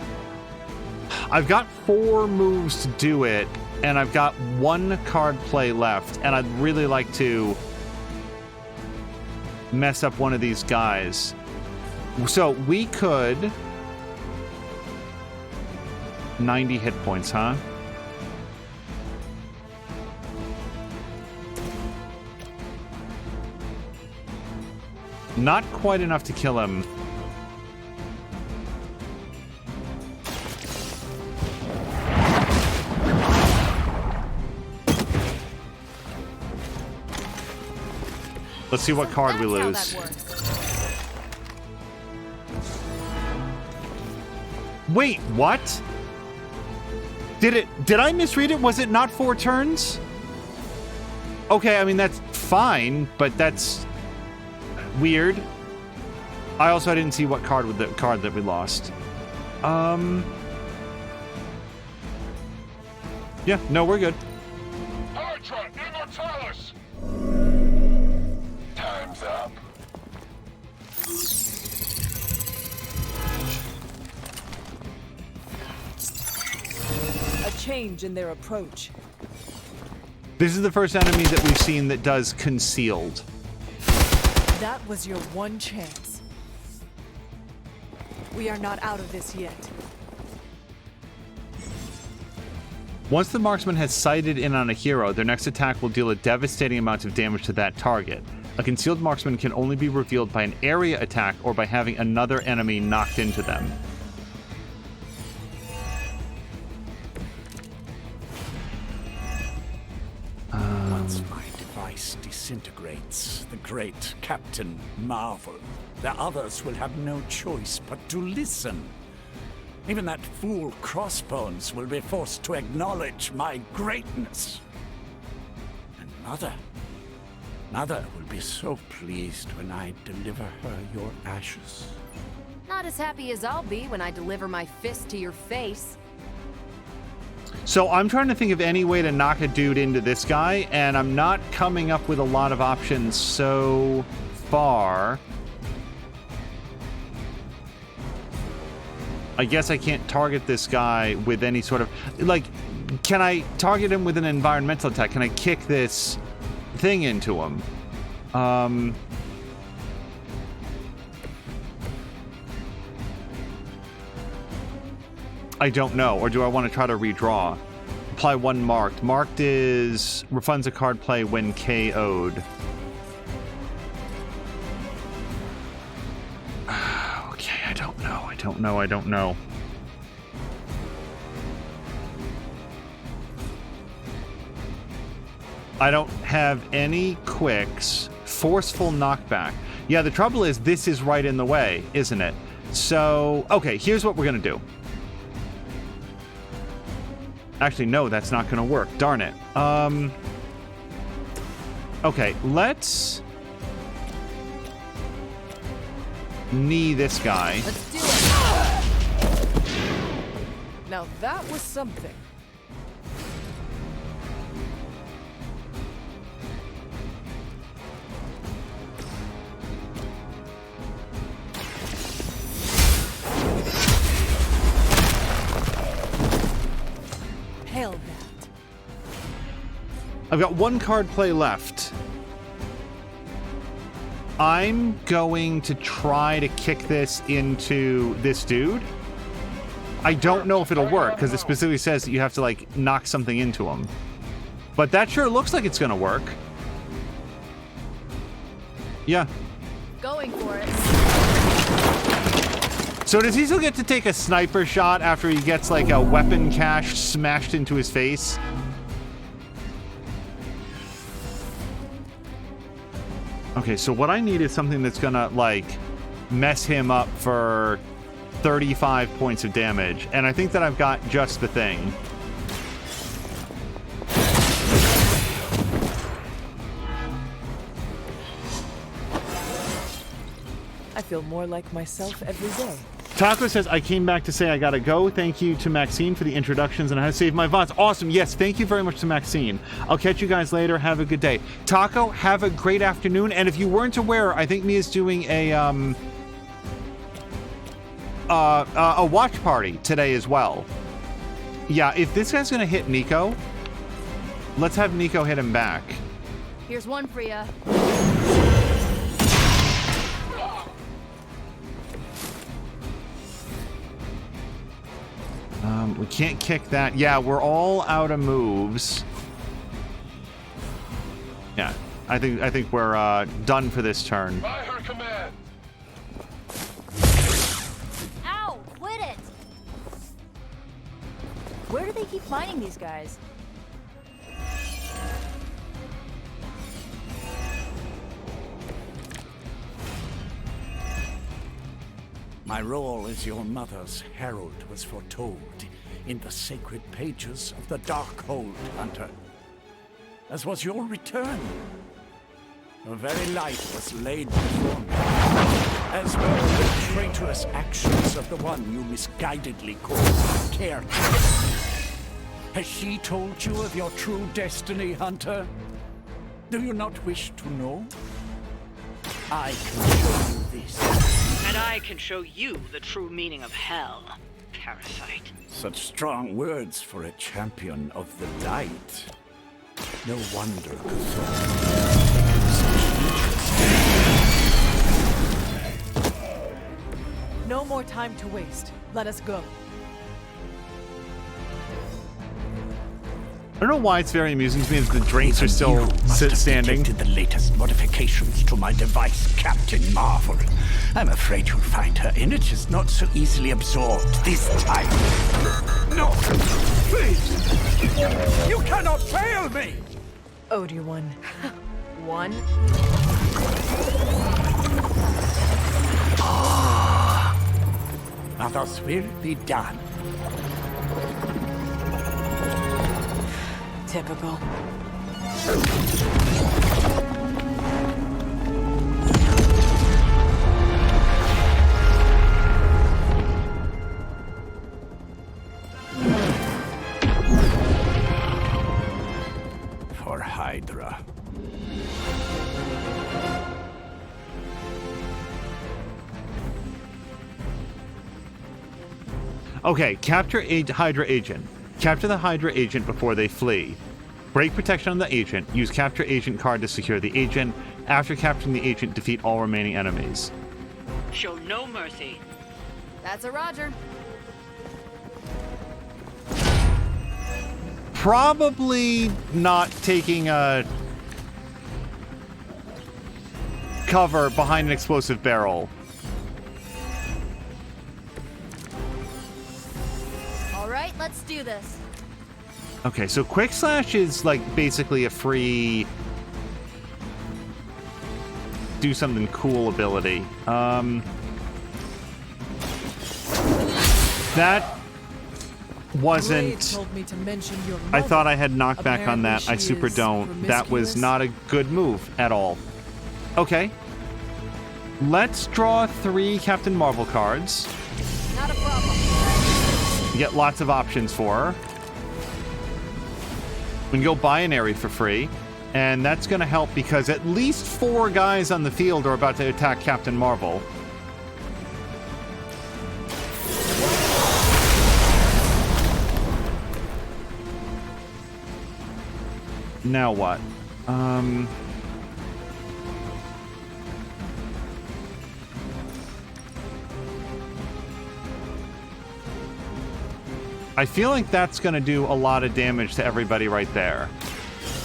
Speaker 1: I've got 4 moves to do it, and I've got 1 card play left, and I'd really like to mess up one of these guys. So we could 90 hit points, huh? Not quite enough to kill him. Let's see what card we lose. Wait, what? Did I misread it? Was it not 4 turns? Okay, I mean that's fine, but that's weird. I also didn't see what card with the card that we lost. Yeah, no, we're good.
Speaker 8: Hydra Immortalis! Time's up.
Speaker 11: A change in their approach.
Speaker 1: This is the first enemy that we've seen that does concealed.
Speaker 11: That was your one chance. We are not out of this yet.
Speaker 1: Once the marksman has sighted in on a hero, their next attack will deal a devastating amount of damage to that target. A concealed marksman can only be revealed by an area attack or by having another enemy knocked into them.
Speaker 13: Once my device disintegrates, the great Captain Marvel, the others will have no choice but to listen. Even that fool Crossbones will be forced to acknowledge my greatness. And Mother will be so pleased when I deliver her your ashes.
Speaker 3: Not as happy as I'll be when I deliver my fist to your face.
Speaker 1: So I'm trying to think of any way to knock a dude into this guy, and I'm not coming up with a lot of options so far. I guess I can't target this guy with any sort of... Like, can I target him with an environmental attack? Can I kick this thing into him? I don't know. Or do I want to try to redraw? Apply one marked. Marked is refunds a card play when KO'd. Okay, I don't know. I don't have any quicks. Forceful knockback. Yeah, the trouble is this is right in the way, isn't it? So, okay, here's what we're going to do. Actually, no, that's not going to work. Darn it. Okay, let's knee this guy.
Speaker 11: Let's do it. Now that was something. Hail that.
Speaker 1: I've got one card play left. I'm going to try to kick this into this dude. I don't know if it'll work because it specifically says that you have to like knock something into him. But that sure looks like it's going to work. Yeah.
Speaker 3: Going for it.
Speaker 1: So does he still get to take a sniper shot after he gets like a weapon cache smashed into his face? Okay, so what I need is something that's gonna like mess him up for 35 points of damage, and I think that I've got just the thing.
Speaker 11: I feel more like myself every day.
Speaker 1: Taco says, I came back to say I gotta go. Thank you to Maxine for the introductions and how to save my VODs. Awesome. Yes, thank you very much to Maxine. I'll catch you guys later. Have a good day. Taco, have a great afternoon. And if you weren't aware, I think Mia's doing a watch party today as well. Yeah, if this guy's gonna hit Nico, let's have Nico hit him back.
Speaker 3: Here's one for ya.
Speaker 1: We can't kick that. Yeah, we're all out of moves. Yeah, I think we're done for this turn.
Speaker 8: By her command.
Speaker 7: Ow! Quit it! Where do they keep finding these guys?
Speaker 13: My role as your mother's herald was foretold in the sacred pages of the Darkhold, Hunter. As was your return. Your very life was laid before me, as were the traitorous actions of the one you misguidedly called Caretaker. Has she told you of your true destiny, Hunter? Do you not wish to know? I can show you this.
Speaker 6: And I can show you the true meaning of hell, parasite.
Speaker 13: Such strong words for a champion of the light. No wonder
Speaker 11: No more time to waste. Let us go.
Speaker 1: don't know why it's very amusing to me that the drinks are still standing.
Speaker 13: The latest modifications to my device, Captain Marvel. I'm afraid you'll find her energy's not so easily absorbed this time. No, please! You cannot fail me!
Speaker 11: Owed you one. One?
Speaker 13: Now thus will be done.
Speaker 11: Typical.
Speaker 13: For Hydra.
Speaker 1: Okay, capture a Hydra agent. Capture the Hydra agent before they flee. Break protection on the agent. Use capture agent card to secure the agent. After capturing the agent, defeat all remaining enemies.
Speaker 6: Show no mercy.
Speaker 7: That's a Roger.
Speaker 1: Probably not taking a cover behind an explosive barrel.
Speaker 7: All right, let's do this.
Speaker 1: Okay, so Quick Slash is like basically a free do something cool ability. That wasn't...
Speaker 11: Told me to mention your
Speaker 1: I thought I had knockback on
Speaker 11: Apparently
Speaker 1: that. I
Speaker 11: she
Speaker 1: super
Speaker 11: is
Speaker 1: don't. That was
Speaker 11: promiscuous.
Speaker 1: not a good move at all. Okay. Let's draw 3 Captain Marvel cards.
Speaker 7: Not a problem.
Speaker 1: You get lots of options for her. We can go binary for free. And that's going to help because at least 4 guys on the field are about to attack Captain Marvel. Now what? I feel like that's going to do a lot of damage to everybody right there.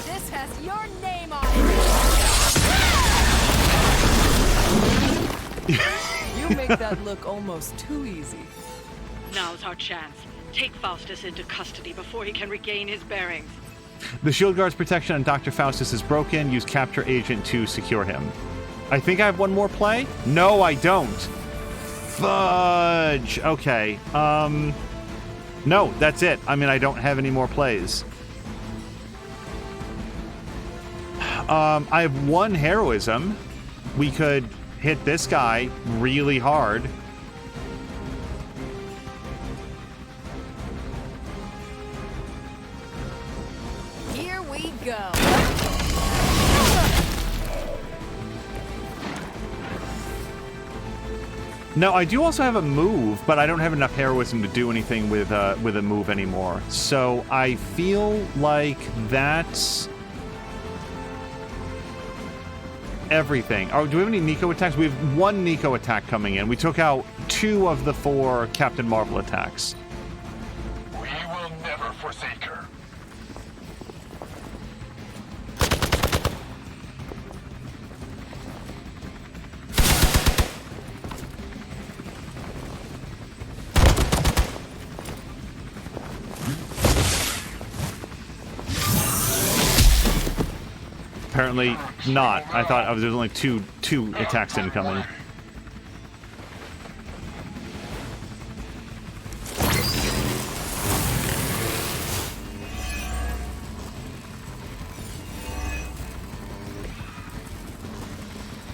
Speaker 7: This has your name on it.
Speaker 11: You make that look almost too easy.
Speaker 6: Now's our chance. Take Faustus into custody before he can regain his bearings.
Speaker 1: The shield guard's protection on Dr. Faustus is broken. Use capture agent to secure him. I think I have one more play? No, I don't. Fudge. Okay. No, that's it. I mean, I don't have any more plays. I have 1 heroism. We could hit this guy really hard.
Speaker 7: Here we go.
Speaker 1: No, I do also have a move, but I don't have enough heroism to do anything with a move anymore. So I feel like that's everything. Oh, do we have any Nico attacks? We have 1 Nico attack coming in. We took out 2 of the 4 Captain Marvel attacks.
Speaker 8: We will never forsake her.
Speaker 1: Apparently not. I thought there was only two attacks incoming.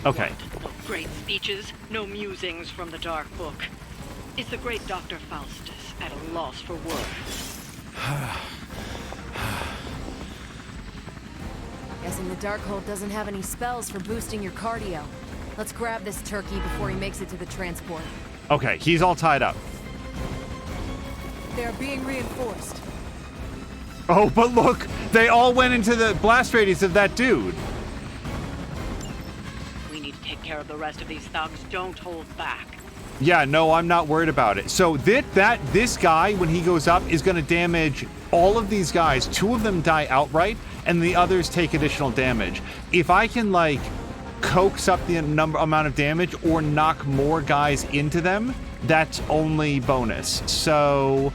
Speaker 1: Okay.
Speaker 6: No great speeches, no musings from the Dark Book. Is the great Dr. Faustus at a loss for words?
Speaker 7: Guessing the Darkhold doesn't have any spells for boosting your cardio. Let's grab this turkey before he makes it to the transport.
Speaker 1: Okay, he's all tied up.
Speaker 11: They're being reinforced.
Speaker 1: Oh, but look! They all went into the blast radius of that dude!
Speaker 6: We need to take care of the rest of these thugs. Don't hold back.
Speaker 1: Yeah, no, I'm not worried about it. So this guy, when he goes up, is going to damage all of these guys, 2 of them die outright, and the others take additional damage. If I can, like, coax up the amount of damage or knock more guys into them, that's only bonus. So,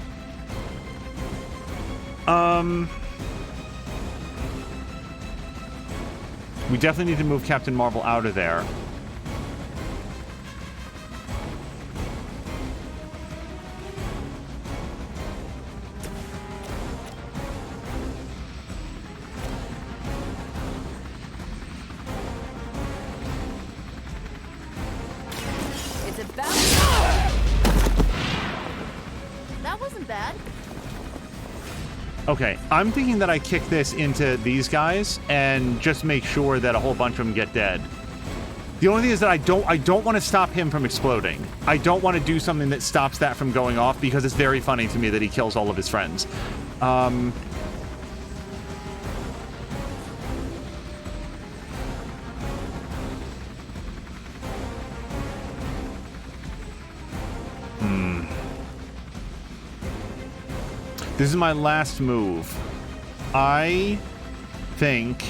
Speaker 1: we definitely need to move Captain Marvel out of there.
Speaker 7: That wasn't bad.
Speaker 1: Okay, I'm thinking that I kick this into these guys and just make sure that a whole bunch of them get dead. The only thing is that I don't want to stop him from exploding. I don't want to do something that stops that from going off because it's very funny to me that he kills all of his friends. This is my last move. I think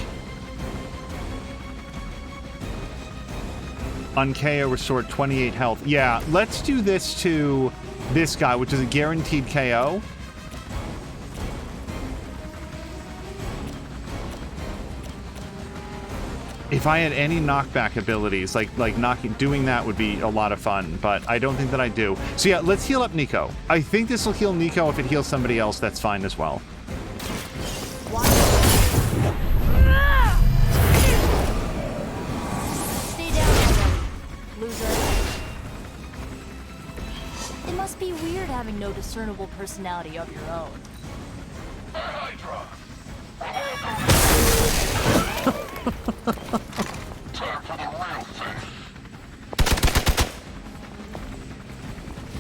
Speaker 1: Unkeo restored 28 health. Yeah, let's do this to this guy, which is a guaranteed KO. If I had any knockback abilities, like doing that would be a lot of fun, but I don't think that I do. So yeah, let's heal up Nico. I think this will heal Nico. If it heals somebody else, that's fine as well.
Speaker 7: Stay down, loser. It must be weird having no discernible personality of your own.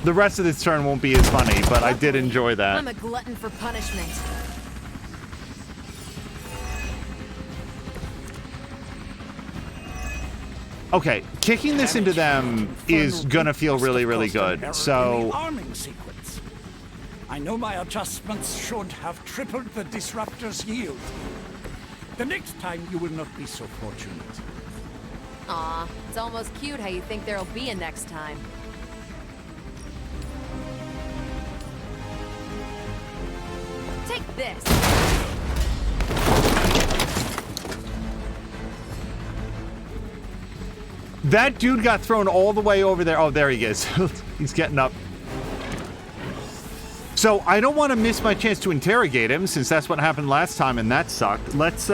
Speaker 7: The rest of this turn won't be as funny, but I did enjoy that.
Speaker 3: I'm a glutton for punishment.
Speaker 1: Okay, kicking this into them is gonna feel really, really good. So
Speaker 13: arming sequence. I know my adjustments should have tripled the disruptor's yield. The next time you will not be so fortunate.
Speaker 3: Aw, it's almost cute how you think there'll be a next time. Take this!
Speaker 1: that dude got thrown all the way over there. Oh, there he is. He's getting up. So I don't want to miss my chance to interrogate him, since that's what happened last time and that sucked. Let's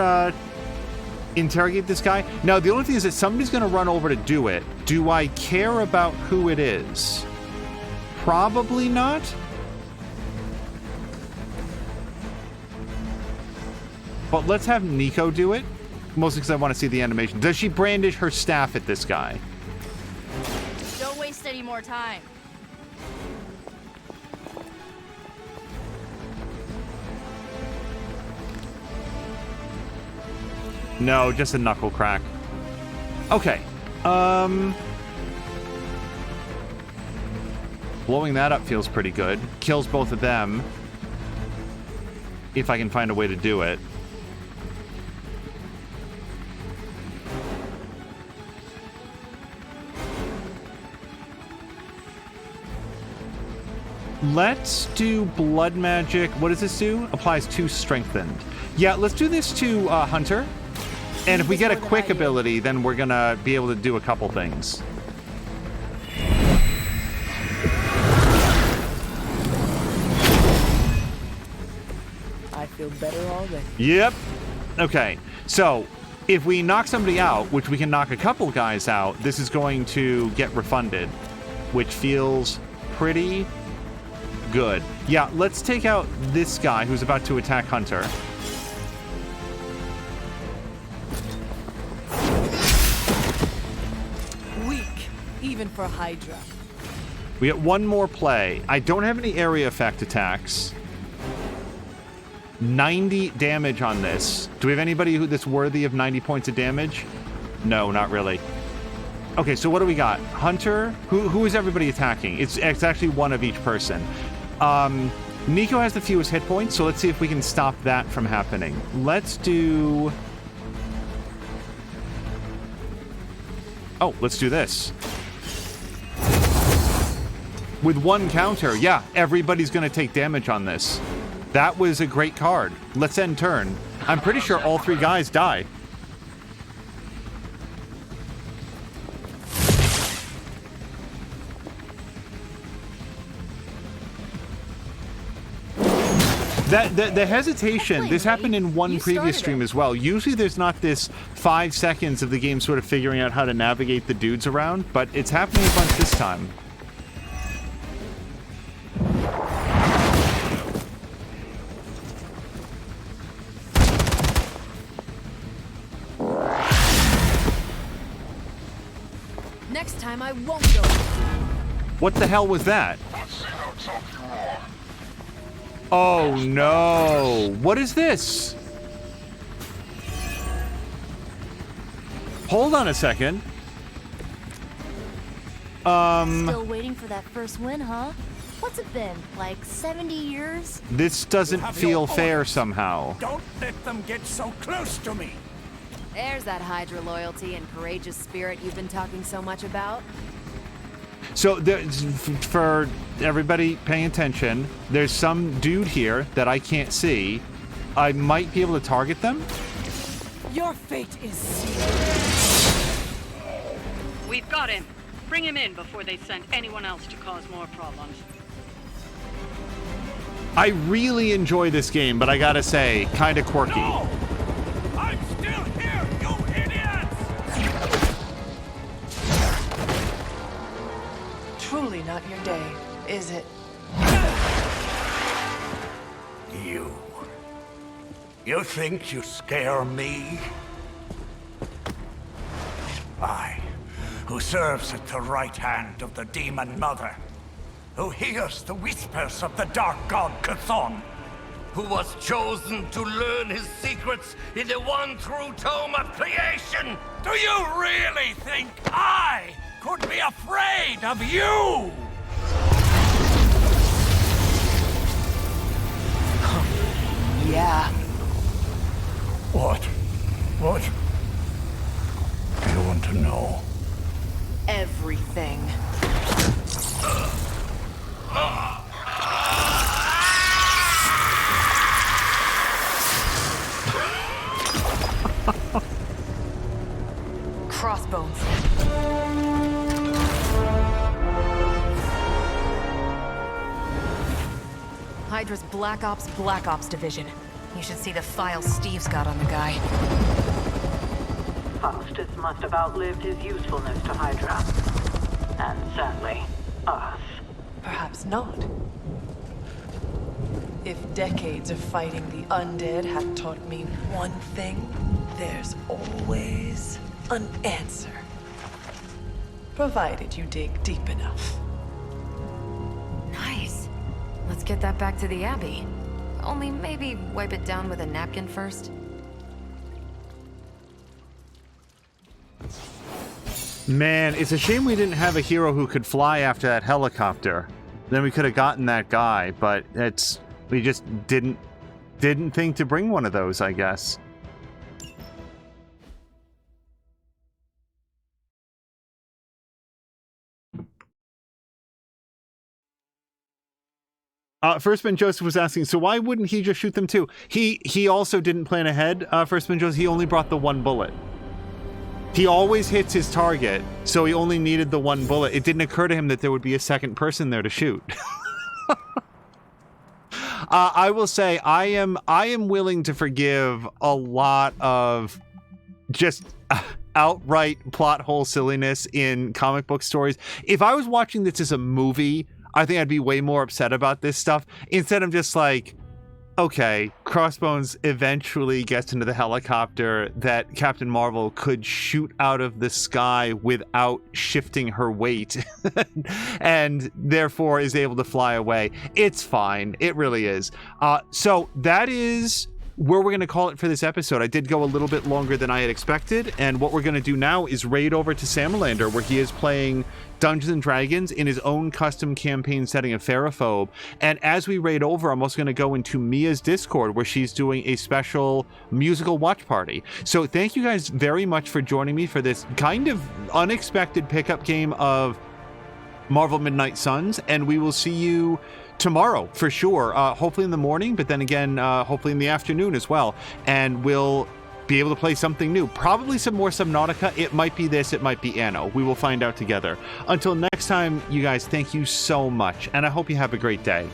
Speaker 1: interrogate this guy. Now, the only thing is that somebody's going to run over to do it. Do I care about who it is? Probably not. But let's have Nico do it. Mostly because I want to see the animation. Does she brandish her staff at this guy?
Speaker 7: Don't waste any more time.
Speaker 1: No, just a knuckle crack. Okay. Blowing that up feels pretty good. Kills both of them. If I can find a way to do it. Let's do blood magic. What does this do? Applies 2 strengthened. Yeah, let's do this to Hunter. And if we get a quick ability, then we're gonna be able to do a couple things.
Speaker 11: I feel better already.
Speaker 1: Yep. Okay. So if we knock somebody out, which we can knock a couple guys out, this is going to get refunded, which feels pretty good. Yeah, let's take out this guy who's about to attack Hunter.
Speaker 11: Weak, even for Hydra.
Speaker 1: We get one more play. I don't have any area effect attacks. 90 damage on this. Do we have anybody that's worthy of 90 points of damage? No, not really. Okay, so what do we got? Hunter? Who is everybody attacking? It's actually one of each person. Nico has the fewest hit points, so let's see if we can stop that from happening. Let's do... Oh, let's do this. With one counter, yeah, everybody's going to take damage on this. That was a great card. Let's end turn. I'm pretty sure all 3 guys die. The hesitation, this happened in one previous stream as well. Usually there's not this 5 seconds of the game sort of figuring out how to navigate the dudes around, but it's happening a bunch this time.
Speaker 3: Next time I won't go.
Speaker 1: What the hell was that? Oh no! What is this? Hold on a second.
Speaker 7: Still waiting for that first win, huh? What's it been, like 70 years?
Speaker 1: This doesn't feel fair somehow.
Speaker 13: Don't let them get so close to me.
Speaker 3: There's that Hydra loyalty and courageous spirit you've been talking so much about.
Speaker 1: So, for everybody paying attention, there's some dude here that I can't see. I might be able to target them.
Speaker 11: Your fate is sealed.
Speaker 6: We've got him. Bring him in before they send anyone else to cause more problems.
Speaker 1: I really enjoy this game, but I gotta say, kind of quirky.
Speaker 13: No! I'm still here, you idiots!
Speaker 11: Truly not your day, is it?
Speaker 13: You think you scare me? I, who serves at the right hand of the Demon Mother, who hears the whispers of the Dark God Chthon, who was chosen to learn his secrets in the one true tome of creation. Do you really think I could be afraid of you?
Speaker 11: Yeah.
Speaker 13: What do you want to know?
Speaker 3: Everything. Crossbones. Hydra's Black Ops Division. You should see the file Steve's got on the guy.
Speaker 14: Faustus must have outlived his usefulness to Hydra. And sadly, us.
Speaker 11: Perhaps not. If decades of fighting the undead have taught me one thing, there's always an answer. Provided you dig deep enough.
Speaker 3: Nice. Let's get that back to the Abbey. Only maybe wipe it down with a napkin first.
Speaker 1: Man, it's a shame we didn't have a hero who could fly after that helicopter. Then we could have gotten that guy, but we just didn't think to bring one of those, I guess. Firstman Joseph was asking, so why wouldn't he just shoot them too? He also didn't plan ahead, Firstman Joseph. He only brought the one bullet. He always hits his target, so he only needed the one bullet. It didn't occur to him that there would be a second person there to shoot. I will say, I am willing to forgive a lot of just outright plot hole silliness in comic book stories. If I was watching this as a movie, I think I'd be way more upset about this stuff. Instead, I'm just like, okay, Crossbones eventually gets into the helicopter that Captain Marvel could shoot out of the sky without shifting her weight and therefore is able to fly away. It's fine. It really is. So that is where we're going to call it for this episode. I did go a little bit longer than I had expected, and what we're going to do now is raid over to Samalander, where he is playing Dungeons and Dragons in his own custom campaign setting of Ferrophobe. And as we raid over, I'm also going to go into Mia's Discord, where she's doing a special musical watch party. So thank you guys very much for joining me for this kind of unexpected pickup game of Marvel Midnight Suns, and we will see you tomorrow for sure, hopefully in the morning, but then again hopefully in the afternoon as well, and we'll be able to play something new, probably some more Subnautica. It might be this, it might be Anno. We will find out together. Until next time, you guys, thank you so much, and I hope you have a great day.